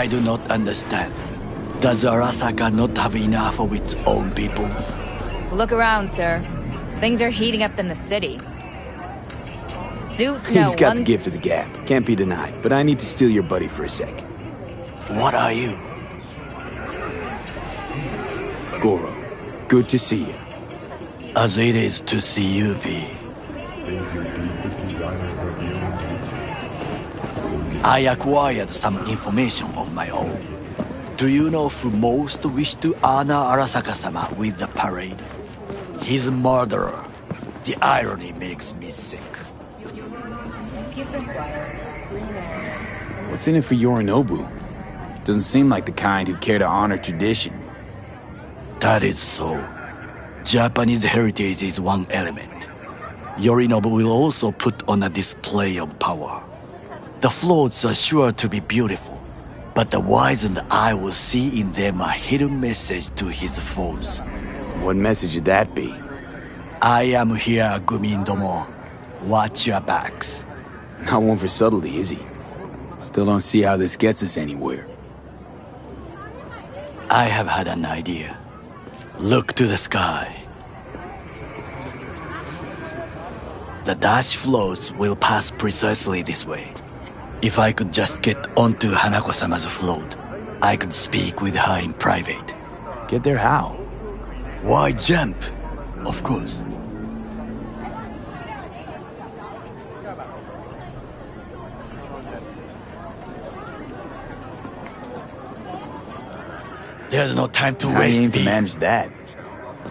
[SPEAKER 23] I do not understand. Does Arasaka not have enough of its own people?
[SPEAKER 4] Look around, sir. Things are heating up in the city. Suits
[SPEAKER 2] He's got the gift of the gab. Can't be denied. But I need to steal your buddy for a sec.
[SPEAKER 23] What are you?
[SPEAKER 2] Goro, good to see you.
[SPEAKER 23] As it is to see you, V. I acquired some information of my own. Do you know who most wished to honor Arasaka-sama with the parade? His murderer. The irony makes me sick.
[SPEAKER 2] What's in it for Yorinobu? Doesn't seem like the kind who'd care to honor tradition.
[SPEAKER 23] That is so. Japanese heritage is one element. Yorinobu will also put on a display of power. The floats are sure to be beautiful, but the wizened eye will see in them a hidden message to his foes.
[SPEAKER 2] What message would that be?
[SPEAKER 23] I am here, Gumindomo. Watch your backs.
[SPEAKER 2] Not one for subtlety, is he? Still don't see how this gets us anywhere.
[SPEAKER 23] I have had an idea. Look to the sky. The dash floats will pass precisely this way. If I could just get onto Hanako-sama's float, I could speak with her in private.
[SPEAKER 2] Get there how?
[SPEAKER 23] Why jump? Of course. There's no time to
[SPEAKER 2] I
[SPEAKER 23] waste.
[SPEAKER 2] aim to manage that.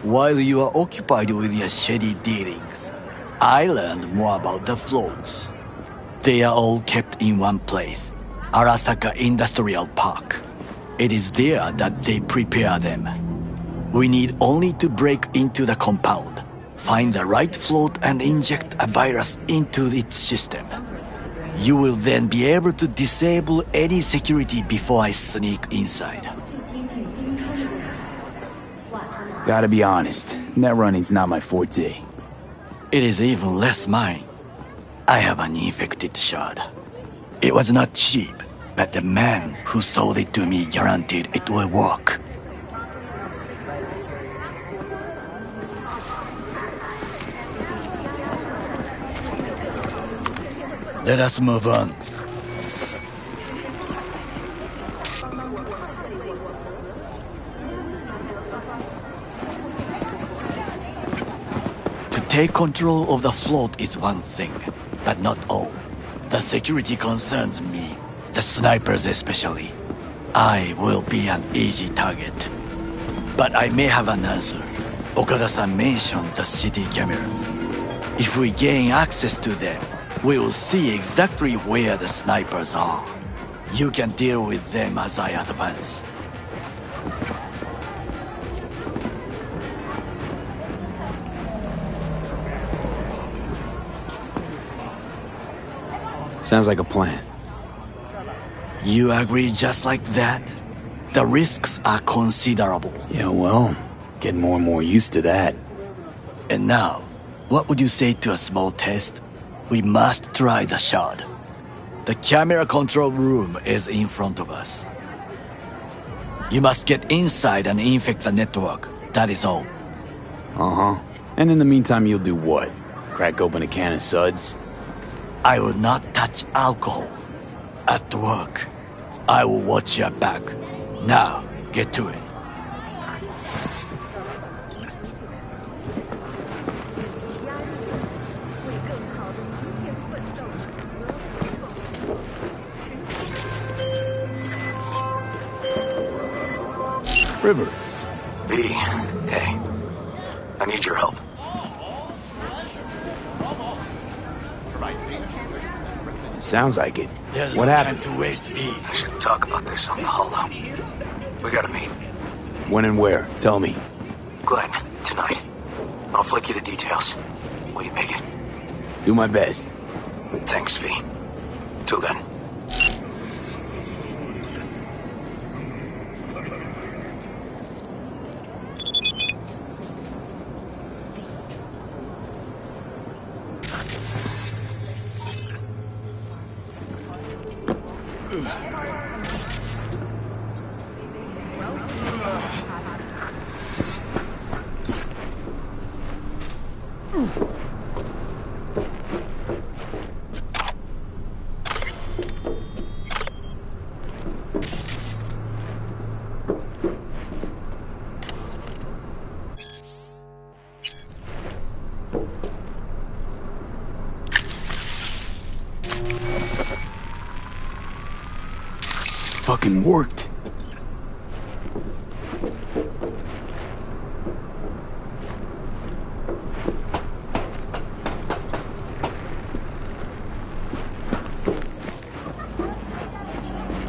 [SPEAKER 23] While you are occupied with your shady dealings, I learned more about the floats. They are all kept in one place, Arasaka Industrial Park. It is there that they prepare them. We need only to break into the compound, find the right float and inject a virus into its system. You will then be able to disable any security before I sneak inside.
[SPEAKER 2] Gotta be honest, net running's not my forte.
[SPEAKER 23] It is even less mine. I have an infected shard. It was not cheap, but the man who sold it to me guaranteed it will work. Let us move on. To take control of the float is one thing, but not all. The security concerns me, the snipers especially. I will be an easy target. But I may have an answer. Okada-san mentioned the city cameras. If we gain access to them, we will see exactly where the snipers are. You can deal with them as I advance.
[SPEAKER 2] Sounds like a plan.
[SPEAKER 23] You agree just like that? The risks are considerable.
[SPEAKER 2] Yeah, well, getting more and more used to that.
[SPEAKER 23] And now, what would you say to a small test? We must try the shard. The camera control room is in front of us. You must get inside and infect the network. That is all.
[SPEAKER 2] Uh-huh. And in the meantime, you'll do what? Crack open a can of suds?
[SPEAKER 23] I will not touch alcohol. At work, I will watch your back. Now, get to it.
[SPEAKER 2] River.
[SPEAKER 15] B, hey. I need your help.
[SPEAKER 2] Sounds like it.
[SPEAKER 23] There's
[SPEAKER 2] What
[SPEAKER 23] no
[SPEAKER 2] happened?
[SPEAKER 23] time to waste, V.
[SPEAKER 15] I should talk about this on the holo. We gotta meet.
[SPEAKER 2] When and where? Tell me.
[SPEAKER 15] Glenn, tonight. I'll flick you the details. Will you make it?
[SPEAKER 2] Do my best.
[SPEAKER 15] Thanks, V. Till then.
[SPEAKER 2] fucking worked.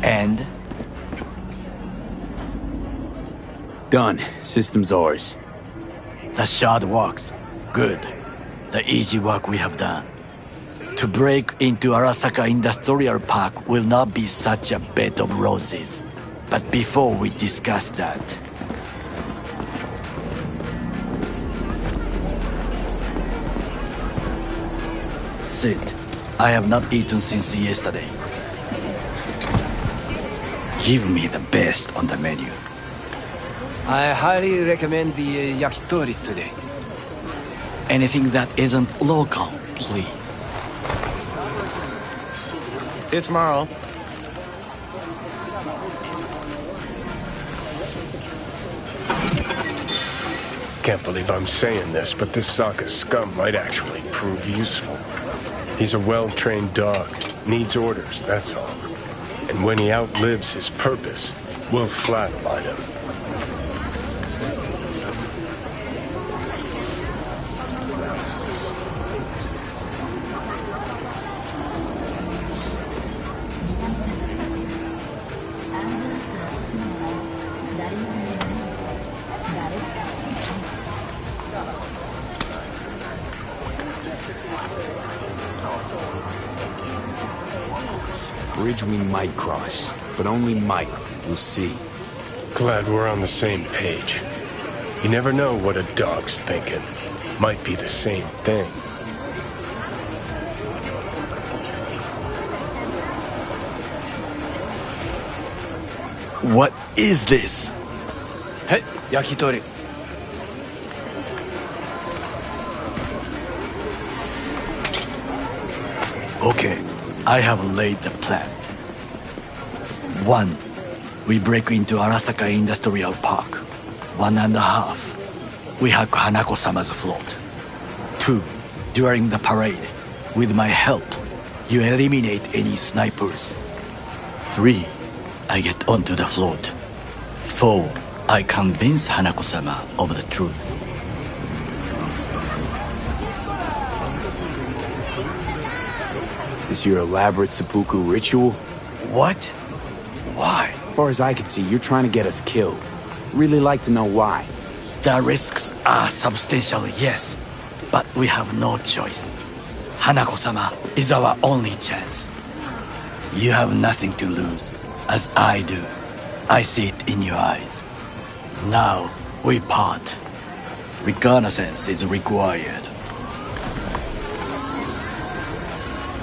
[SPEAKER 17] And?
[SPEAKER 2] Done. System's ours.
[SPEAKER 17] The shard works. Good. The easy work we have done. To break into Arasaka Industrial Park will not be such a bed of roses. But before we discuss that... Sit. I have not eaten since yesterday. Give me the best on the menu.
[SPEAKER 12] I highly recommend the yakitori today.
[SPEAKER 17] Anything that isn't local, please.
[SPEAKER 21] See you tomorrow.
[SPEAKER 9] Can't believe I'm saying this, but this Sokka scum might actually prove useful. He's a well-trained dog. Needs orders, that's all. And when he outlives his purpose, we'll flatline him.
[SPEAKER 2] Bridge we might cross, but only might. We'll see.
[SPEAKER 9] Glad we're on the same page. You never know what a dog's thinking. Might be the same thing.
[SPEAKER 17] What is this?
[SPEAKER 12] Hey, yakitori.
[SPEAKER 17] Okay, I have laid the plan. 1. We break into Arasaka Industrial Park. 1.5. We hack Hanako-sama's float. 2. During the parade, with my help, you eliminate any snipers. 3. I get onto the float. 4. I convince Hanako-sama of the truth.
[SPEAKER 2] This your elaborate seppuku ritual?
[SPEAKER 17] What? Why?
[SPEAKER 2] As far as I can see, you're trying to get us killed. Really like to know why.
[SPEAKER 17] The risks are substantial, yes. But we have no choice. Hanako-sama is our only chance. You have nothing to lose, as I do. I see it in your eyes. Now, we part. Reconnaissance is required.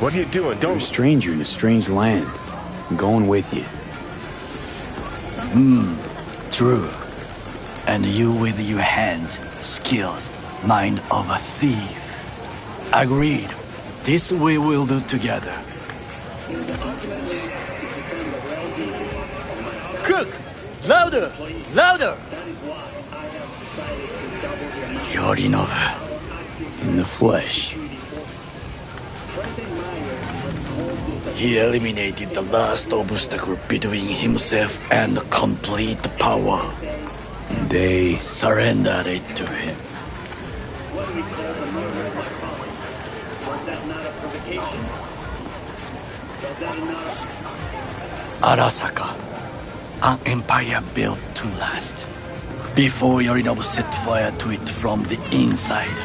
[SPEAKER 9] What are you doing?
[SPEAKER 2] You're a stranger in a strange land. I'm going with you.
[SPEAKER 17] True. And you with your hands, skills, mind of a thief. Agreed. This we will do together. Cook! Louder! Louder! Yorinobu.
[SPEAKER 2] In the flesh.
[SPEAKER 17] He eliminated the last obstacle between himself and complete power.
[SPEAKER 2] They
[SPEAKER 17] surrendered it to him. Arasaka, an empire built to last. Before Yorinobu set fire to it from the inside,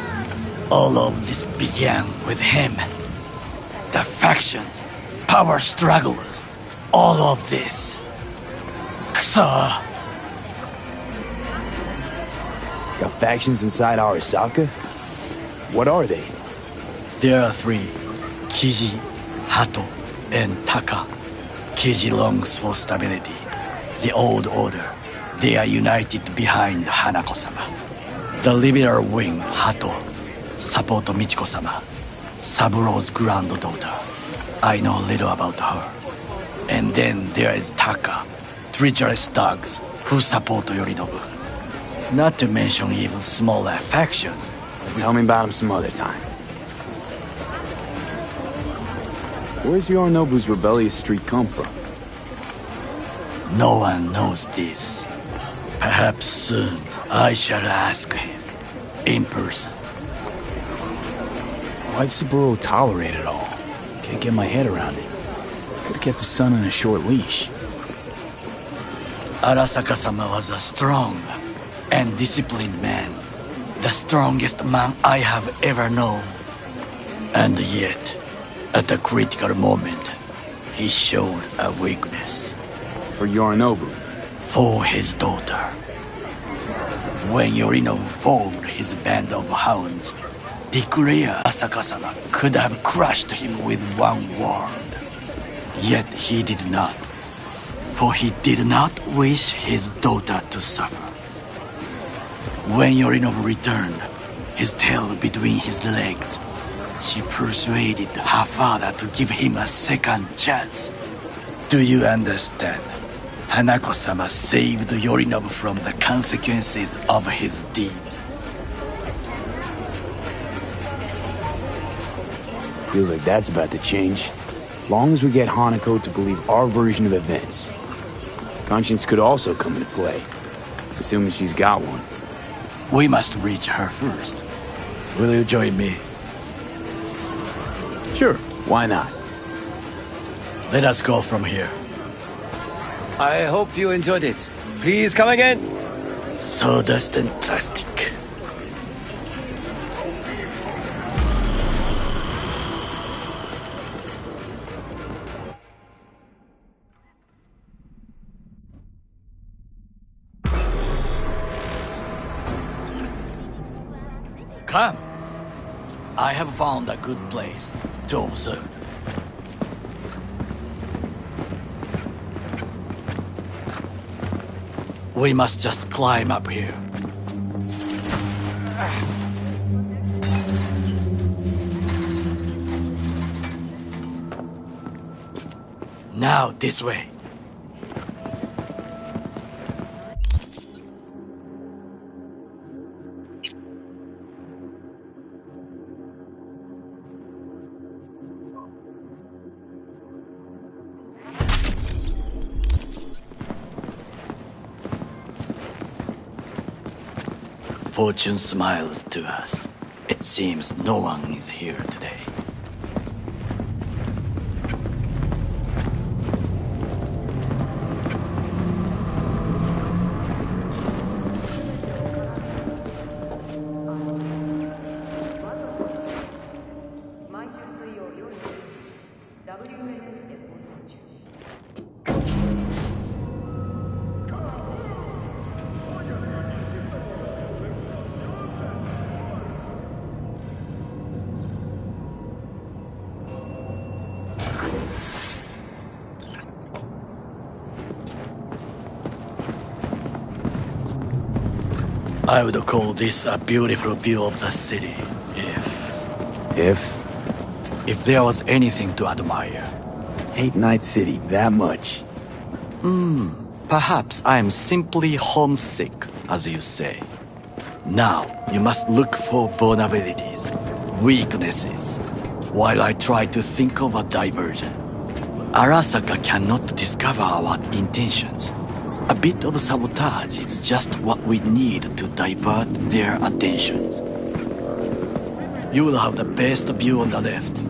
[SPEAKER 17] all of this began with him. The factions, power struggles, all of this. Ksa!
[SPEAKER 2] Got factions inside Arasaka? What are they?
[SPEAKER 17] There are 3. Kiji, Hato, and Taka. Kiji longs for stability. The old order. They are united behind Hanako-sama. The liberal wing, Hato, support Michiko-sama, Saburo's granddaughter. I know little about her. And then there is Taka, treacherous dogs who support Yorinobu. Not to mention even smaller factions.
[SPEAKER 2] Tell me about them some other time. Where's Yorinobu's rebellious streak come from?
[SPEAKER 17] No one knows this. Perhaps soon I shall ask him in person.
[SPEAKER 2] Why'd Saburo tolerate it all? Can't get my head around it. Could've kept his son on a short leash.
[SPEAKER 17] Arasaka-sama was a strong and disciplined man. The strongest man I have ever known. And yet, at a critical moment, he showed a weakness.
[SPEAKER 2] For Yorinobu?
[SPEAKER 17] For his daughter. When Yorinobu formed his band of hounds, declare Arasaka-sama could have crushed him with one word. Yet he did not. For he did not wish his daughter to suffer. When Yorinobu returned, his tail between his legs, she persuaded her father to give him a second chance. Do you understand? Hanako-sama saved Yorinobu from the consequences of his deeds.
[SPEAKER 2] Feels like that's about to change. Long as we get Hanako to believe our version of events. Conscience could also come into play, assuming she's got one.
[SPEAKER 17] We must reach her first. Will you join me?
[SPEAKER 2] Sure, why not?
[SPEAKER 17] Let us go from here.
[SPEAKER 21] I hope you enjoyed it. Please come again.
[SPEAKER 17] Sawdust and plastic. Come. I have found a good place to observe. We must just climb up here. Now, this way. Fortune smiles to us. It seems no one is here today. I would call this a beautiful view of the city, if there was anything to admire.
[SPEAKER 2] Hate Night City that much.
[SPEAKER 17] Perhaps I am simply homesick, as you say. Now, you must look for vulnerabilities, weaknesses, while I try to think of a diversion. Arasaka cannot discover our intentions. A bit of sabotage is just what we need to divert their attentions. You will have the best view on the left.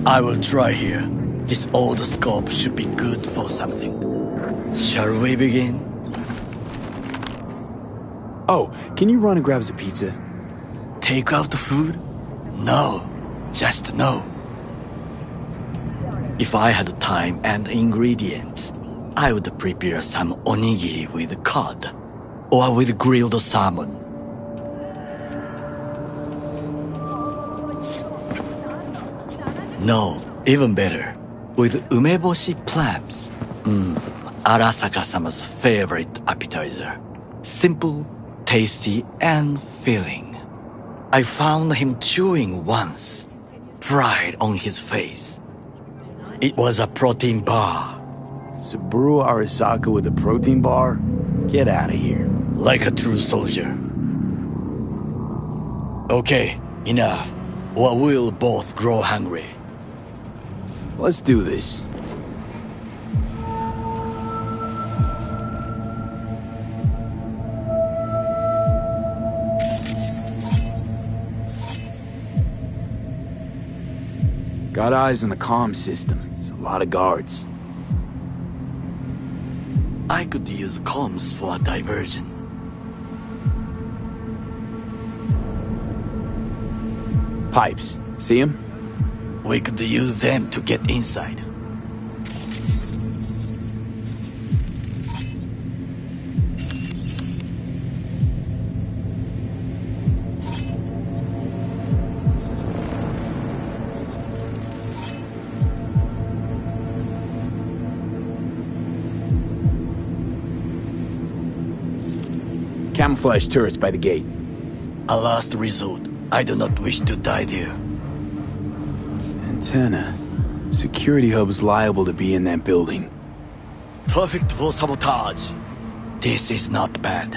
[SPEAKER 17] I will try here. This old scope should be good for something. Shall we begin?
[SPEAKER 2] Oh, can you run and grab us a pizza?
[SPEAKER 17] Take out food? No, just no. If I had time and ingredients, I would prepare some onigiri with cod, or with grilled salmon. No, even better, with umeboshi clams. Arasaka-sama's favorite appetizer. Simple, tasty, and filling. I found him chewing once. Pride on his face. It was a protein bar.
[SPEAKER 2] Saburo Arasaka with a protein bar? Get out of here.
[SPEAKER 17] Like a true soldier. Okay, enough. Or we'll both grow hungry.
[SPEAKER 2] Let's do this. Got eyes on the comm system. There's a lot of guards.
[SPEAKER 17] I could use comms for a diversion.
[SPEAKER 2] Pipes. See them?
[SPEAKER 17] We could use them to get inside.
[SPEAKER 2] Camouflage turrets by the gate.
[SPEAKER 17] A last resort. I do not wish to die there.
[SPEAKER 2] Antenna. Security hub's liable to be in that building.
[SPEAKER 17] Perfect for sabotage. This is not bad.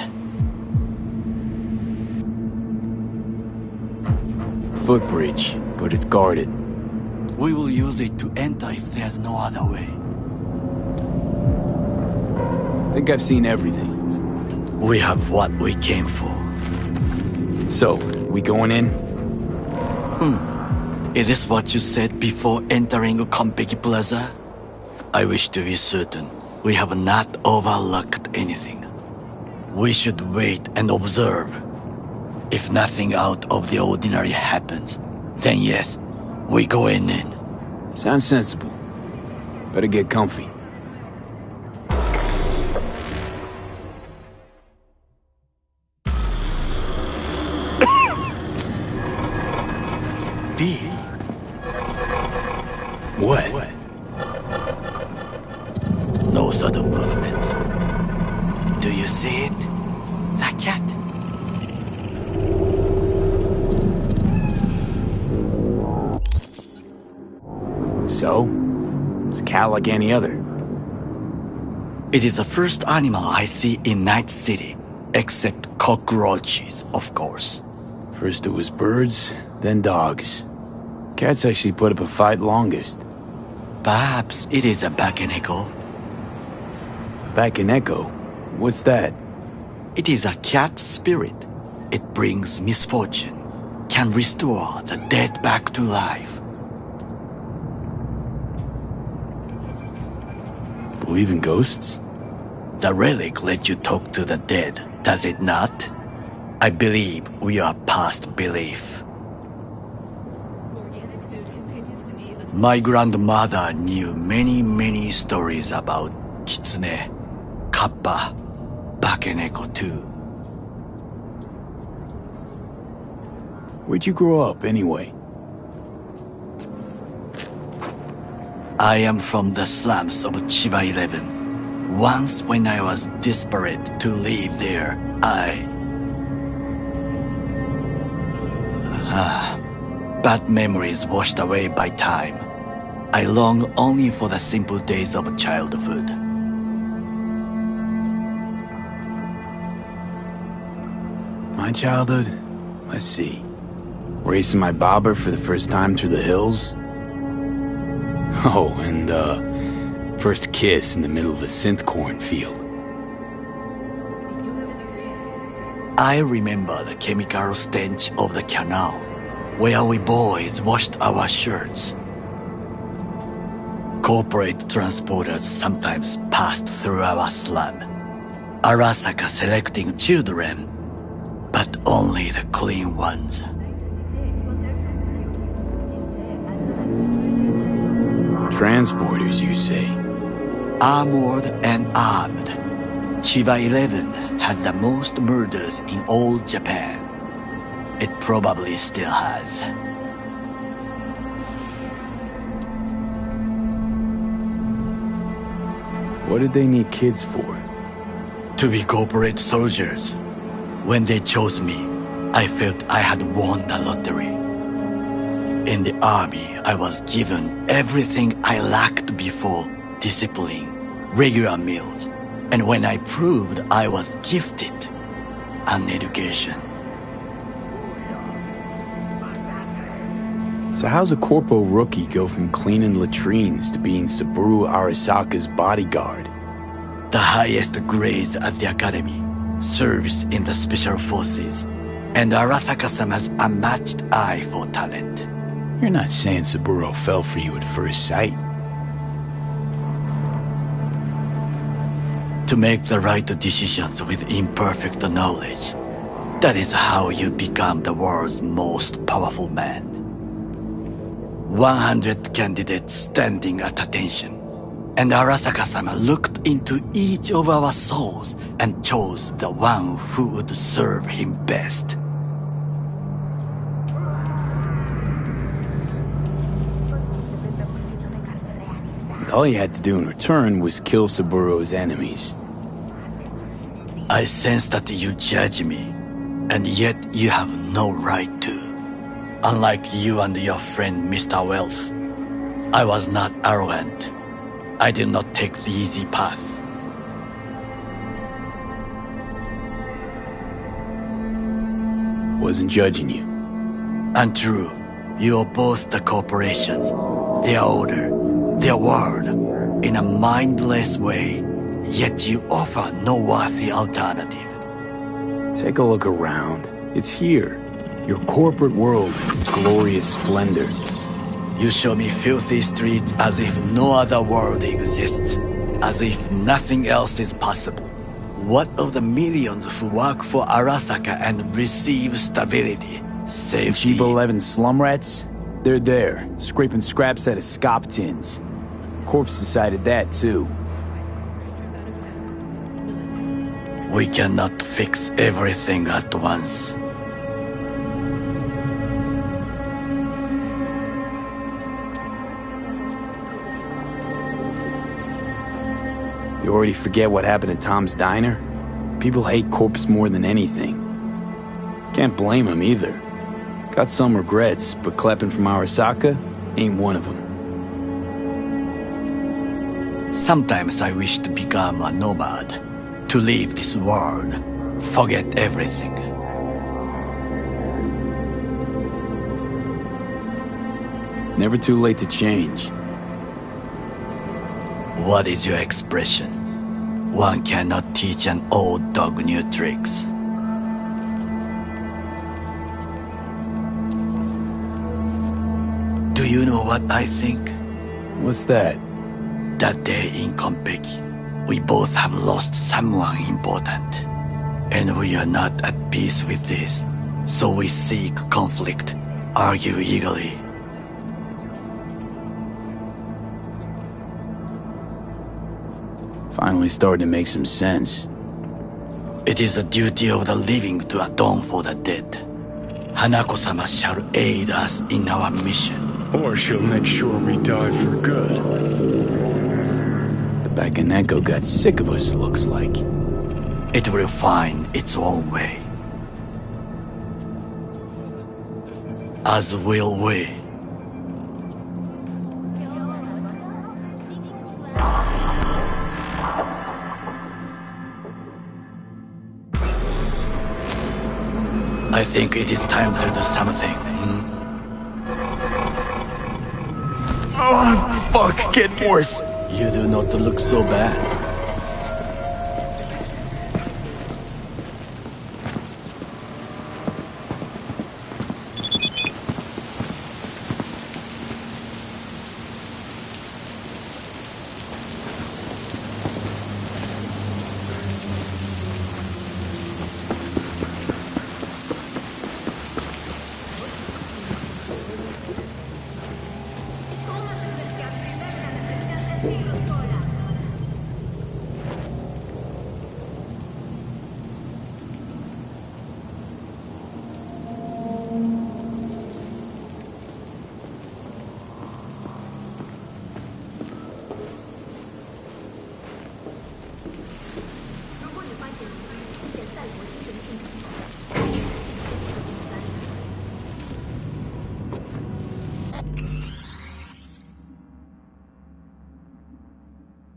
[SPEAKER 2] Footbridge, but it's guarded.
[SPEAKER 17] We will use it to enter if there's no other way.
[SPEAKER 2] Think I've seen everything.
[SPEAKER 17] We have what we came for.
[SPEAKER 2] So, we going in?
[SPEAKER 17] Is this what you said before entering Konpeki Plaza? I wish to be certain we have not overlooked anything. We should wait and observe. If nothing out of the ordinary happens, then yes, we go in.
[SPEAKER 2] Sounds sensible. Better get comfy. What?
[SPEAKER 17] No sudden movements. Do you see it? That cat?
[SPEAKER 2] So? It's a cat like any other.
[SPEAKER 17] It is the first animal I see in Night City, except cockroaches, of course.
[SPEAKER 2] First it was birds, then dogs. Cats actually put up a fight longest.
[SPEAKER 17] Perhaps it is a Bakeneko.
[SPEAKER 2] Bakeneko? What's that?
[SPEAKER 17] It is a cat spirit. It brings misfortune, can restore the dead back to life.
[SPEAKER 2] Believe in ghosts?
[SPEAKER 17] The relic lets you talk to the dead, does it not? I believe we are past belief. My grandmother knew many stories about Kitsune, Kappa, Bakeneko too.
[SPEAKER 2] Where'd you grow up, anyway?
[SPEAKER 17] I am from the slums of Chiba 11. Once when I was desperate to live there, bad memories washed away by time. I long only for the simple days of childhood.
[SPEAKER 2] My childhood? Let's see. Racing my bobber for the first time through the hills? Oh, and first kiss in the middle of a synth cornfield.
[SPEAKER 17] I remember the chemical stench of the canal, where we boys washed our shirts. Corporate transporters sometimes passed through our slum. Arasaka selecting children, but only the clean ones.
[SPEAKER 2] Transporters, you say?
[SPEAKER 17] Armored and armed. Chiba 11 has the most murders in all Japan. It probably still has.
[SPEAKER 2] What did they need kids for?
[SPEAKER 17] To be corporate soldiers. When they chose me, I felt I had won the lottery. In the army, I was given everything I lacked before: discipline, regular meals, and when I proved I was gifted, an education.
[SPEAKER 2] So how's a corpo rookie go from cleaning latrines to being Saburo Arasaka's bodyguard?
[SPEAKER 17] The highest grades at the academy, service in the special forces, and Arasaka-sama's unmatched eye for talent.
[SPEAKER 2] You're not saying Saburo fell for you at first sight.
[SPEAKER 17] To make the right decisions with imperfect knowledge. That is how you become the world's most powerful man. 100 candidates standing at attention. And Arasaka-sama looked into each of our souls and chose the one who would serve him best.
[SPEAKER 2] And all you had to do in return was kill Saburo's enemies.
[SPEAKER 17] I sense that you judge me, and yet you have no right to. Unlike you and your friend Mr. Wells, I was not arrogant. I did not take the easy path.
[SPEAKER 2] Wasn't judging you.
[SPEAKER 17] Untrue. You oppose the corporations, their order, their word, in a mindless way, yet you offer no worthy alternative.
[SPEAKER 2] Take a look around. It's here. Your corporate world in its glorious splendor.
[SPEAKER 17] You show me filthy streets as if no other world exists, as if nothing else is possible. What of the millions who work for Arasaka and receive stability, safety?
[SPEAKER 2] Cheap 11 slum rats? They're there, scraping scraps out of scop tins. Corpse decided that, too.
[SPEAKER 17] We cannot fix everything at once.
[SPEAKER 2] You already forget what happened at Tom's Diner? People hate Corpse more than anything. Can't blame him either. Got some regrets, but clapping from Arasaka ain't one of them.
[SPEAKER 17] Sometimes I wish to become a nomad, to leave this world, forget everything.
[SPEAKER 2] Never too late to change.
[SPEAKER 17] What is your expression? One cannot teach an old dog new tricks. Do you know what I think?
[SPEAKER 2] What's that?
[SPEAKER 17] That day in Konpeki, we both have lost someone important. And we are not at peace with this. So we seek conflict, argue eagerly.
[SPEAKER 2] Finally starting to make some sense.
[SPEAKER 17] It is the duty of the living to atone for the dead. Hanako-sama shall aid us in our mission.
[SPEAKER 9] Or she'll make sure we die for good.
[SPEAKER 2] The Bakaneko got sick of us, looks like.
[SPEAKER 17] It will find its own way. As will we. I think it is time to do something.
[SPEAKER 2] Oh, fuck, getting worse.
[SPEAKER 17] You do not look so bad.